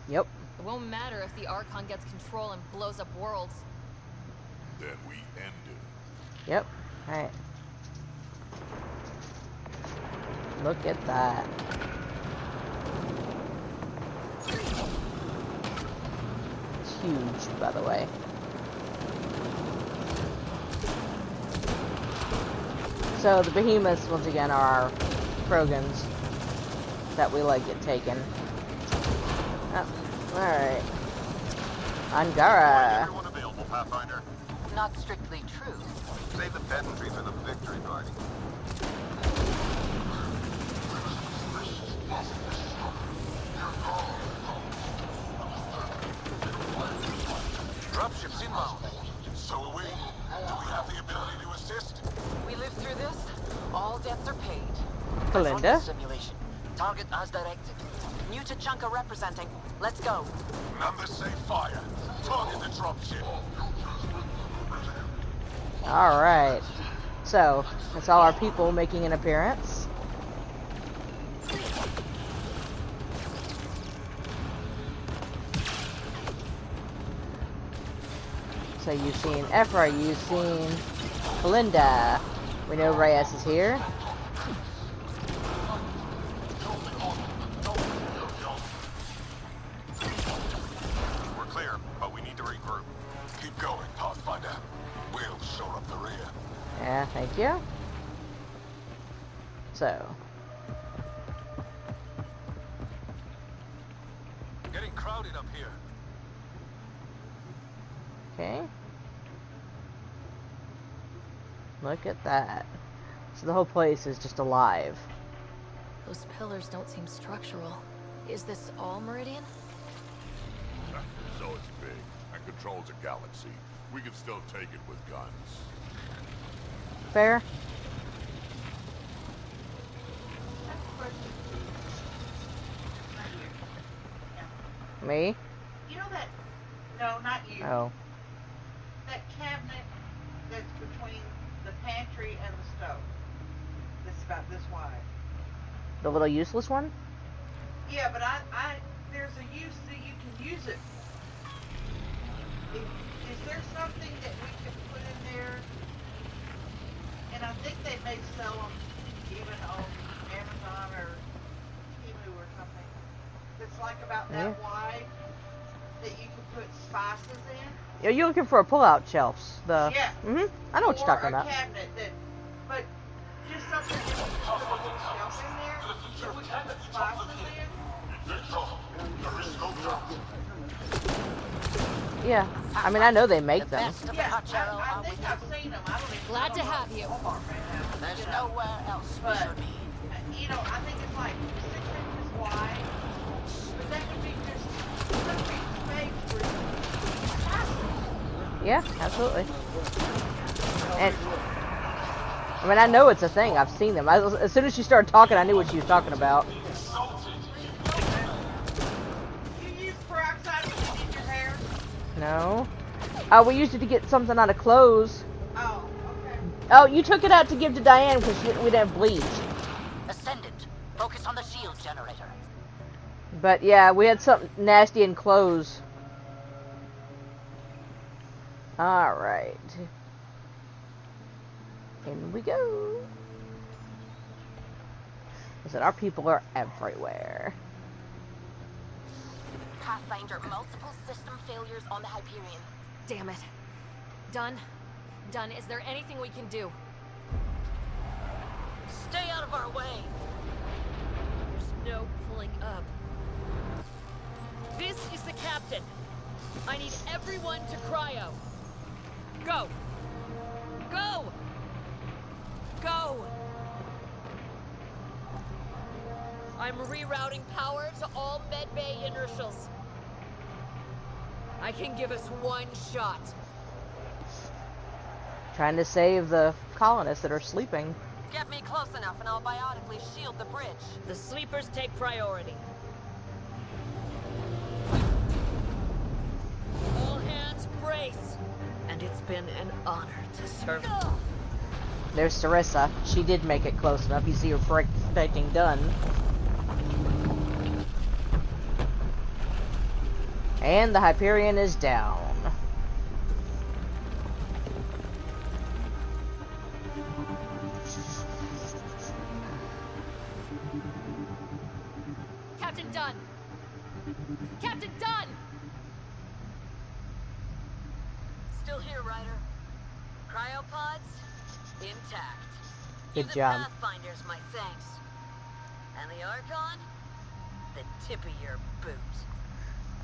Yep. It won't matter if the Archon gets control and blows up worlds. Then we end it. Yep. Alright. Look at that. It's huge, by the way. So the behemoths, once again, are our Krogans that we let get taken. Oh, alright. Angara. Everyone available, Pathfinder. Not strictly true. Save the pedantry for the victory party. Dropship's inbound. So are we. Do we have the ability to assist? We lived through this. All debts are paid. Belinda. Simulation. Target as directed. New Tachanka representing. Let's go. Numbers say fire. Target the dropship. Alright. So, that's all our people making an appearance. So you've seen Ephra, you've seen Belinda. We know Reyes is here. We're clear, but we need to regroup. Keep going, Pathfinder. We'll show up the rear. Yeah, thank you. So, Getting crowded up here. okay. Look at that. So the whole place is just alive. Those pillars don't seem structural. Is this all Meridian? So it's big and controls a galaxy. We can still take it with guns. Fair? Me? You know that? No, not you. Oh. That cabinet that's between the pantry and the stove. That's about this wide. The little useless one? Yeah, but there's a use that you can use it. Is there something that we could put in there? And I think they may sell them even on Amazon or Temu or something. That's like about that wide that you can put spices in. Yeah, you're looking for a pull-out shelves. The Yeah. I know what you're talking Or about. a cabinet that, but just something that you can put a little shelf in there that we can put spices in. Yeah, I mean I know they make them. Yeah, I think I've seen them. I don't even Glad to have you. There's nowhere else we But, should be. you know, I think it's like 6 inches wide. But that could be just could be space for spices. Yeah, absolutely. And I mean I know it's a thing. I've seen them. As soon as she started talking, I knew what she was talking about. You use peroxide when you did your hair? No. We used it to get something out of clothes. Oh, okay. Oh, you took it out to give to Diane because we didn't have bleach. Ascendant. Focus on the shield generator. But yeah, we had something nasty in clothes. Alright. In we go. Listen, our people are everywhere. Pathfinder, multiple system failures on the Hyperion. Damn it. Done? Done. Is there anything we can do? Stay out of our way. There's no pulling up. This is the captain. I need everyone to cryo. Go. Go. Go. I'm rerouting power to all medbay inertials. I can give us one shot. Trying to save the colonists that are sleeping. Get me close enough and I'll biotically shield the bridge. The sleepers take priority. All hands brace. And it's been an honor to serve. There's Sarissa. She did make it close enough. You see her protecting done. And the Hyperion is down. Captain Dunn! Captain Dunn! Still here, Ryder. Cryopods? Intact. Good Give job. the Pathfinders my thanks. And the Archon? The tip of your boot.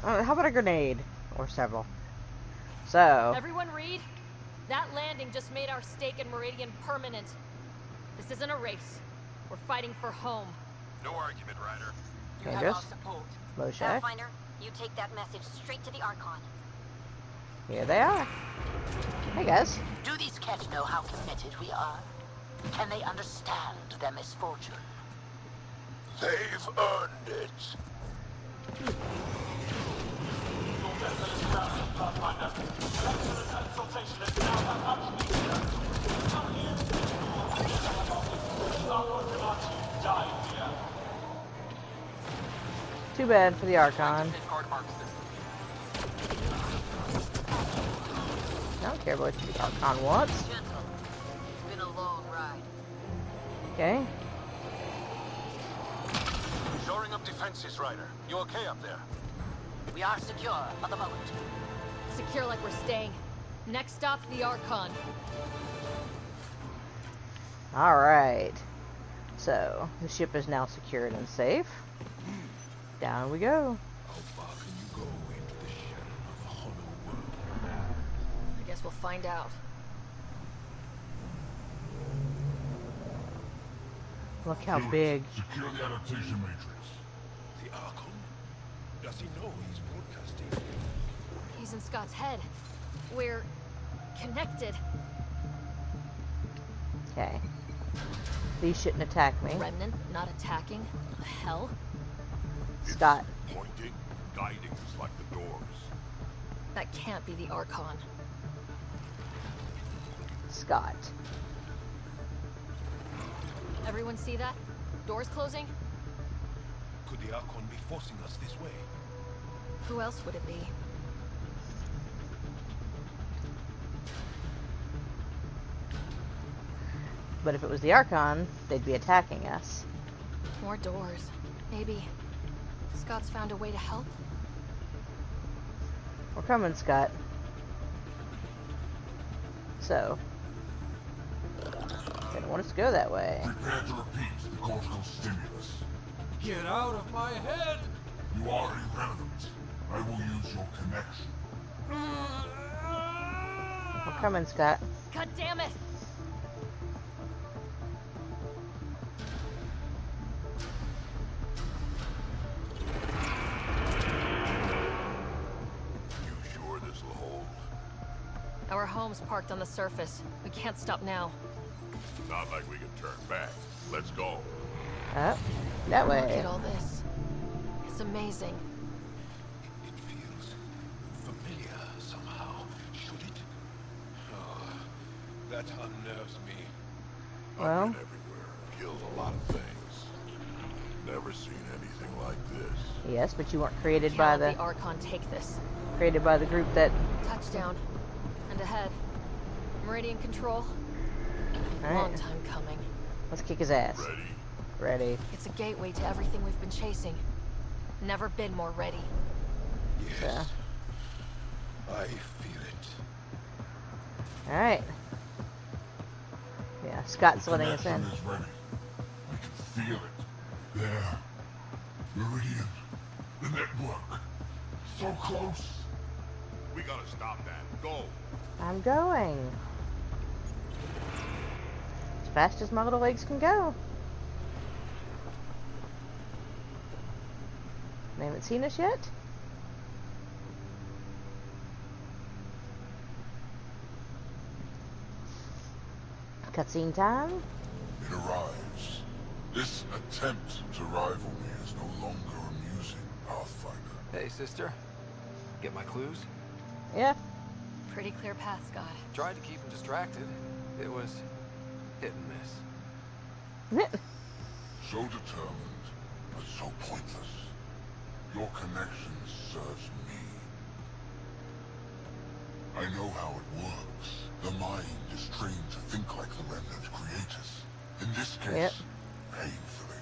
How about a grenade? Or several. So. Everyone read? That landing just made our stake in Meridian permanent. This isn't a race. We're fighting for home. No argument, Ryder. You have our support. Moshe. Pathfinder, you take that message straight to the Archon. Here they are. Hey guys. Do these cats know how committed we are? Can they understand their misfortune? They've earned it. Too bad for the Archon. I don't care what the Archon wants. Gentle. It's been a long ride. Okay. Shoring up defenses, Ryder. You okay up there? We are secure for the moment. Secure like we're staying. Next stop, the Archon. Alright. So, the ship is now secured and safe. Down we go. How far can you go into the shadow of the hollow world? I guess we'll find out. Look how big. Secure the adaptation matrix. The Archon? Does he know he's broadcasting? He's in Scott's head. We're connected. Okay. These shouldn't attack me. Remnant not attacking? What the hell? Scott. Pointing, guiding us like the doors. That can't be the Archon. Scott. Everyone see that? Doors closing? Could the Archon be forcing us this way? Who else would it be? But if it was the Archon, they'd be attacking us. More doors. Maybe Scott's found a way to help? We're coming, Scott. So. They don't want us to go that way. Prepare to repeat the cortical stimulus. Get out of my head! You are irrelevant. I will use your connection. We're coming, Scott. God damn it! You sure this'll hold? Our home's parked on the surface. We can't stop now. Not like we can turn back. Let's go. Up. That Look way. at all this. It's amazing. It feels familiar somehow. Should it? Oh, that unnerves me. Well. I've been everywhere. Killed a lot of things. Never seen anything like this. Yes, but you weren't created Can't by let the Archon take this. created by the group that. Touchdown. And ahead. Meridian control. All Long right. time coming. Let's kick his ass. Ready? Ready. It's a gateway to everything we've been chasing. Never been more ready. Yes. I feel it. All right. Yeah, Scott's letting us in. Connection is ready. I can feel it. There. Meridian. The network. So close. We gotta stop that. Go. I'm going. As fast as my little legs can go. They haven't seen us yet? Cutscene time? It arrives. This attempt to rival me is no longer amusing, Pathfinder. Hey, sister. Get my clues? Yeah. Pretty clear path, Scott. Tried to keep him distracted. It was hit and miss. So determined, but so pointless. Your connection serves me. I know how it works. The mind is trained to think like the Remnant creators. In this case, painfully.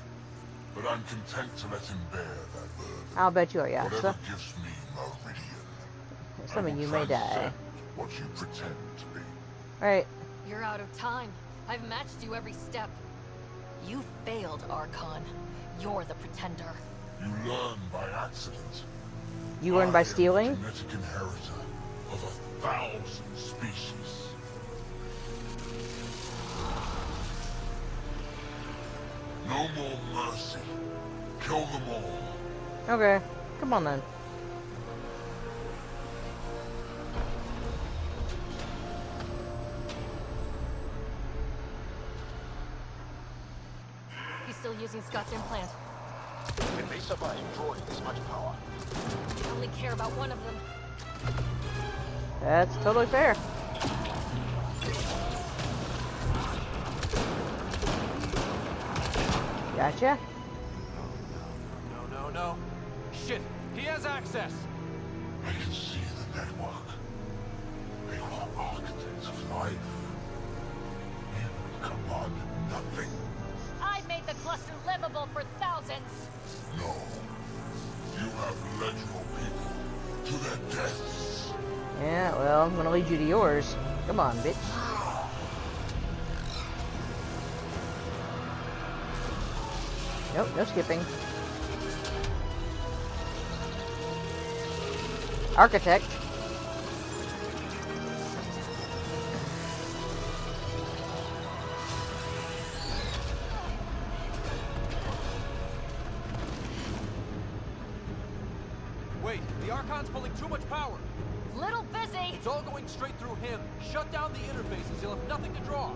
But I'm content to let him bear that burden. I'll bet you are, yeah. Whatever gives me Meridian. Some of you may die. What you pretend to be. Right. You're out of time. I've matched you every step. You failed, Archon. You're the pretender. You learn by accident. You learn by stealing? Genetic inheritor of 1,000 species. No more mercy. Kill them all. Okay. Come on then. He's still using Scott's implant. If they survive drawing this much power, I only care about one of them. That's totally fair. Gotcha. No. Shit! He has access! I can see the network. They are architects of life. You command nothing. I've made the cluster livable for thousands. No. You have led your people to their deaths. Yeah, well, I'm gonna lead you to yours. Come on, bitch. Nope, no skipping. Architect. Wait, the Archon's pulling too much power. Little busy. It's all going straight through him. Shut down the interfaces. He'll have nothing to draw.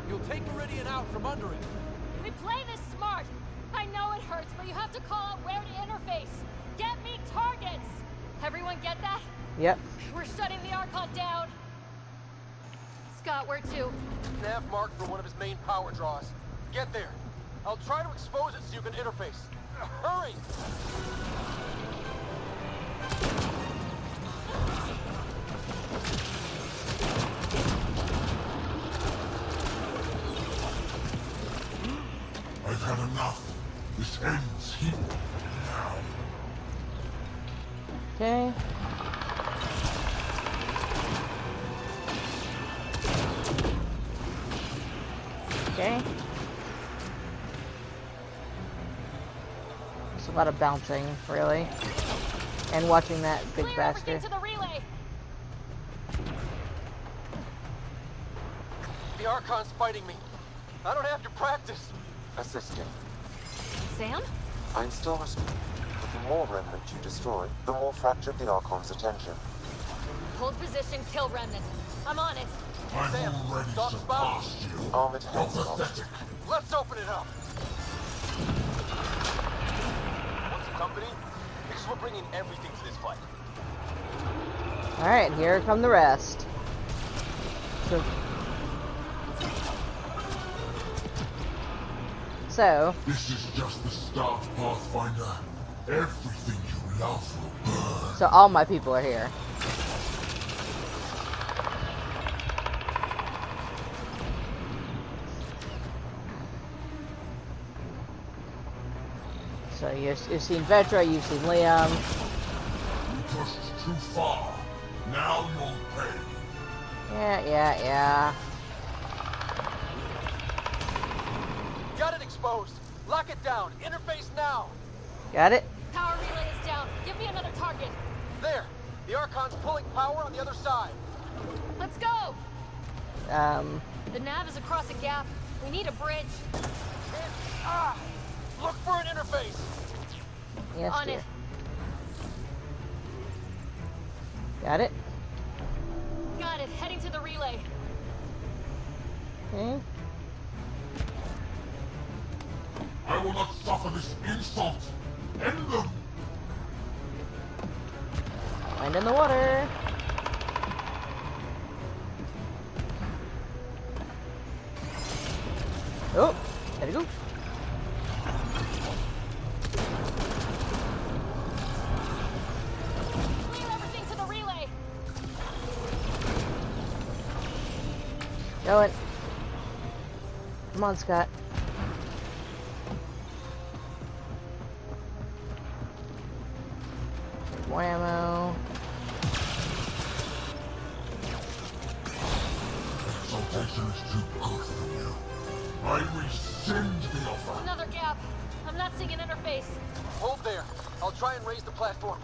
You'll take Meridian out from under it. We play this smart. I know it hurts, but you have to call out where to interface. Get me targets. Everyone get that? Yep. We're shutting the Archon down. Scott, where to? Nav marked for one of his main power draws. Get there. I'll try to expose it so you can interface. Hurry! I've had enough. This ends here. Now. Okay. Okay. It's a lot of bouncing, really. And watching that big bastard. To the relay. The Archon's fighting me. I don't have to practice. Assisting. Sam? I'm still responding. But the more Remnant you destroy, the more fractured the Archon's attention. Hold position, kill Remnant. I'm on it. I've Sam, already stop surpassed you. Armored You're heads pathetic. Let's open it up. What's the company? Because we're bringing everything to this fight. Alright, here come the rest. So. This is just the start, Pathfinder. Everything you love will burn. So all my people are here. So you've seen Vetra, you've seen Liam. You pushed too far. Now you'll pay. Yeah. Got it exposed. Lock it down. Interface now. Got it? Power relay is down. Give me another target. There. The Archon's pulling power on the other side. Let's go. The nav is across a gap. We need a bridge. Look for an interface. Yes, on dear. it. Got it? Got it. Heading to the relay. Okay. will not suffer this insult. End them. Land in the water. Oh, there we go. Clear everything to the relay. Going. Come on, Scott. More ammo. Exaltation is too good for you. I rescind the offer. Another gap. I'm not seeing an interface. Hold there. I'll try and raise the platform.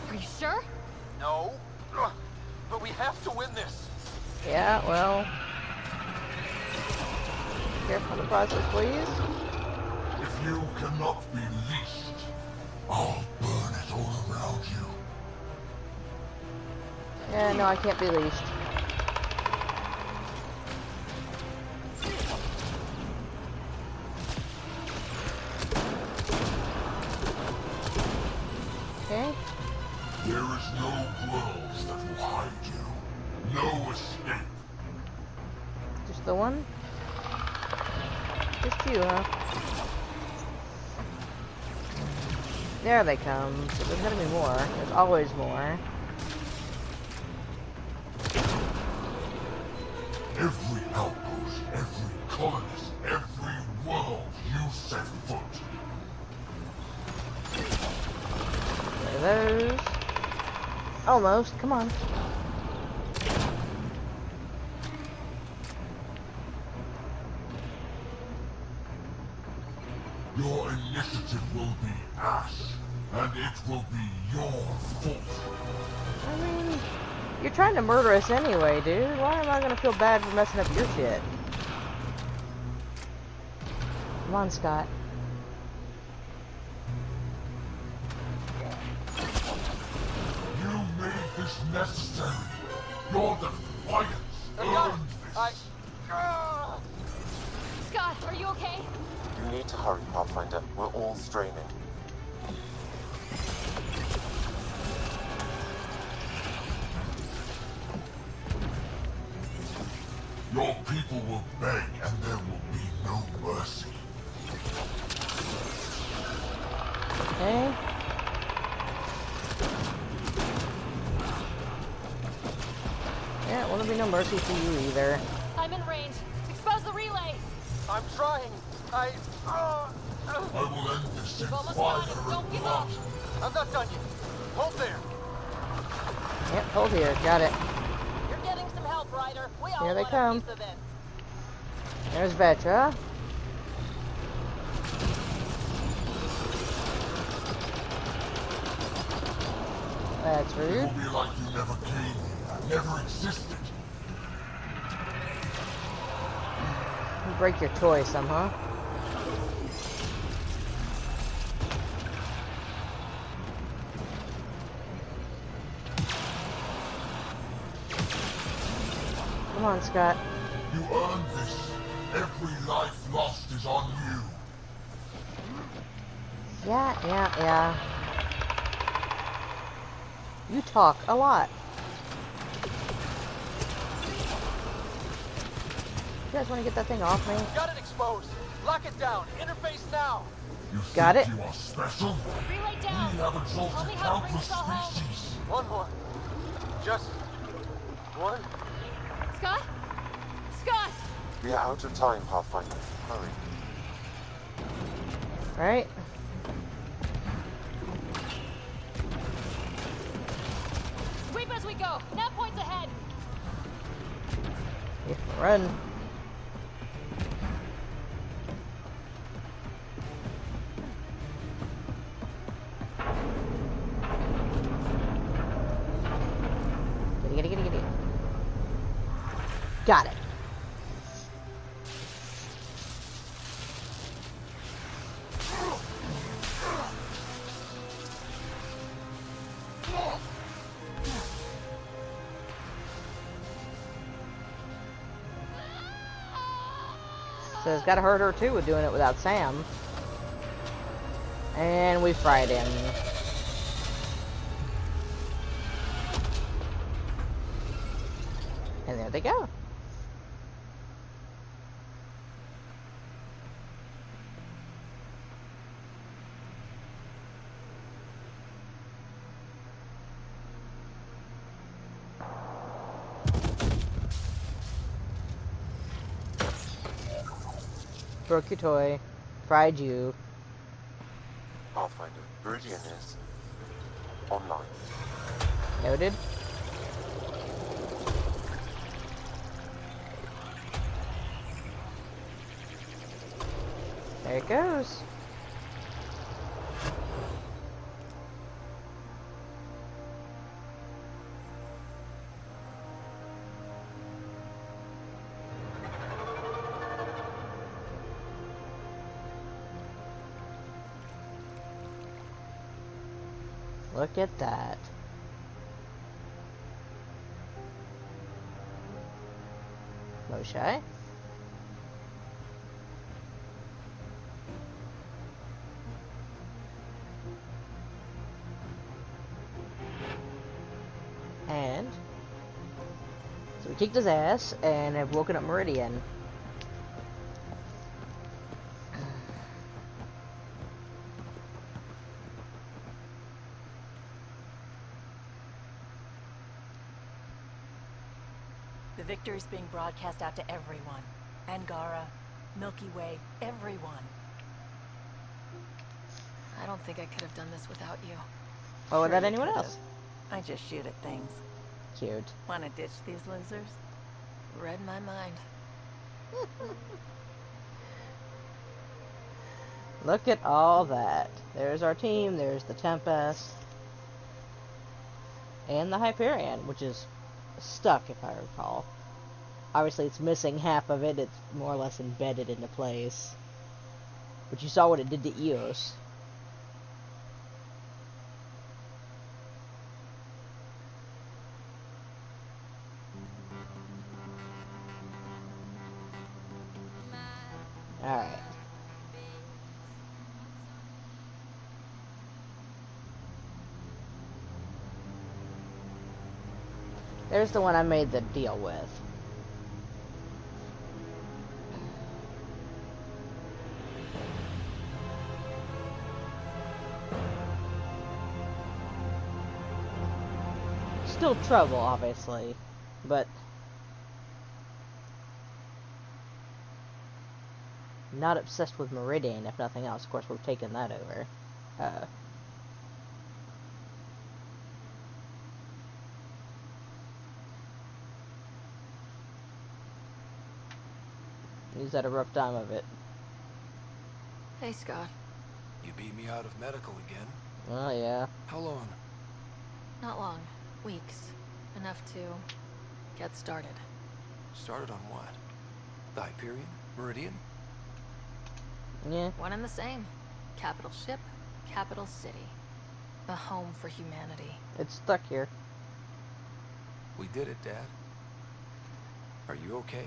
Are you sure? No. But we have to win this. Yeah, well. Careful in the process, please. If you cannot be leashed, I'll burn it all around you. Yeah, no, I can't be leashed. Okay. There is no worlds that will hide you. No escape. Just the one? Just you, huh? There they come. So there's gonna be more. There's always more. Every outpost, every colonist, every world you set foot. There are those. Almost. Come on. Your initiative will be ash, and it will be your fault. I mean, you're trying to murder us anyway, dude. Why am I gonna feel bad for messing up your shit? Come on, Scott. You made this necessary. Your defiance earned this. Scott, are you okay? You need to hurry, Pathfinder. We're all straining. Your people will beg, and there will be no mercy. Okay. Yeah, well, there'll be no mercy for you either. I'm in range. Expose the relay. I'm trying. I will end this in You've almost fire got it. and Don't give blood. up. I'm not done yet. Hold there. Yep, hold here. Got it. You're getting some help, Ryder. We all Here they want come. a piece of this. There's Vetra. That's It rude. will be like you never came here, never existed. You break your toy some, huh? Come on, Scott. You earned this. Every life lost is on you. Yeah. You talk a lot. You guys want to get that thing off me? Got it exposed. Lock it down. Interface now. You Got think it. you are special? Relay down. We have Tell exalted me how to bring countless us all home. species. One more. Just one. Scott? Scott! We are out of time, Pathfinder. Hurry. Right? Sweep as we go. Nav points ahead. Yeah, run. Get it. Got it. So it's gotta hurt her too with doing it without Sam. And we fried him. And there they go. Broke your toy. Fried you. Pathfinder, Meridian is online. Noted. There it goes. Look at that. Moshe? And so we kicked his ass and have woken up Meridian. The victory's being broadcast out to everyone. Angara, Milky Way, everyone. I don't think I could have done this without you. Or without you anyone could've. else. I just shoot at things. Cute. Wanna ditch these losers? Read my mind. Look at all that. There's our team, there's the Tempest. And the Hyperion, which is stuck, if I recall. Obviously, it's missing half of it. It's more or less embedded into place. But you saw what it did to Eos. Alright. There's the one I made the deal with. Still trouble, obviously, but not obsessed with Meridian, if nothing else. Of course, we've taken that over. He's had a rough time of it. Hey, Scott. You beat me out of medical again. Oh, yeah. How long? Not long. Weeks. Enough to get started. Started on what? The Hyperion? Meridian? Yeah. One and the same. Capital ship, capital city. A home for humanity. It's stuck here. We did it, Dad. Are you okay?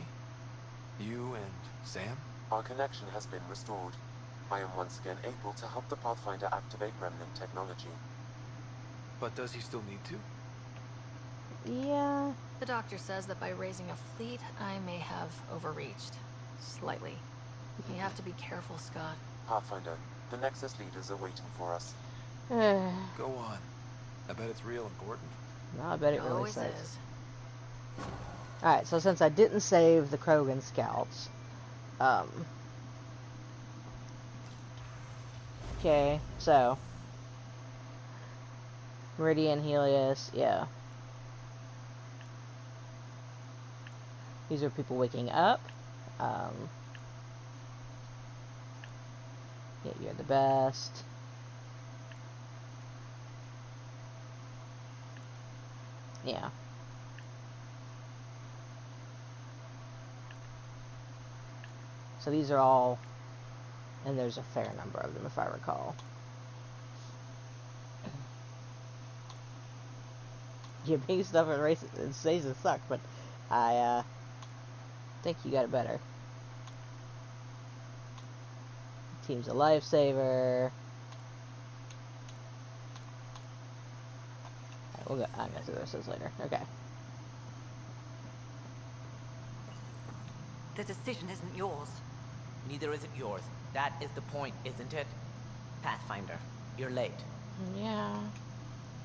You and Sam? Our connection has been restored. I am once again able to help the Pathfinder activate Remnant technology. But does he still need to? Yeah. The doctor says that by raising a fleet, I may have overreached. Slightly. You have to be careful, Scott. Pathfinder, the Nexus leaders are waiting for us. Go on. I bet it's real important. No, I bet it really Always sucks. is. Alright, so since I didn't save the Krogan scouts, okay, so Meridian, Helios, yeah. These are people waking up. Yeah, you're the best. Yeah. So these are all, and there's a fair number of them if I recall. Yeah, being stuff in races and stages suck, but I think you got it better. Team's a lifesaver. We'll go. I'm gonna see what this is later. Okay. The decision isn't yours. Neither is it yours. That is the point, isn't it? Pathfinder, you're late. Yeah.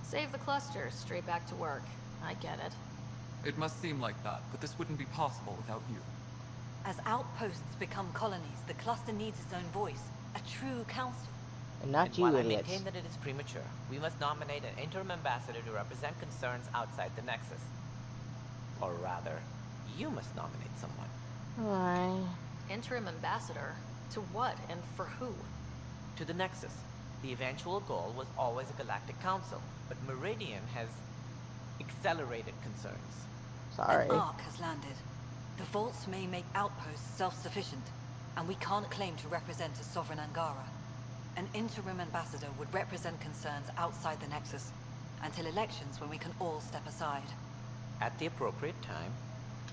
Save the clusters, straight back to work. I get it. It must seem like that, but this wouldn't be possible without you. As outposts become colonies, the cluster needs its own voice. A true council. And not And you, while idiots. I maintain that it is premature, we must nominate an interim ambassador to represent concerns outside the Nexus. Or rather, you must nominate someone. Why? Interim ambassador? To what and for who? To the Nexus. The eventual goal was always a galactic council, but Meridian has accelerated concerns. Sorry. An arc has landed. The vaults may make outposts self-sufficient, and we can't claim to represent a sovereign Angara. An interim ambassador would represent concerns outside the Nexus, until elections when we can all step aside. At the appropriate time.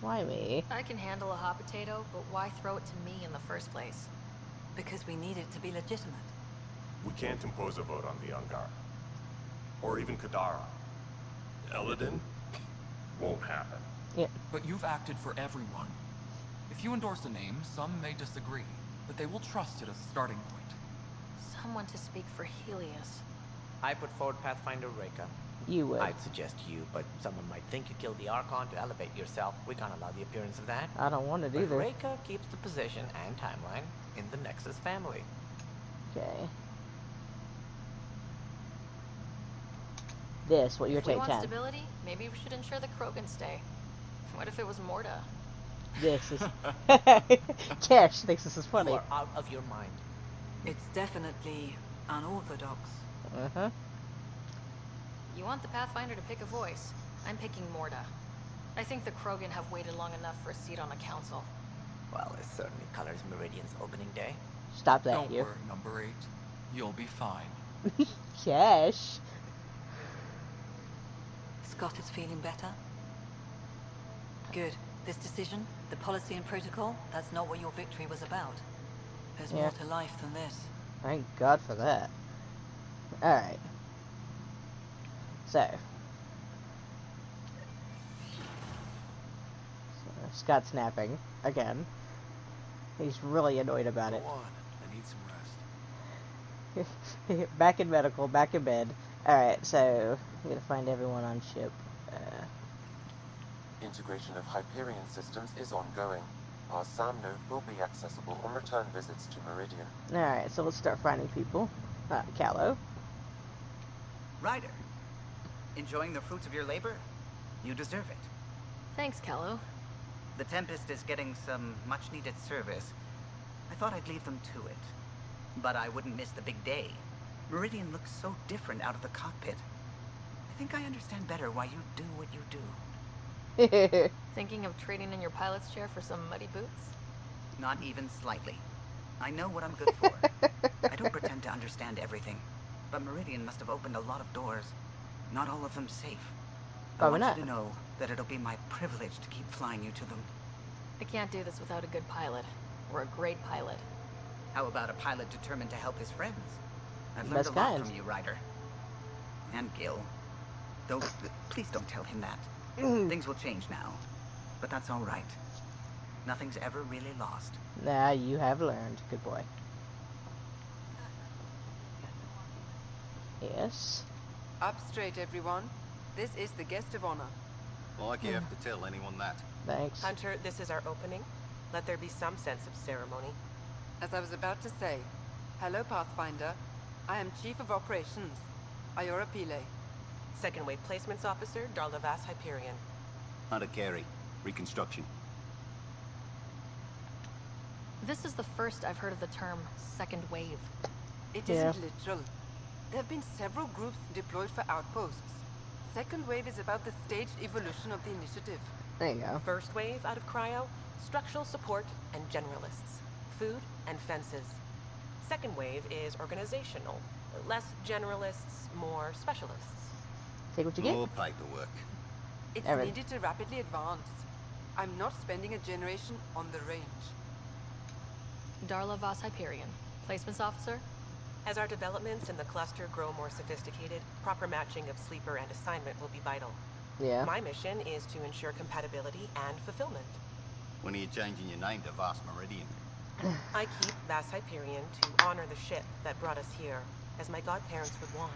Why me? I can handle a hot potato, but why throw it to me in the first place? Because we need it to be legitimate. We can't impose a vote on the Angara. Or even Kadara. Eladin? Won't happen. Yeah. But you've acted for everyone. If you endorse a name, some may disagree, but they will trust it as a starting point. Someone to speak for Helios. I put forward Pathfinder Reka. You would. I'd suggest you, but someone might think you killed the Archon to elevate yourself. We can't allow the appearance of that. I don't want it But either. Reka keeps the position and timeline in the Nexus family. Okay. This, what your If we take want 10. stability, maybe we should ensure the Krogan stay. What if it was Morta? This is... Cash thinks this is funny. You are out of your mind. It's definitely unorthodox. Uh-huh. You want the Pathfinder to pick a voice. I'm picking Morta. I think the Krogan have waited long enough for a seat on the council. Well, it certainly colors Meridian's opening day. Stop that, Don't you. worry, number 8. You'll be fine. Cash. Scott is feeling better? Good. This decision, the policy and protocol, that's not what your victory was about. There's Yeah. more to life than this. Thank God for that. Alright. So. Scott's napping. Again. He's really annoyed about it. Go on. I need some rest. Back in medical, back in bed. Alright, so we gotta find everyone on ship. Integration of Hyperion systems is ongoing. Our SAM node will be accessible on return visits to Meridian. Alright, so let's start finding people. Callow. Ryder, enjoying the fruits of your labor? You deserve it. Thanks, Callow. The Tempest is getting some much-needed service. I thought I'd leave them to it. But I wouldn't miss the big day. Meridian looks so different out of the cockpit. I think I understand better why you do what you do. Thinking of trading in your pilot's chair for some muddy boots? Not even slightly. I know what I'm good for. I don't pretend to understand everything. But Meridian must have opened a lot of doors. Not all of them safe. Probably I want not. you to know that it'll be my privilege to keep flying you to them. I can't do this without a good pilot. Or a great pilot. How about a pilot determined to help his friends? I've learned Best a lot kind. from you, Ryder. And Gil. Though, please don't tell him that. Things will change now. But that's all right. Nothing's ever really lost. Nah, you have learned. Good boy. Yes. Up straight, everyone. This is the guest of honor. Like you have to tell anyone that. Thanks. Hunter, this is our opening. Let there be some sense of ceremony. As I was about to say, hello, Pathfinder. I am Chief of Operations, Ayora Pile. Second Wave Placements Officer, Darla Vass Hyperion. Hunter Carey. Reconstruction. This is the first I've heard of the term second wave. It Yeah. isn't literal. There have been several groups deployed for outposts. Second wave is about the staged evolution of the initiative. There you go. First wave out of cryo, structural support and generalists. Food and fences. Second wave is organizational. Less generalists, more specialists. Take what you get. More paperwork. It's Everett. needed to rapidly advance. I'm not spending a generation on the range. Darla Voss Hyperion. Placements officer? As our developments in the cluster grow more sophisticated, proper matching of sleeper and assignment will be vital. Yeah. My mission is to ensure compatibility and fulfillment. When are you changing your name to Vast Meridian? I keep Vast Hyperion to honor the ship that brought us here, as my godparents would want.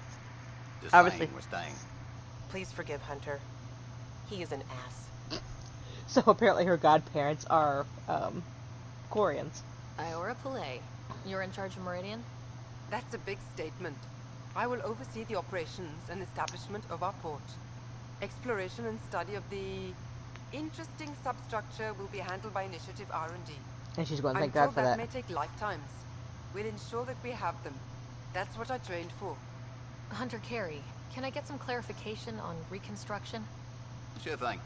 Just Obviously. saying we're staying. Please forgive Hunter. He is an ass. So apparently her godparents are, Quarians. Iora Pillay, you're in charge of Meridian? That's a big statement. I will oversee the operations and establishment of our port. Exploration and study of the interesting substructure will be handled by Initiative R&D. And she's going to I'm thank God told for that that. may take lifetimes. We'll ensure that we have them. That's what I trained for. Hunter Carey, can I get some clarification on reconstruction? Sure thing.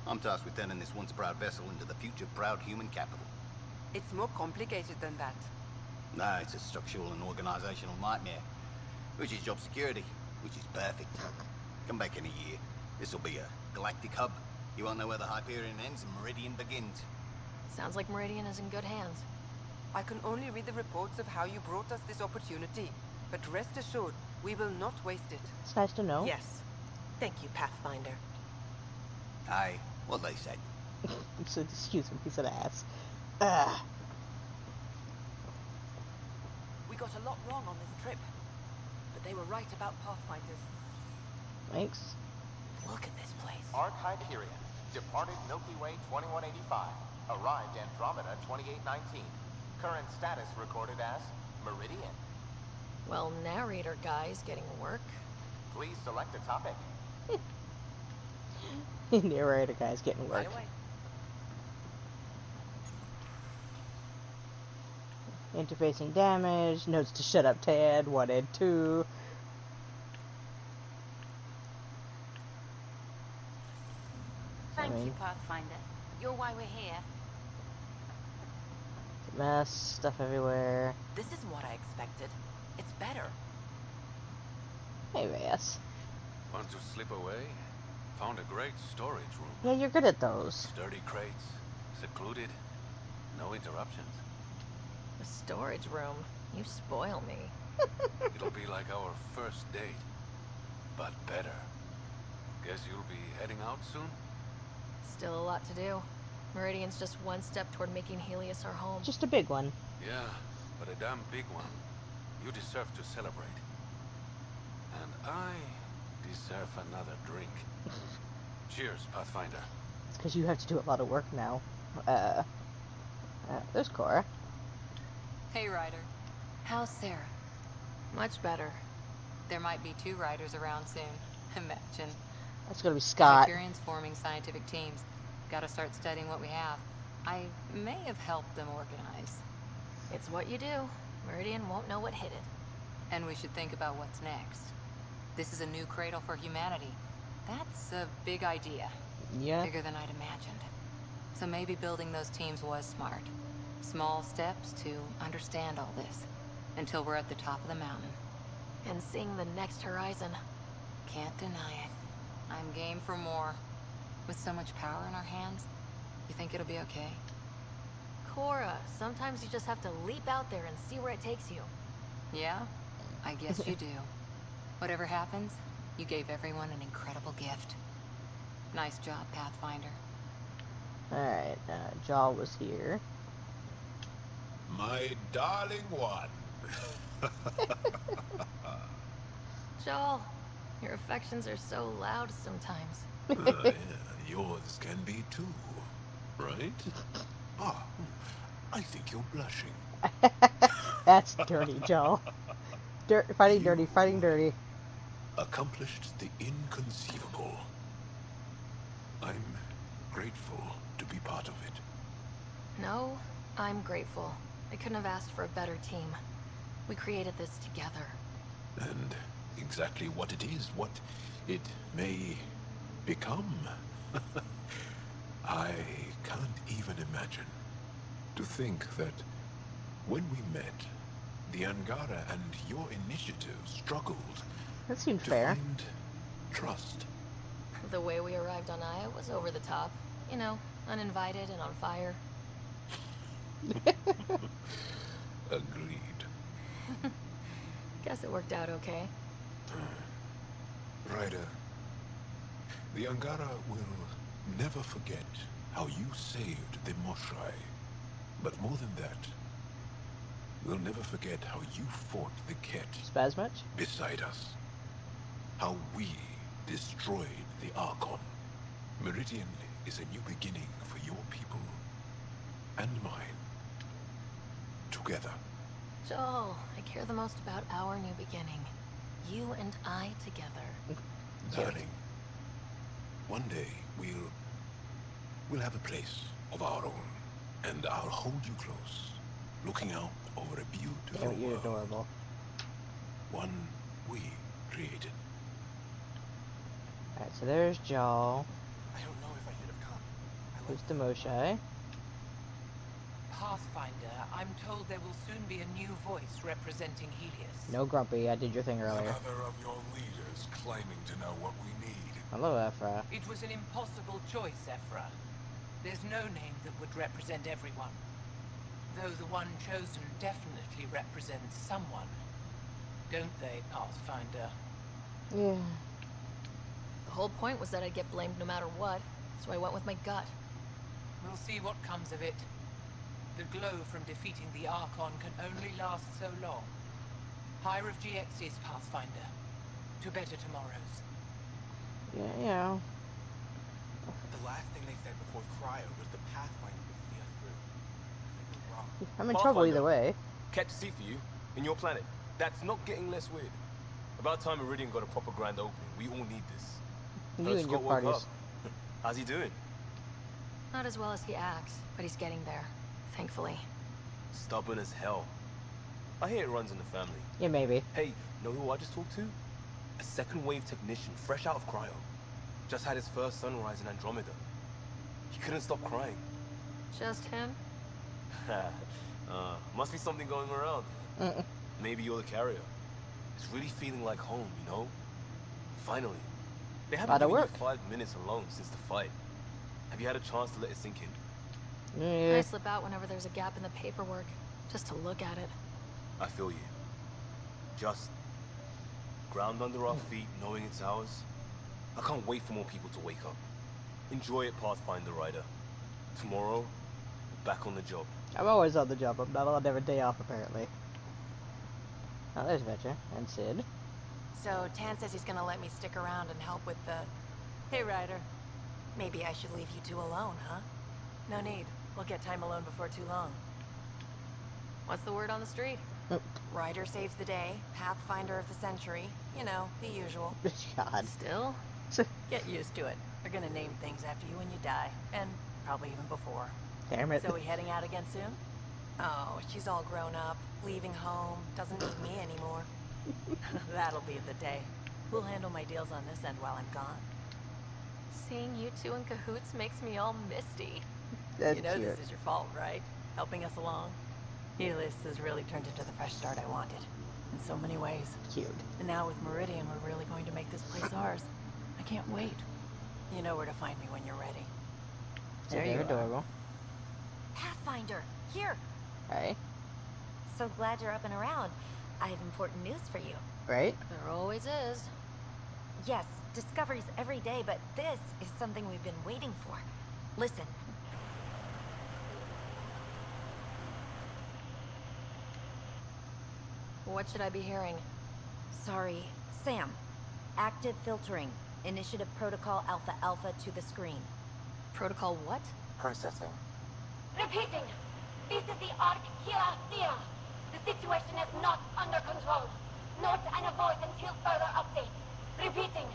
I'm tasked with turning this once proud vessel into the future proud human capital. It's more complicated than that. No, it's a structural and organizational nightmare. Which is job security, which is perfect. Come back in a year. This'll be a galactic hub. You won't know where the Hyperion ends and Meridian begins. Sounds like Meridian is in good hands. I can only read the reports of how you brought us this opportunity, but rest assured, we will not waste it. It's nice to know. Yes. Thank you, Pathfinder. Aye, what they said. So, excuse him, he's an ass. Ugh. We got a lot wrong on this trip, but they were right about Pathfinders. Thanks. Look at this place. Arc Hyperion, departed Milky Way 2185, arrived Andromeda 2819. Current status recorded as Meridian. Well, narrator guy's getting work. Please select a topic. Narrator guy's getting work. Right away. Interfacing damage, notes to shut up Tad, 1 and 2. Thank you, Pathfinder. You're why we're here. Mess, stuff everywhere. This isn't what I expected. It's better. Hey, Vass. Want to slip away? Found a great storage room. Yeah, you're good at those. Sturdy crates, secluded, no interruptions. A storage room. You spoil me. It'll be like our first date, but better. Guess you'll be heading out soon? Still a lot to do. Meridian's just one step toward making Helios our home. Just a big one. Yeah, but a damn big one. You deserve to celebrate. And I deserve another drink. Cheers, Pathfinder. It's because you have to do a lot of work now. There's Cora. Hey, Ryder. How's Sarah? Much better. There might be 2 riders around soon. Imagine. That's gonna be Scott. Hyperions forming scientific teams. Gotta start studying what we have. I may have helped them organize. It's what you do. Meridian won't know what hit it. And we should think about what's next. This is a new cradle for humanity. That's a big idea. Yeah. Bigger than I'd imagined. So maybe building those teams was smart. Small steps to understand all this. Until we're at the top of the mountain. And seeing the next horizon. Can't deny it. I'm game for more. With so much power in our hands, you think it'll be okay? Cora, sometimes you just have to leap out there and see where it takes you. Yeah? I guess you do. Whatever happens, you gave everyone an incredible gift. Nice job, Pathfinder. Alright, Jaw was here. My darling one. Joel, your affections are so loud sometimes. Yeah, yours can be too, right? Ah, I think you're blushing. That's dirty, Joel. Fighting dirty, fighting dirty. Accomplished the inconceivable. I'm grateful to be part of it. No, I'm grateful. I couldn't have asked for a better team. We created this together. And exactly what it is, what it may become. I can't even imagine. To think that when we met, the Angara and your initiative struggled That seemed to fair. find trust. The way we arrived on Aya was over the top. You know, uninvited and on fire. Agreed. Guess it worked out okay. Ryder, the Angara will never forget how you saved the Moshai. But more than that, we'll never forget how you fought the Ket Spaz much? beside us. How we destroyed the Archon. Meridian is a new beginning for your people and mine. Together. Joel, I care the most about our new beginning. You and I together. Darling, one day we'll have a place of our own, and I'll hold you close, looking out over a beautiful Damn, you're world. adorable. One we created. Alright, so there's Joel. I don't know if I should have come. Who's the Moshe? Pathfinder, I'm told there will soon be a new voice representing Helios. No, Grumpy, I did your thing earlier. Another of your leaders claiming to know what we need. Hello, Ephra. It was an impossible choice, Ephra. There's no name that would represent everyone. Though the one chosen definitely represents someone. Don't they, Pathfinder? Yeah. The whole point was that I'd get blamed no matter what, so I went with my gut. We'll see what comes of it. The glow from defeating the Archon can only last so long. Higher of GX is Pathfinder. To better tomorrows. Yeah. The last thing they said before Cryo was the Pathfinder would see us through. They were wrong. I'm in trouble either way. Kept to see for you, in your planet. That's not getting less weird. About time Meridian got a proper grand opening. We all need this. You Heard and your Scott woke parties. up. How's he doing? Not as well as he acts, but he's getting there, thankfully. Stubborn as hell. I hear it runs in the family. Yeah, maybe. Hey, know who I just talked to? A second wave technician, fresh out of cryo. Just had his first sunrise in Andromeda. He couldn't stop crying. Just him? Must be something going around. Maybe you're the carrier. It's really feeling like home, you know? Finally. They haven't given you 5 minutes alone since the fight. Have you had a chance to let it sink in? Yeah. I slip out whenever there's a gap in the paperwork, just to look at it. I feel you. Just ground under our feet, knowing it's ours. I can't wait for more people to wake up. Enjoy it, Pathfinder Rider. Tomorrow, we're back on the job. I'm always on the job. I'm not allowed to have a day off, apparently. Oh, there's Vetcher and Sid. So, Tan says he's gonna let me stick around and help with the... Hey, Ryder. Maybe I should leave you two alone, huh? No need. We'll get time alone before too long. What's the word on the street? Ryder saves the day, Pathfinder of the century. You know, the usual. God. Still? Get used to it. They're gonna name things after you when you die. And probably even before. Damn it. So we heading out again soon? Oh, she's all grown up, leaving home, doesn't need me anymore. That'll be the day. Who'll handle my deals on this end while I'm gone? Seeing you two in cahoots makes me all misty. That's you know cute. this is your fault, right? Helping us along. Helios has really turned into the fresh start I wanted. In so many ways. Cute. And now with Meridian, we're really going to make this place ours. I can't wait. You know where to find me when you're ready. There you adorable. Pathfinder, here. Hey. So glad you're up and around. I have important news for you. Right? There always is. Yes, discoveries every day, but this is something we've been waiting for. Listen. What should I be hearing? Sorry, Sam. Active filtering. Initiative Protocol Alpha Alpha to the screen. Protocol what? Processing. Repeating. This is the Ark Kia. The situation is not under control. Note and avoid until further update. Repeating.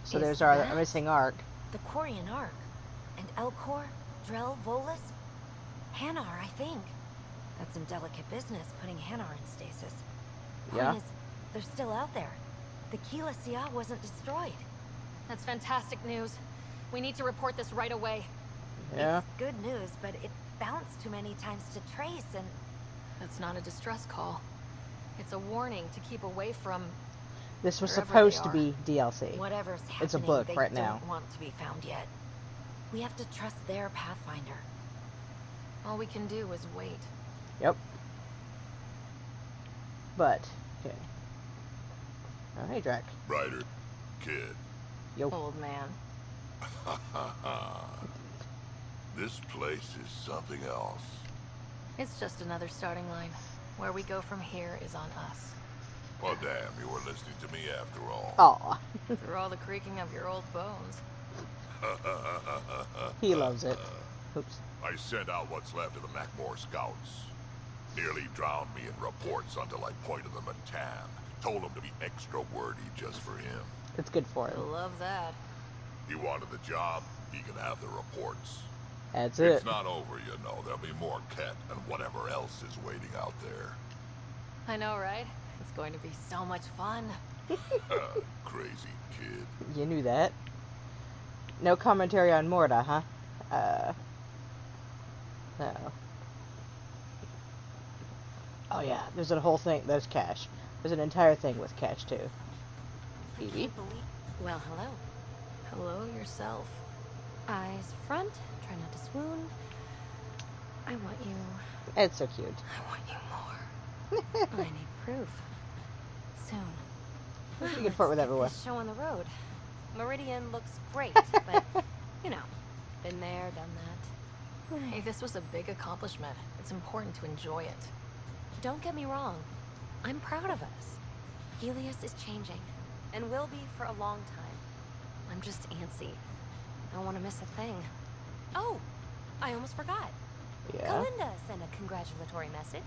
So there's our missing arc. The Quarian Ark. And Elcor, Drell, Volus? Hanar, I think. That's some delicate business, putting Hanar in stasis. Yeah. Point is, they're still out there. The Keela Sia wasn't destroyed. That's fantastic news. We need to report this right away. Yeah. It's good news, but it bounced too many times to trace and... That's not a distress call. It's a warning to keep away from... This was wherever supposed they to are. be DLC. Whatever's happening, It's a book they right don't now. want to be found yet. We have to trust their Pathfinder. All we can do is wait. Yep. But Okay. Oh, hey, Drac. Ryder, kid. Yo. Old man. This place is something else. It's just another starting line. Where we go from here is on us. Well, damn, you were listening to me after all. Aw. Through all the creaking of your old bones. He loves it. Oops. I sent out what's left of the Macmore scouts. Nearly drowned me in reports until I pointed them at Tan. Told him to be extra wordy just for him. It's good for him. You'll love that. He wanted the job, he can have the reports. That's it. It's not over, you know. There'll be more Ket and whatever else is waiting out there. I know, right? It's going to be so much fun. Crazy kid. You knew that. No commentary on Morda, huh? No. Oh yeah, there's a whole thing. There's Cash. There's an entire thing with Cash too. Phoebe. Well, hello. Hello yourself. Eyes front, try not to swoon. I want you. It's so cute. I want you more. I need proof. Soon. That's a good part with everyone. This show on the road. Meridian looks great, but, you know, been there, done that. Hey, this was a big accomplishment. It's important to enjoy it. Don't get me wrong. I'm proud of us. Helios is changing, and will be for a long time. I'm just antsy. I don't want to miss a thing. Oh, I almost forgot. Yeah? Galinda sent a congratulatory message.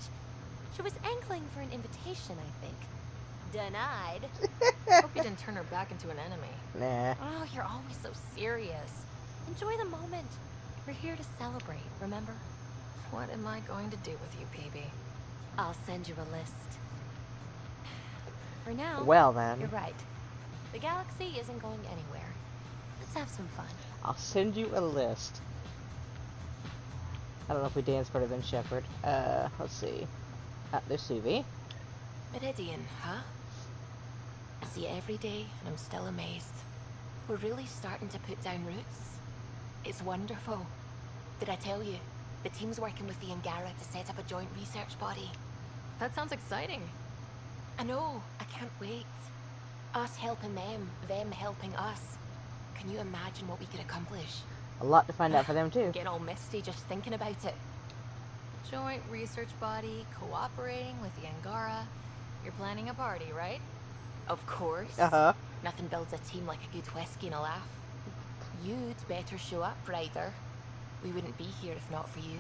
She was angling for an invitation, I think. Denied. Hope you didn't turn her back into an enemy. Nah. Oh, you're always so serious. Enjoy the moment. We're here to celebrate, remember? What am I going to do with you, PB? I'll send you a list. For now, Well, then. you're right. The galaxy isn't going anywhere. Let's have some fun. I'll send you a list. I don't know if we dance better than Shepard. Let's see. There's Suvi. Meridian, huh? I see it every day, and I'm still amazed. We're really starting to put down roots. It's wonderful. Did I tell you? The team's working with the Angara to set up a joint research body. That sounds exciting. I know. I can't wait. Us helping them helping us. Can you imagine what we could accomplish? A lot to find out for them, too. Get all misty just thinking about it. Joint research body, cooperating with the Angara. You're planning a party, right? Of course. Uh-huh. Nothing builds a team like a good whiskey and a laugh. You'd better show up, Ryder. We wouldn't be here if not for you.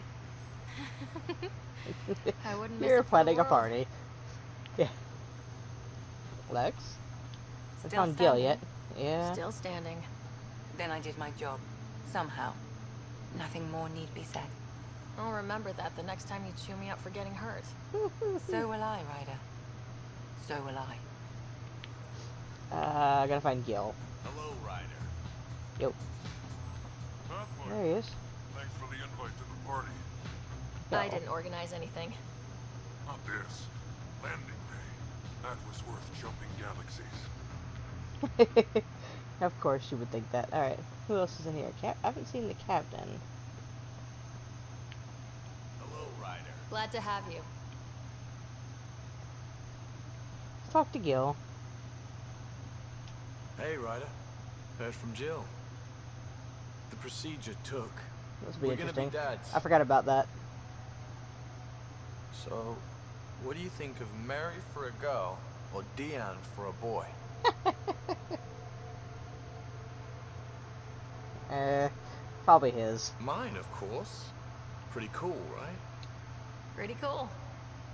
I wouldn't miss You're it for the planning a world. party. Yeah. Lex? It's Still on Gil standing? yet. Yeah. Still standing. Then I did my job. Somehow. Nothing more need be said. I'll remember that the next time you chew me up for getting hurt. So will I, Ryder. So will I. I gotta find Gil. Hello, Ryder. Yo. Pathfinder. There he is. Thanks for the invite to the party. I didn't organize anything. Not this. Landing day. That was worth jumping galaxies. Of course you would think that. Alright. Who else is in here? I haven't seen the captain. Hello, Ryder. Glad to have you. Let's talk to Gil. Hey, Ryder. Heard from Jill. The procedure took. This will be We're gonna interesting. be dads. I forgot about that. So, what do you think of Mary for a girl or Diane for a boy? Probably his. Mine, of course. Pretty cool, right? Pretty cool.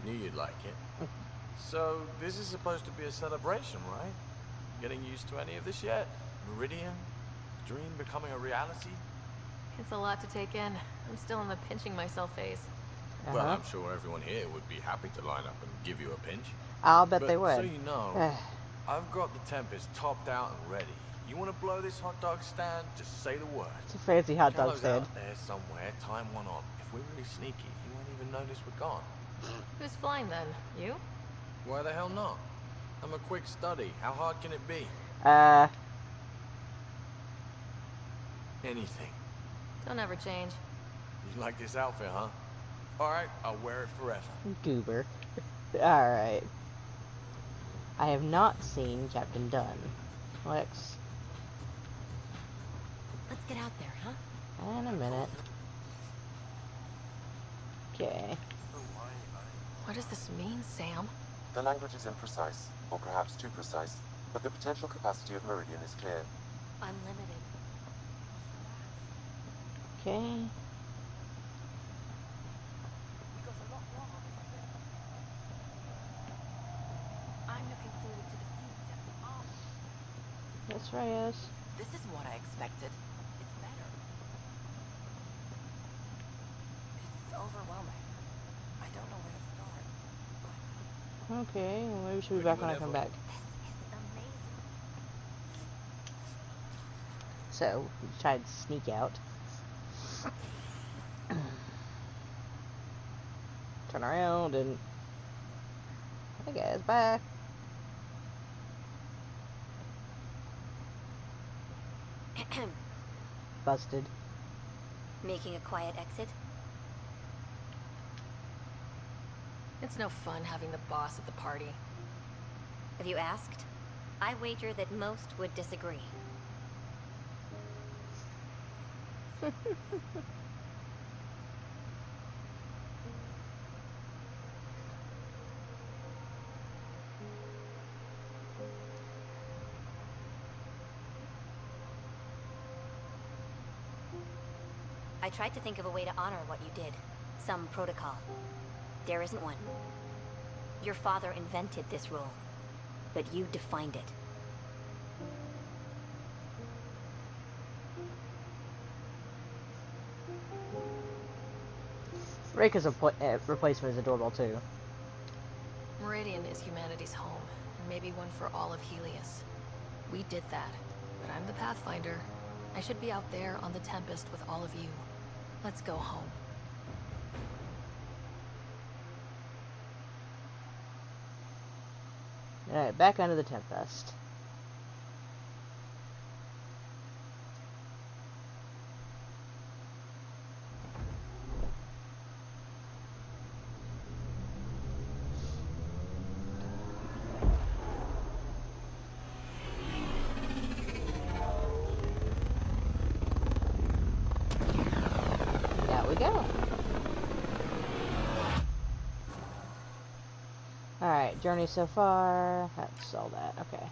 Knew you'd like it. So, this is supposed to be a celebration, right? Getting used to any of this yet? Meridian? Dream becoming a reality? It's a lot to take in. I'm still in the pinching myself phase. Well, I'm sure everyone here would be happy to line up and give you a pinch. I'll bet But they would. so you know, I've got the Tempest topped out and ready. You want to blow this hot dog stand? Just say the word. It's a fancy hot dog Gallows stand. out there somewhere, time one on. If we're really sneaky, he won't even notice we're gone. Who's flying then? You? Why the hell not? I'm a quick study. How hard can it be? Anything. Don't ever change. You like this outfit, huh? Alright, I'll wear it forever. Goober. Alright. I have not seen Captain Dunn. Lex. Let's get out there, huh? In a minute. Okay. What does this mean, Sam? The language is imprecise, or perhaps too precise, but the potential capacity of Meridian is clear. Unlimited. Okay. I'm looking forward to the future. That's Reyes. This is what I expected. It's better. It's overwhelming. I don't know where to start. Okay, well, maybe she'll be back when I come back. So, we tried to sneak out. Turn around and... Hey guys, bye! Busted. Making a quiet exit? It's no fun having the boss at the party. Have you asked? I wager that most would disagree. I tried to think of a way to honor what you did. Some protocol. There isn't one. Your father invented this rule, but you defined it. Reika's replacement is adorable too. Meridian is humanity's home, and maybe one for all of Helios. We did that, but I'm the Pathfinder. I should be out there on the Tempest with all of you. Let's go home. Alright, back onto the Tempest. We go. Alright, journey so far. That's all that. Okay.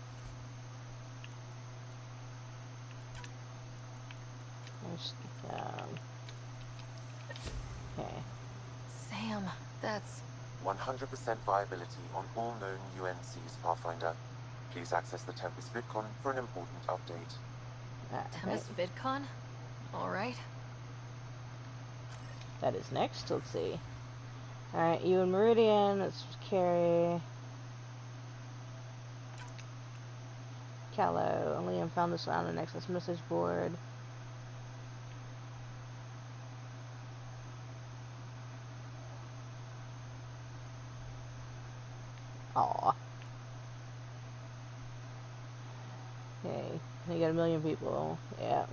Okay. Sam, that's... 100% viability on all known UNCs, Pathfinder. Please access the Tempest VidCon for an important update. Tempest VidCon? Alright. That is next. Let's see. Alright, you and Meridian. Let's carry. Callow and Liam found this on the Nexus message board. Aw. Okay, you got 1 million people. Yeah.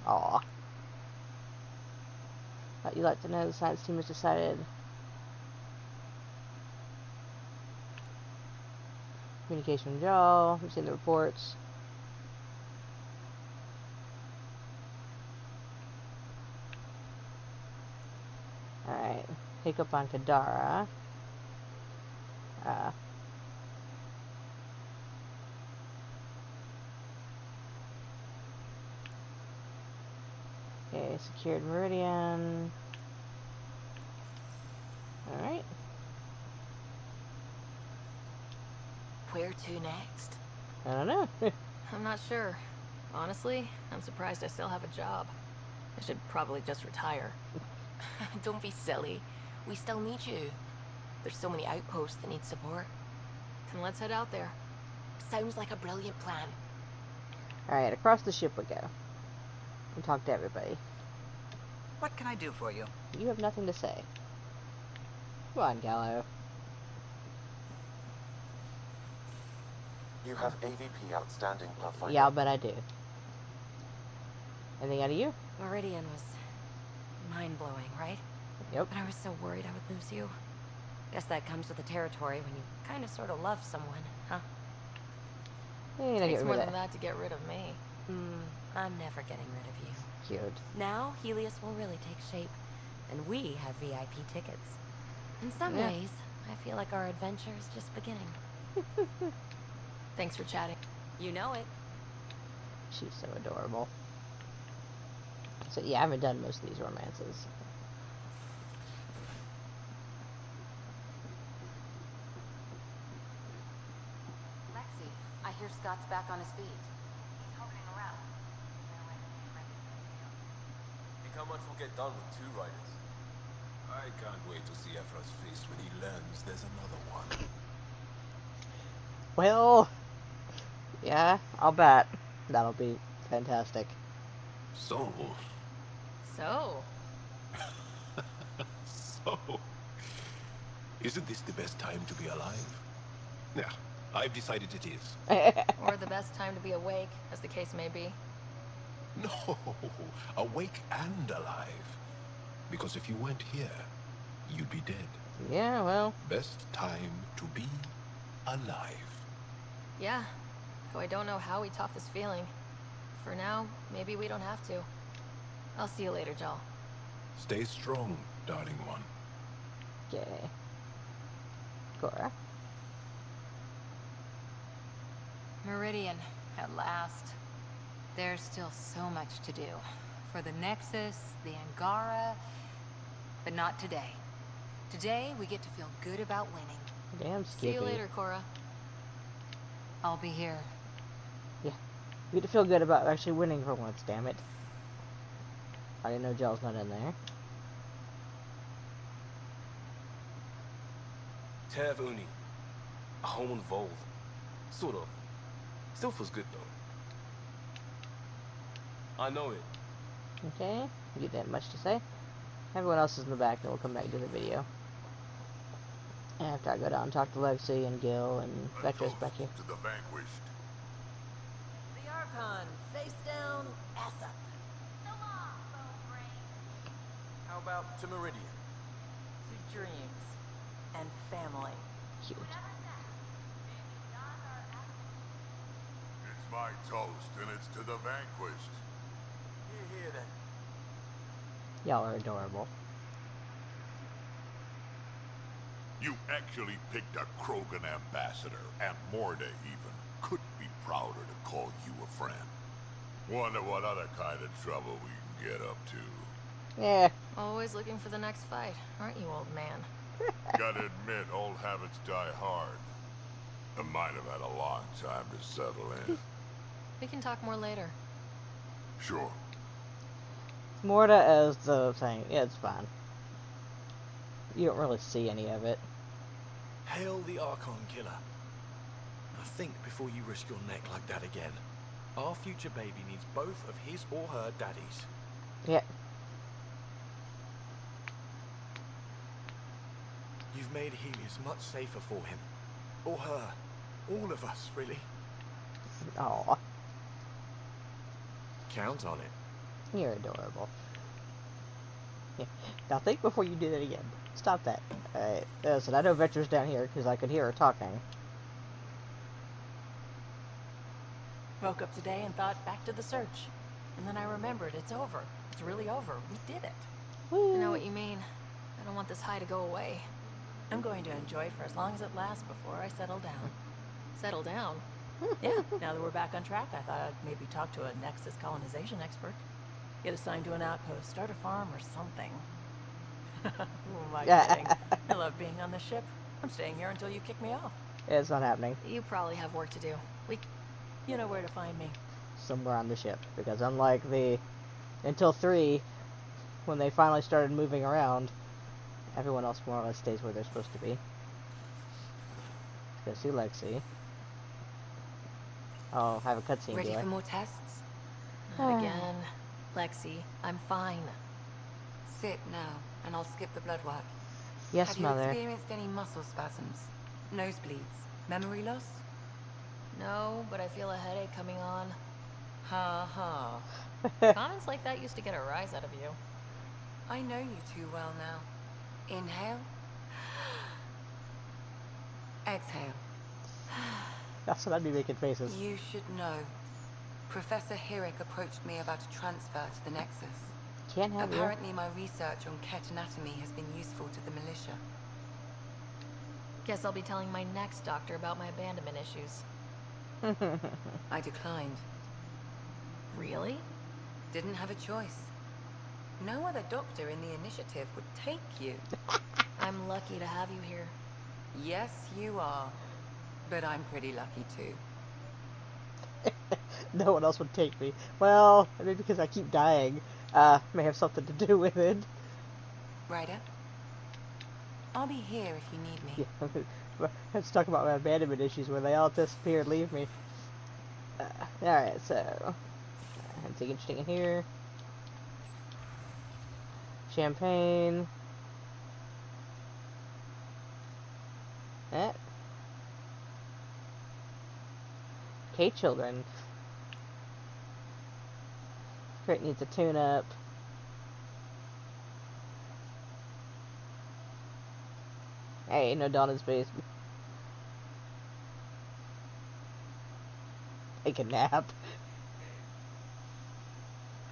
Aw. Thought you'd like to know the science team has decided. Communication jaw. We've seen the reports. Alright. Pick up on Kadara. Okay, secured Meridian. Alright. Where to next? I don't know. I'm not sure. Honestly, I'm surprised I still have a job. I should probably just retire. Don't be silly. We still need you. There's so many outposts that need support. Then let's head out there. Sounds like a brilliant plan. Alright, across the ship we go. And talk to everybody. What can I do for you? You have nothing to say. Come on, Gallo. You have AVP outstanding, Pathfinder. Yeah, I'll bet I do. Anything out of you? Meridian was mind-blowing, right? Yep. But I was so worried I would lose you. Guess that comes with the territory when you kind of sort of love someone, huh? Hey, Takes more than that to get rid of me. I'm never getting rid of you. Cute. Now, Helios will really take shape, and we have VIP tickets. In some Yeah. ways, I feel like our adventure is just beginning. Thanks for chatting. You know it. She's so adorable. So yeah, I haven't done most of these romances. Lexi, I hear Scott's back on his feet. He's hovering around. Think how much we'll get done with 2 riders? I can't wait to see Ephra's face when he learns there's another one. Well, yeah, I'll bet. That'll be fantastic. So, So, isn't this the best time to be alive? Yeah, I've decided it is. or the best time to be awake, as the case may be. No, awake and alive. Because if you weren't here, you'd be dead. Yeah, well. Best time to be alive. Yeah, though I don't know how we top this feeling. For now, maybe we don't have to. I'll see you later, Joel. Stay strong, darling one. Okay. Cora. Meridian, at last. There's still so much to do. For the Nexus, the Angara, but not today. Today, we get to feel good about winning. Damn Skippy. See you later, Cora. I'll be here. Yeah. We get to feel good about actually winning for once, damn it. I didn't know Gel's not in there. Tev Uni. A home involved. Sort of. Still feels good though. I know it. Okay. You didn't much to say. Everyone else is in the back, and we'll come back to the video. After I go down and talk to Lexi and Gil and Vector's back here. To the vanquished. The Archon, face down, ass up. How about to Meridian? To dreams and family. Cute. It's my toast, and it's to the vanquished. Here then. Y'all are adorable. You actually picked a Krogan ambassador, and Morda even. Couldn't be prouder to call you a friend. Wonder what other kind of trouble we can get up to. Yeah. Always looking for the next fight, aren't you, old man? Gotta admit, old habits die hard. I might have had a long time to settle in. We can talk more later. Sure. Morda as the thing. Yeah, it's fine. You don't really see any of it. Hail the Archon killer. Now think before you risk your neck like that again. Our future baby needs both of his or her daddies. Yeah. You've made Helios much safer for him. Or her. All of us, really. Aw. Count on it. You're adorable. Yeah. Now think before you do that again. Stop that. Alright. Listen, I know Vector's down here because I could hear her talking. Woke up today and thought back to the search. And then I remembered it's over. It's really over. We did it. I know what you mean. I don't want this high to go away. I'm going to enjoy it for as long as it lasts before I settle down. Settle down? Yeah, now that we're back on track, I thought I'd maybe talk to a Nexus colonization expert. Get assigned to an outpost, start a farm or something. Who am I kidding? I love being on the ship. I'm staying here until you kick me off. It's not happening. You probably have work to do. You know where to find me. Somewhere on the ship. Because unlike the... Until 3, when they finally started moving around, everyone else more or less stays where they're supposed to be. Let's go see Lexi. Oh, have a cutscene. Ready for more tests? Not again. Lexi, I'm fine. Sit now, and I'll skip the blood work. Yes, Have Mother. you experienced any muscle spasms? Nosebleeds? Memory loss? No, but I feel a headache coming on. Ha ha. Comments like that used to get a rise out of you. I know you too well now. Inhale. Exhale. That's what I'd be making faces. You should know. Professor Herrick approached me about a transfer to the Nexus. Can't have you. Apparently my research on Ket anatomy has been useful to the militia. Guess I'll be telling my next doctor about my abandonment issues. I declined. Really? Didn't have a choice. No other doctor in the initiative would take you. I'm lucky to have you here. Yes, you are. But I'm pretty lucky too. No one else would take me. Well, maybe because I keep dying. May have something to do with it. Ryder? I'll be here if you need me. Yeah, let's talk about my abandonment issues where they all disappear and leave me. Alright, so... anything interesting in here? Champagne. Okay, children. Crate needs a tune-up. Hey, no dawn in space. Take a nap.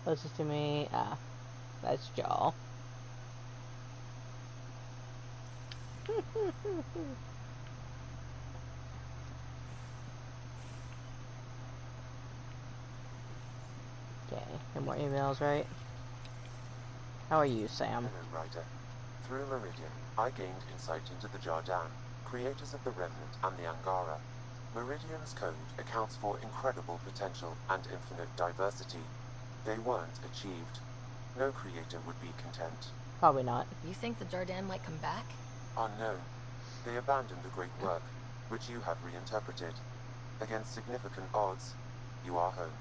Closest to me. That's Jaw. Okay, no more emails, right? How are you, Sam? Hello, Ryder. Through Meridian, I gained insight into the Jardan, creators of the Remnant and the Angara. Meridian's code accounts for incredible potential and infinite diversity. They weren't achieved. No creator would be content. Probably not. You think the Jardan might come back? Unknown. They abandoned the great work, which you have reinterpreted. Against significant odds, you are home.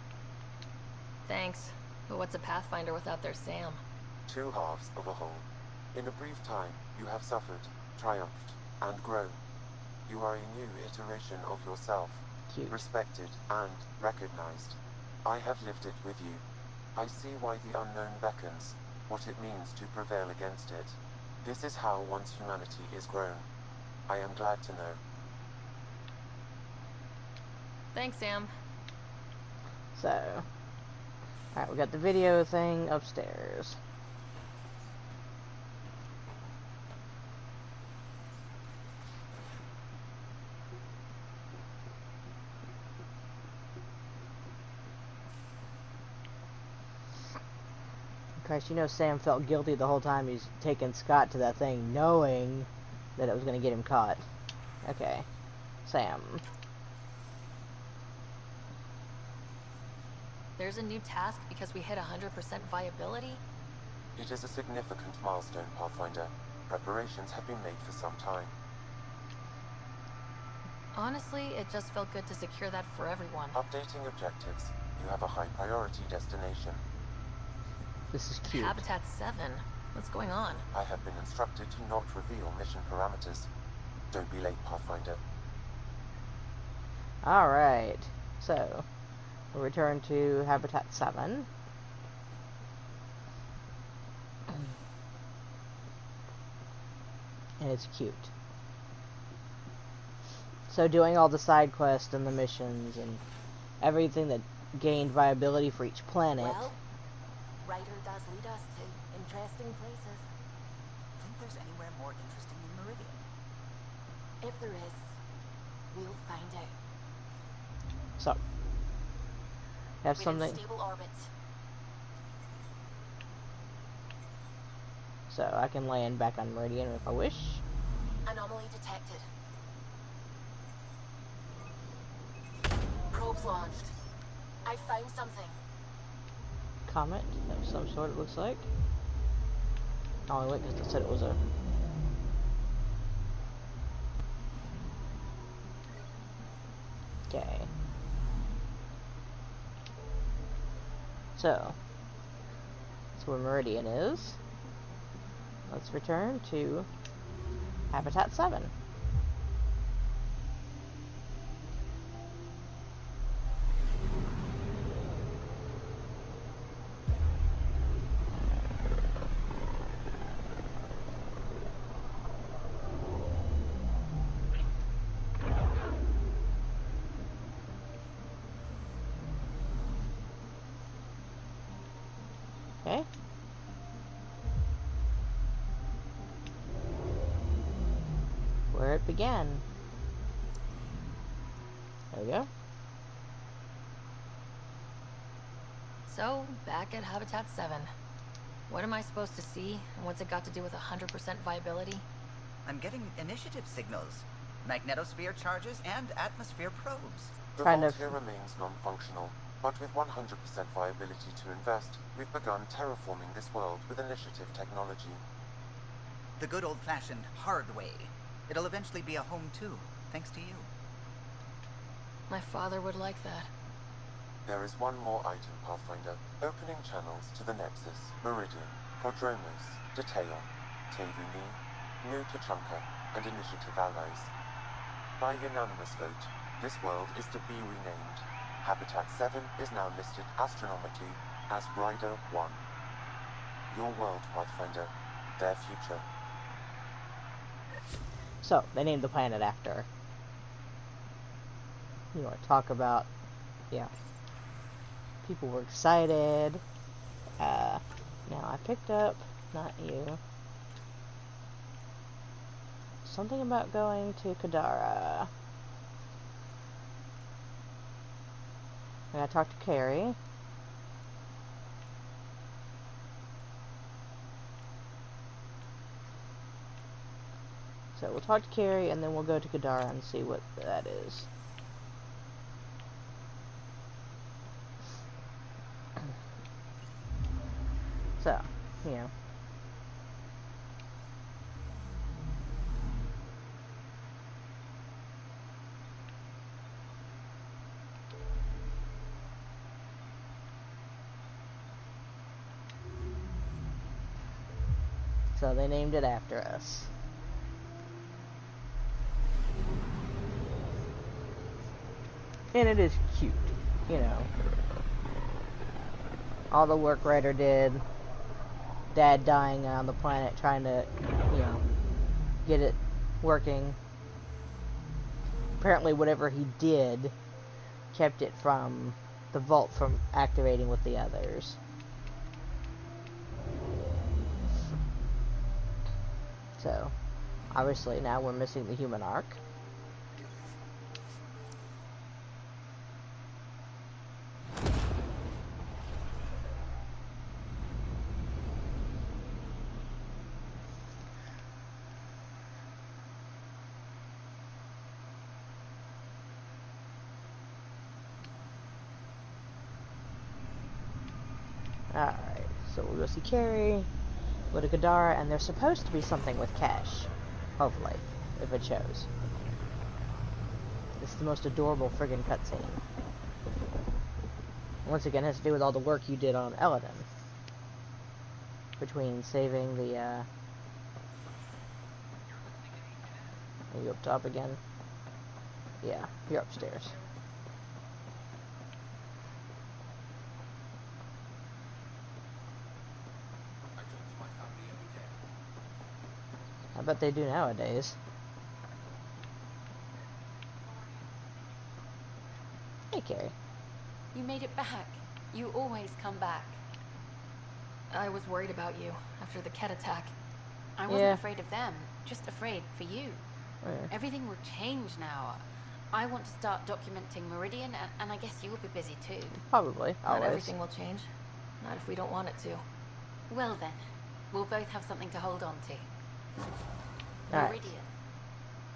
Thanks. But what's a Pathfinder without their Sam? Two halves of a whole. In a brief time, you have suffered, triumphed, and grown. You are a new iteration of yourself, respected and recognized. I have lived it with you. I see why the unknown beckons, what it means to prevail against it. This is how one's humanity is grown. I am glad to know. Thanks, Sam. So, alright, we got the video thing upstairs. Christ, you know Sam felt guilty the whole time he's taking Scott to that thing, knowing that it was going to get him caught. Okay. Sam. There's a new task because we hit 100% viability? It is a significant milestone, Pathfinder. Preparations have been made for some time. Honestly, it just felt good to secure that for everyone. Updating objectives. You have a high priority destination. This is cute. Habitat 7? What's going on? I have been instructed to not reveal mission parameters. Don't be late, Pathfinder. Alright. So, we'll return to Habitat 7. And it's cute. So doing all the side quests and the missions and everything that gained viability for each planet. Well, Ryder does lead us to interesting places. Think there's anywhere more interesting than Meridian? If there is, we'll find out. So, have Within something. stable orbits. So I can land back on Meridian if I wish. Anomaly detected. Probes launched. I found something. Comet of some sort, it looks like. I only went because they said it was a... Okay. So, that's where Meridian is. Let's return to Habitat 7. Okay. Where it began. There we go. So, back at Habitat 7. What am I supposed to see, and what's it got to do with 100% viability? I'm getting initiative signals, magnetosphere charges, and atmosphere probes. The vault here remains non-functional, but with 100% viability to invest, we've begun terraforming this world with initiative technology. The good old-fashioned hard way. It'll eventually be a home too, thanks to you. My father would like that. There is one more item, Pathfinder. Opening channels to the Nexus, Meridian, Prodromos, Detail, Tevuni, New Tachanka, and Initiative allies. By unanimous vote, this world is to be renamed. Habitat 7 is now listed astronomically as Rider 1. Your world, Pathfinder. Their future. So, they named the planet after her. You want to talk about, yeah. People were excited. Now I picked up, not you. Something about going to Kadara. I gotta talk to Carrie. So we'll talk to Carrie and then we'll go to Kadara and see what that is. So, you know. So they named it after us. And it is cute, you know. All the work Ryder did. Dad dying on the planet trying to, you know, get it working. Apparently whatever he did kept it from the vault from activating with the others. So, obviously now we're missing the human arc. Alright, so we'll go see Carrie, go to Kadara, and there's supposed to be something with Cash. Hopefully, if it shows. It's the most adorable friggin' cutscene. Once again, it has to do with all the work you did on Eladin. Between saving the, Are you up top again? Yeah, you're upstairs. I bet they do nowadays. Hey, Carrie. You made it back. You always come back. I was worried about you after the Ket attack. I wasn't afraid of them, just afraid for you. Yeah. Everything will change now. I want to start documenting Meridian, and I guess you will be busy too. Probably, always. Not everything will change. Not if we don't want it to. Well then, we'll both have something to hold on to. Alright. Meridian.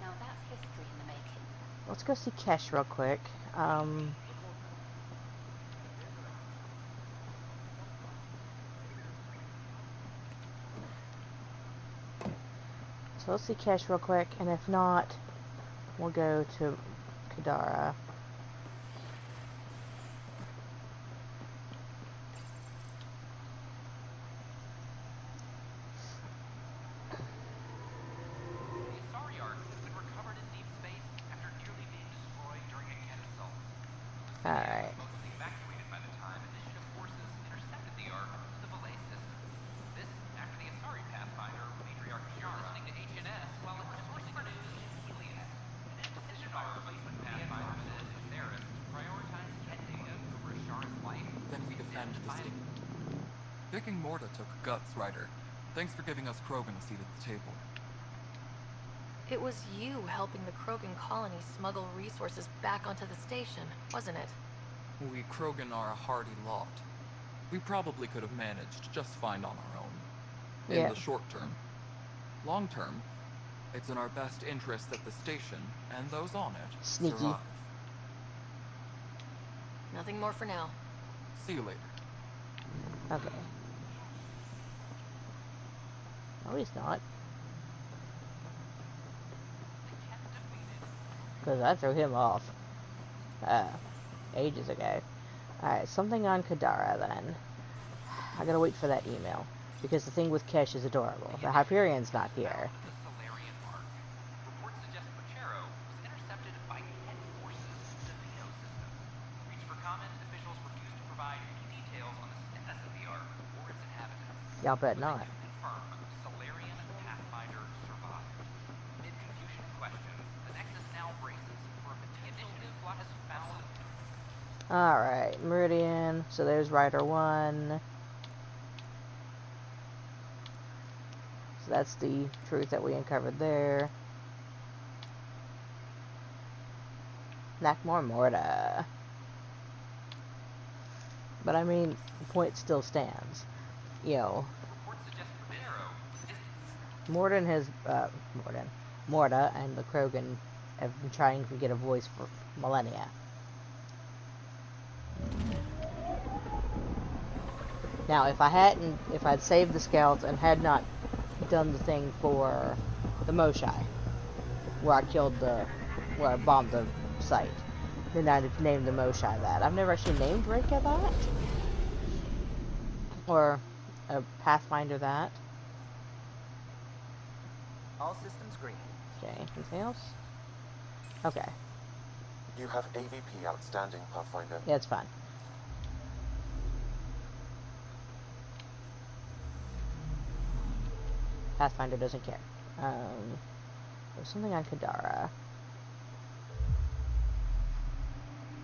Now that's history in the making. Let's go see Kesh real quick. So let's see Kesh real quick, and if not, we'll go to Kadara. Alright. Then we defend the city. Picking Morta took guts, Ryder. Thanks for giving us Krogan a seat at the table. It was you helping the Krogan colony smuggle resources back onto the station, wasn't it? We Krogan are a hardy lot. We probably could have managed just fine on our own. In the short term. Long term, it's in our best interest that the station, and those on it, survive. Nothing more for now. See you later. Okay. No, he's not. Because I threw him off. Ages ago. Alright, something on Kadara then. I gotta wait for that email. Because the thing with Kesh is adorable. The Hyperion's not here. Y'all bet not. Alright, Meridian. So there's Rider 1. So that's the truth that we uncovered there. Nakmor Morta. But I mean, the point still stands. You know, Morta and the Krogan have been trying to get a voice for millennia. Now, if I'd saved the scouts and had not done the thing for the Moshai, where I bombed the site, then I'd have named the Moshai that. I've never actually named Rika that. Or a Pathfinder that. All systems green. Okay, anything else? Okay. You have AVP outstanding, Pathfinder. Yeah, it's fine. Pathfinder doesn't care. There's something on Kadara.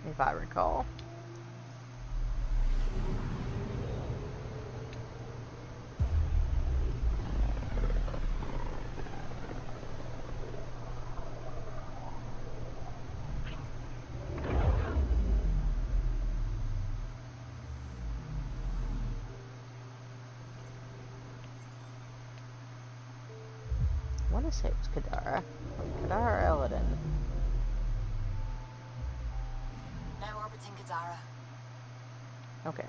If I recall. I want to say it was Kadara. Kadara or Eladin? Now orbiting Kadara. Okay.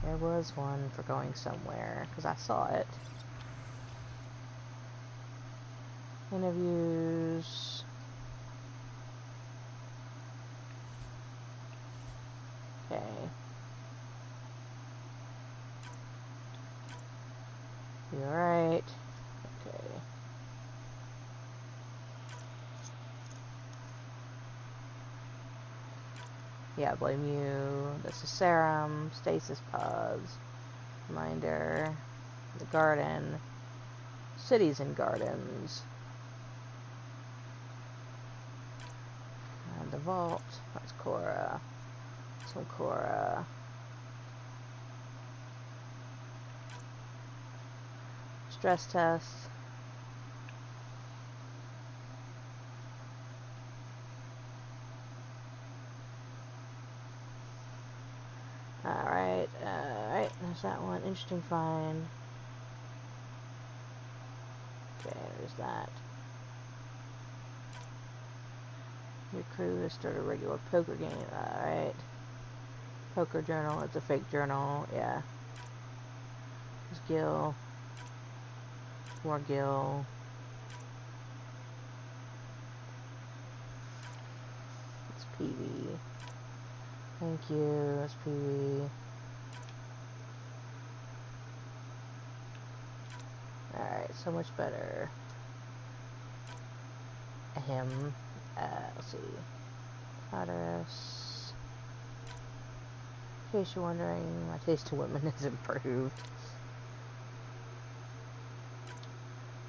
There was one for going somewhere, because I saw it. Interviews. Okay. You alright? Okay. Yeah, blame you. This is serum, stasis pods, reminder, the garden, cities and gardens, and the vault. That's Cora. Some Cora. Stress test. Alright, there's that one. Interesting find. Okay, there's that. Your crew has started a regular poker game. Alright. Poker journal, it's a fake journal, yeah. There's Gil. More Gil. It's PV. Thank you, it's PV. Alright, so much better. Him. Let's see. Address. In case you're wondering, my taste in women has improved.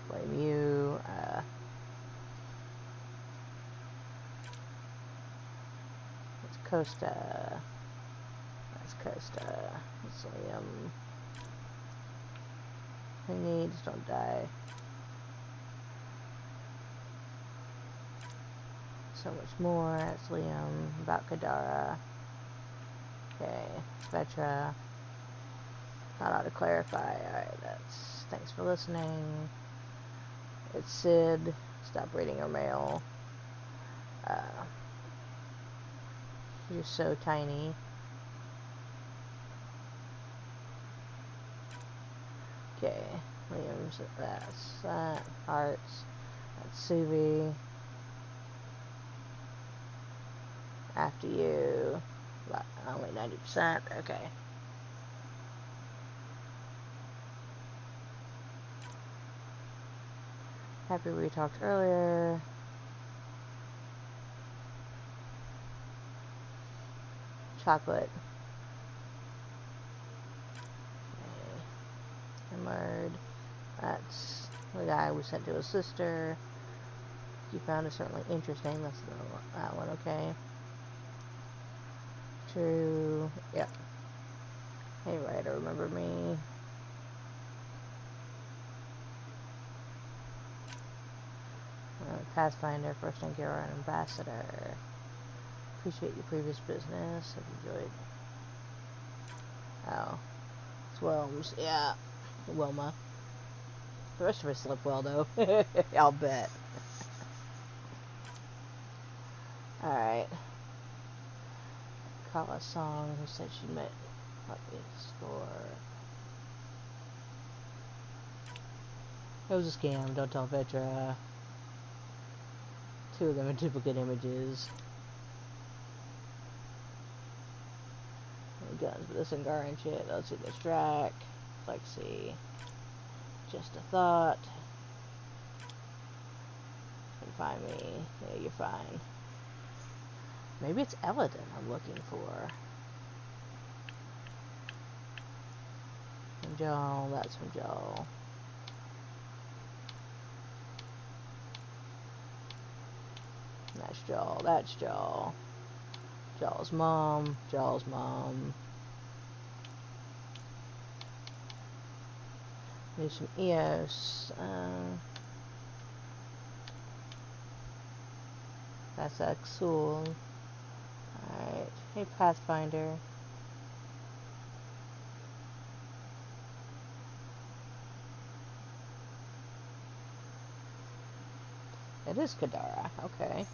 Blame you. It's Costa. That's Costa. Let's see, who needs, don't die. So much more. That's Liam. About Kadara. Okay. Petra. Not how to clarify. Alright, that's... Thanks for listening. It's Sid. Stop reading your mail. You're so tiny. Okay. Liam's... That's that. Hearts. That's Suvi. After you. But only 90%. Okay. Happy we talked earlier. Chocolate. Okay. Emerald. That's the guy we sent to his sister. You found it certainly interesting. That's that one, okay. True. Yep. Hey, Ryder, remember me? Pathfinder, first Angara, and Ambassador. Appreciate your previous business. I've enjoyed. Oh. It's Wilms. Yeah. Wilma. The rest of us slept well, though. I'll bet. Alright. Call a song who said she met. Let me score. It was a scam. Don't tell Petra. 2 of them are duplicate images. Guns, but this Angara and shit. Let's see this track. Lexi. Just a thought. You can find me. Yeah, you're fine. Maybe it's Eladin I'm looking for. From Joel. That's from Joel. That's Joel. That's Joel. Joel's mom. Joel's mom. Need some EOS. That's Axul. Alright. Hey, Pathfinder. It is Kadara. Okay.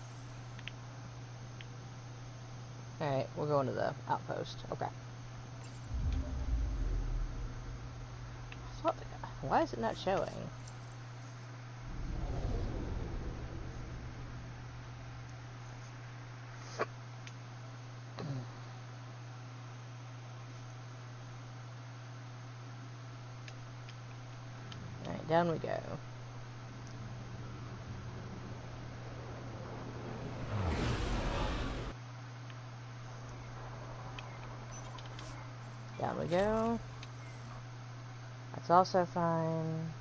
Alright, we're going to the outpost. Okay. Why is it not showing? Alright, down we go. Down we go. That's also fine.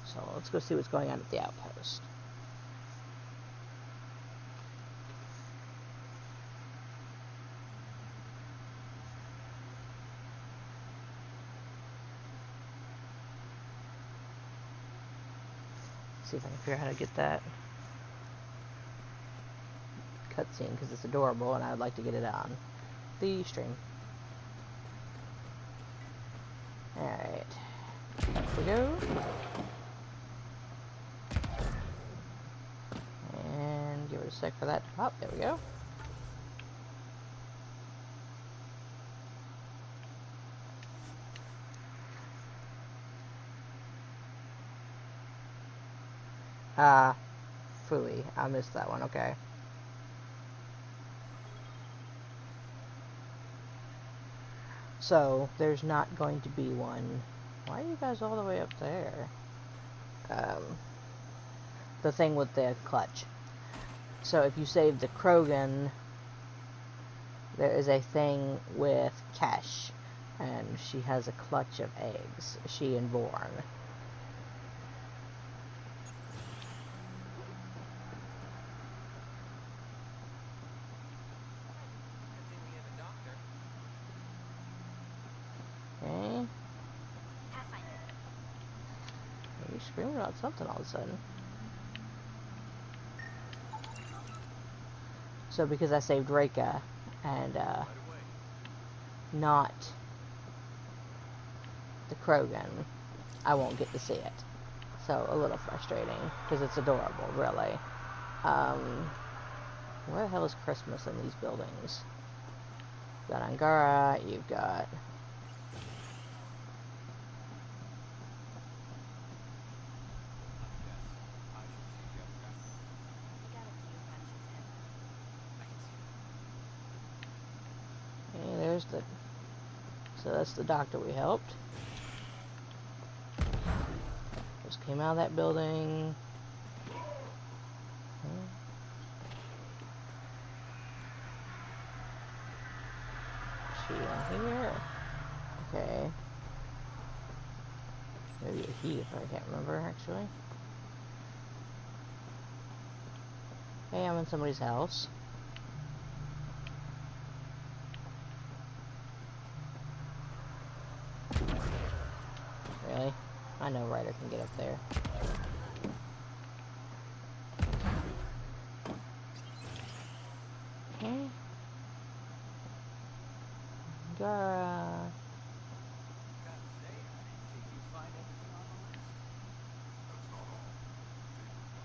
So let's go see what's going on at the outpost. See if I can figure out how to get that cutscene because it's adorable and I would like to get it on the stream. Alright. Here we go. And give it a sec for that to pop. There we go. Phooey. I missed that one. Okay. So, there's not going to be one. Why are you guys all the way up there? The thing with the clutch. So, if you save the Krogan, there is a thing with Kesh. And she has a clutch of eggs. She and Vorn. screaming about something all of a sudden. So because I saved Reika and not the Krogan, I won't get to see it. So a little frustrating because it's adorable, really. Where the hell is Christmas in these buildings? You've got Angara, you've got... Okay, there's the... So that's the doctor we helped. Just came out of that building. She in here? Okay. Maybe a he, if I can't remember, actually. Hey, I'm in somebody's house. Really? I know Ryder can get up there. Okay. Gara.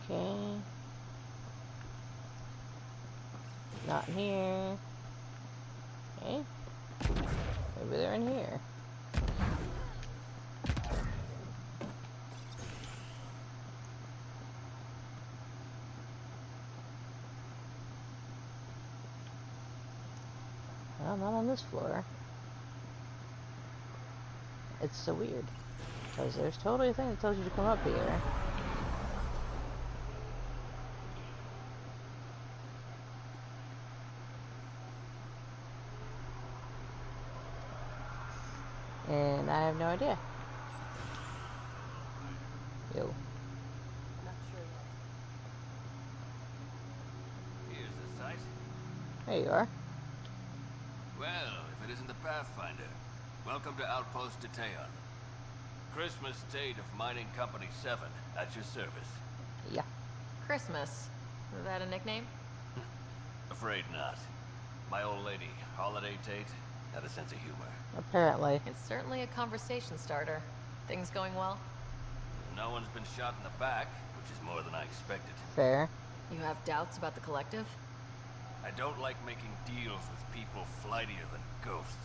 Okay. Not in here. Okay. Maybe they're in here. Well, not on this floor. It's so weird. Because there's totally a thing that tells you to come up here. And I have no idea. Yo. Not sure yet. Here's the site. There you are. Well, if it isn't the Pathfinder. Welcome to Outpost Detayon. Christmas State of Mining Company 7, at your service. Yeah. Christmas. Is that a nickname? Afraid not. My old lady, Holiday Tate, had a sense of humor. Apparently. It's certainly a conversation starter. Things going well? No one's been shot in the back, which is more than I expected. Fair. You have doubts about the collective? I don't like making deals with people flightier than ghosts.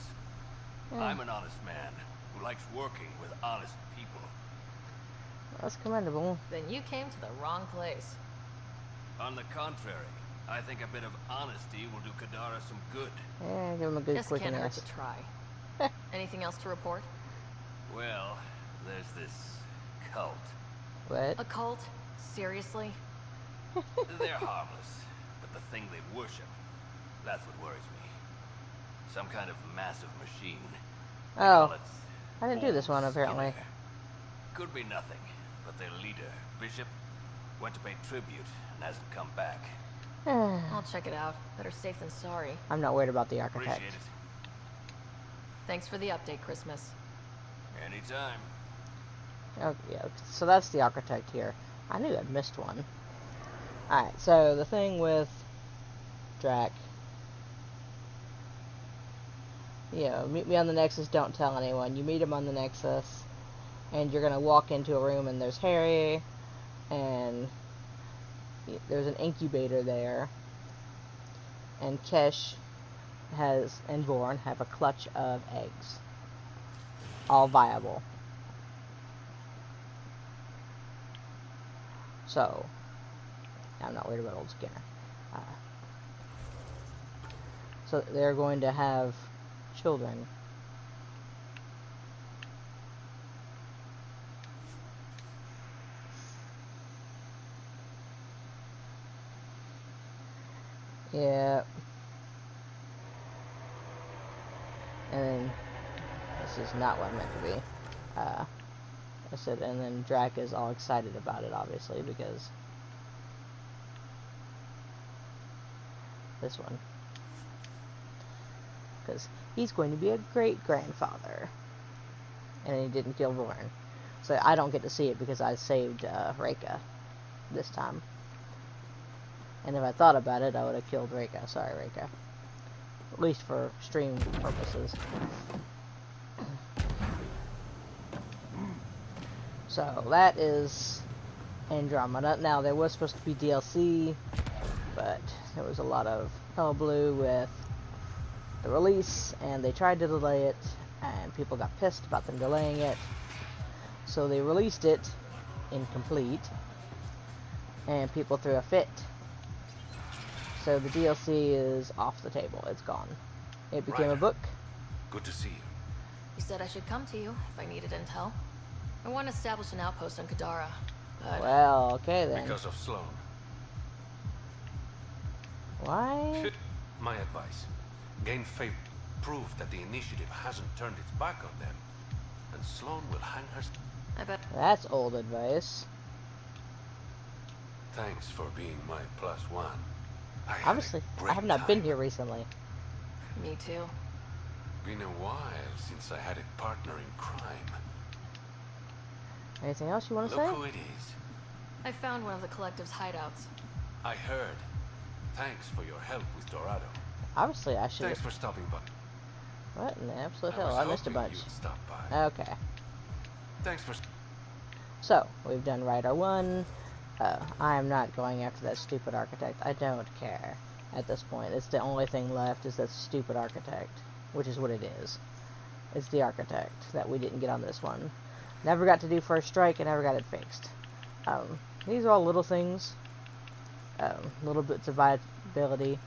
Yeah. I'm an honest man who likes working with honest people. That's commendable. Then you came to the wrong place. On the contrary, I think a bit of honesty will do Kadara some good. Yeah, give him a good Just quick can't hurt yes. to try. Anything else to report? Well, there's this cult. What? A cult? Seriously? They're harmless, but the thing they worship, that's what worries me. Some kind of massive machine. They Oh. call it I didn't do this one, apparently. Skinner. Could be nothing, but their leader, Bishop, went to pay tribute and hasn't come back. I'll check it out. Better safe than sorry. I'm not worried about the architect. Appreciate it. Thanks for the update, Christmas. Anytime. Oh, yeah, so that's the architect here. I knew I'd missed one. Alright, so the thing with Drac. Meet me on the Nexus, don't tell anyone. You meet him on the Nexus, and you're gonna walk into a room, and there's Harry, and there's an incubator there, and Kesh and Vorn have a clutch of eggs. All viable. So, I'm not worried about old Skinner. So they're going to have children. Yeah. And then, this is not what I meant to be. I said, and then Drac is all excited about it, obviously, because this one. Because he's going to be a great-grandfather. And he didn't kill Vorn. So I don't get to see it because I saved Reika this time. And if I thought about it, I would have killed Reika. Sorry, Reika. At least for stream purposes. So that is Andromeda. Now there was supposed to be DLC, but there was a lot of hullabaloo with the release, and they tried to delay it, and people got pissed about them delaying it. So they released it incomplete, and people threw a fit. So the DLC is off the table. It's gone. It became a book. Good to see you. You said I should come to you if I needed intel. I want to establish an outpost on Kadara, but... Well, okay then. Because of Sloan. Why? My advice. Gain faith. Prove that the initiative hasn't turned its back on them. And Sloan will hang her... I bet... That's old advice. Thanks for being my +1. Obviously, I have not been here recently. Me too. Been a while since I had a partner in crime. Anything else you want to say? Look who it is. I found one of the collective's hideouts. I heard. Thanks for your help with Dorado. Obviously, I should. Thanks for stopping by. What in the absolute hell? I missed a bunch. Stop by. Okay. Thanks for. So we've done Rider 1. I am not going after that stupid architect. I don't care at this point. It's the only thing left is that stupid architect, which is what it is. It's the architect that we didn't get on this one. Never got to do first strike and never got it fixed. These are all little things, little bits of viability,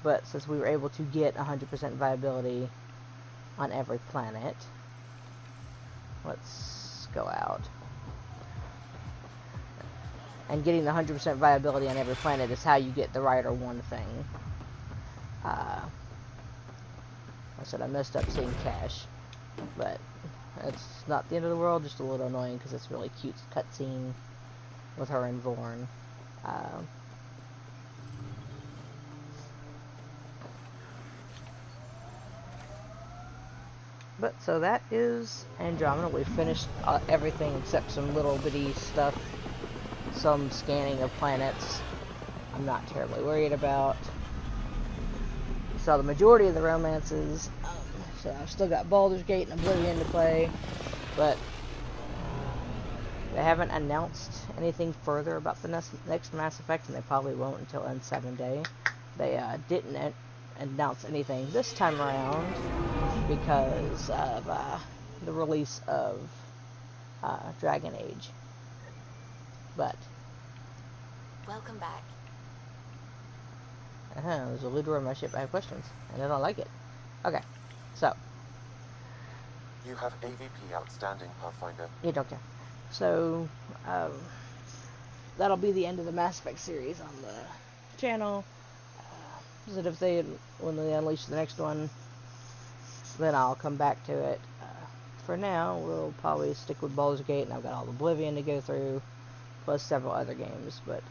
but since we were able to get 100% viability on every planet, let's go out. And getting the 100% viability on every planet is how you get the Rider 1 thing. I said I messed up seeing Cash, but it's not the end of the world, just a little annoying because it's a really cute cutscene with her and Vorn. But so that is Andromeda. We finished everything except some little bitty stuff, some scanning of planets. I'm not terribly worried about. So the majority of the romances. So I've still got Baldur's Gate and Oblivion to play, but they haven't announced anything further about the next Mass Effect, and they probably won't until N7 Day. They didn't announce anything this time around because of the release of Dragon Age. But welcome back. There's a looter on my ship. I have questions, and I don't like it. Okay, so you have AVP outstanding, Pathfinder. You don't care. So that'll be the end of the Mass Effect series on the channel. So if when they unleash the next one, then I'll come back to it. For now, we'll probably stick with Baldur's Gate, and I've got all the Oblivion to go through, plus several other games. But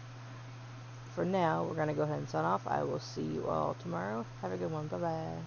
for now, we're going to go ahead and sign off. I will see you all tomorrow. Have a good one. Bye-bye.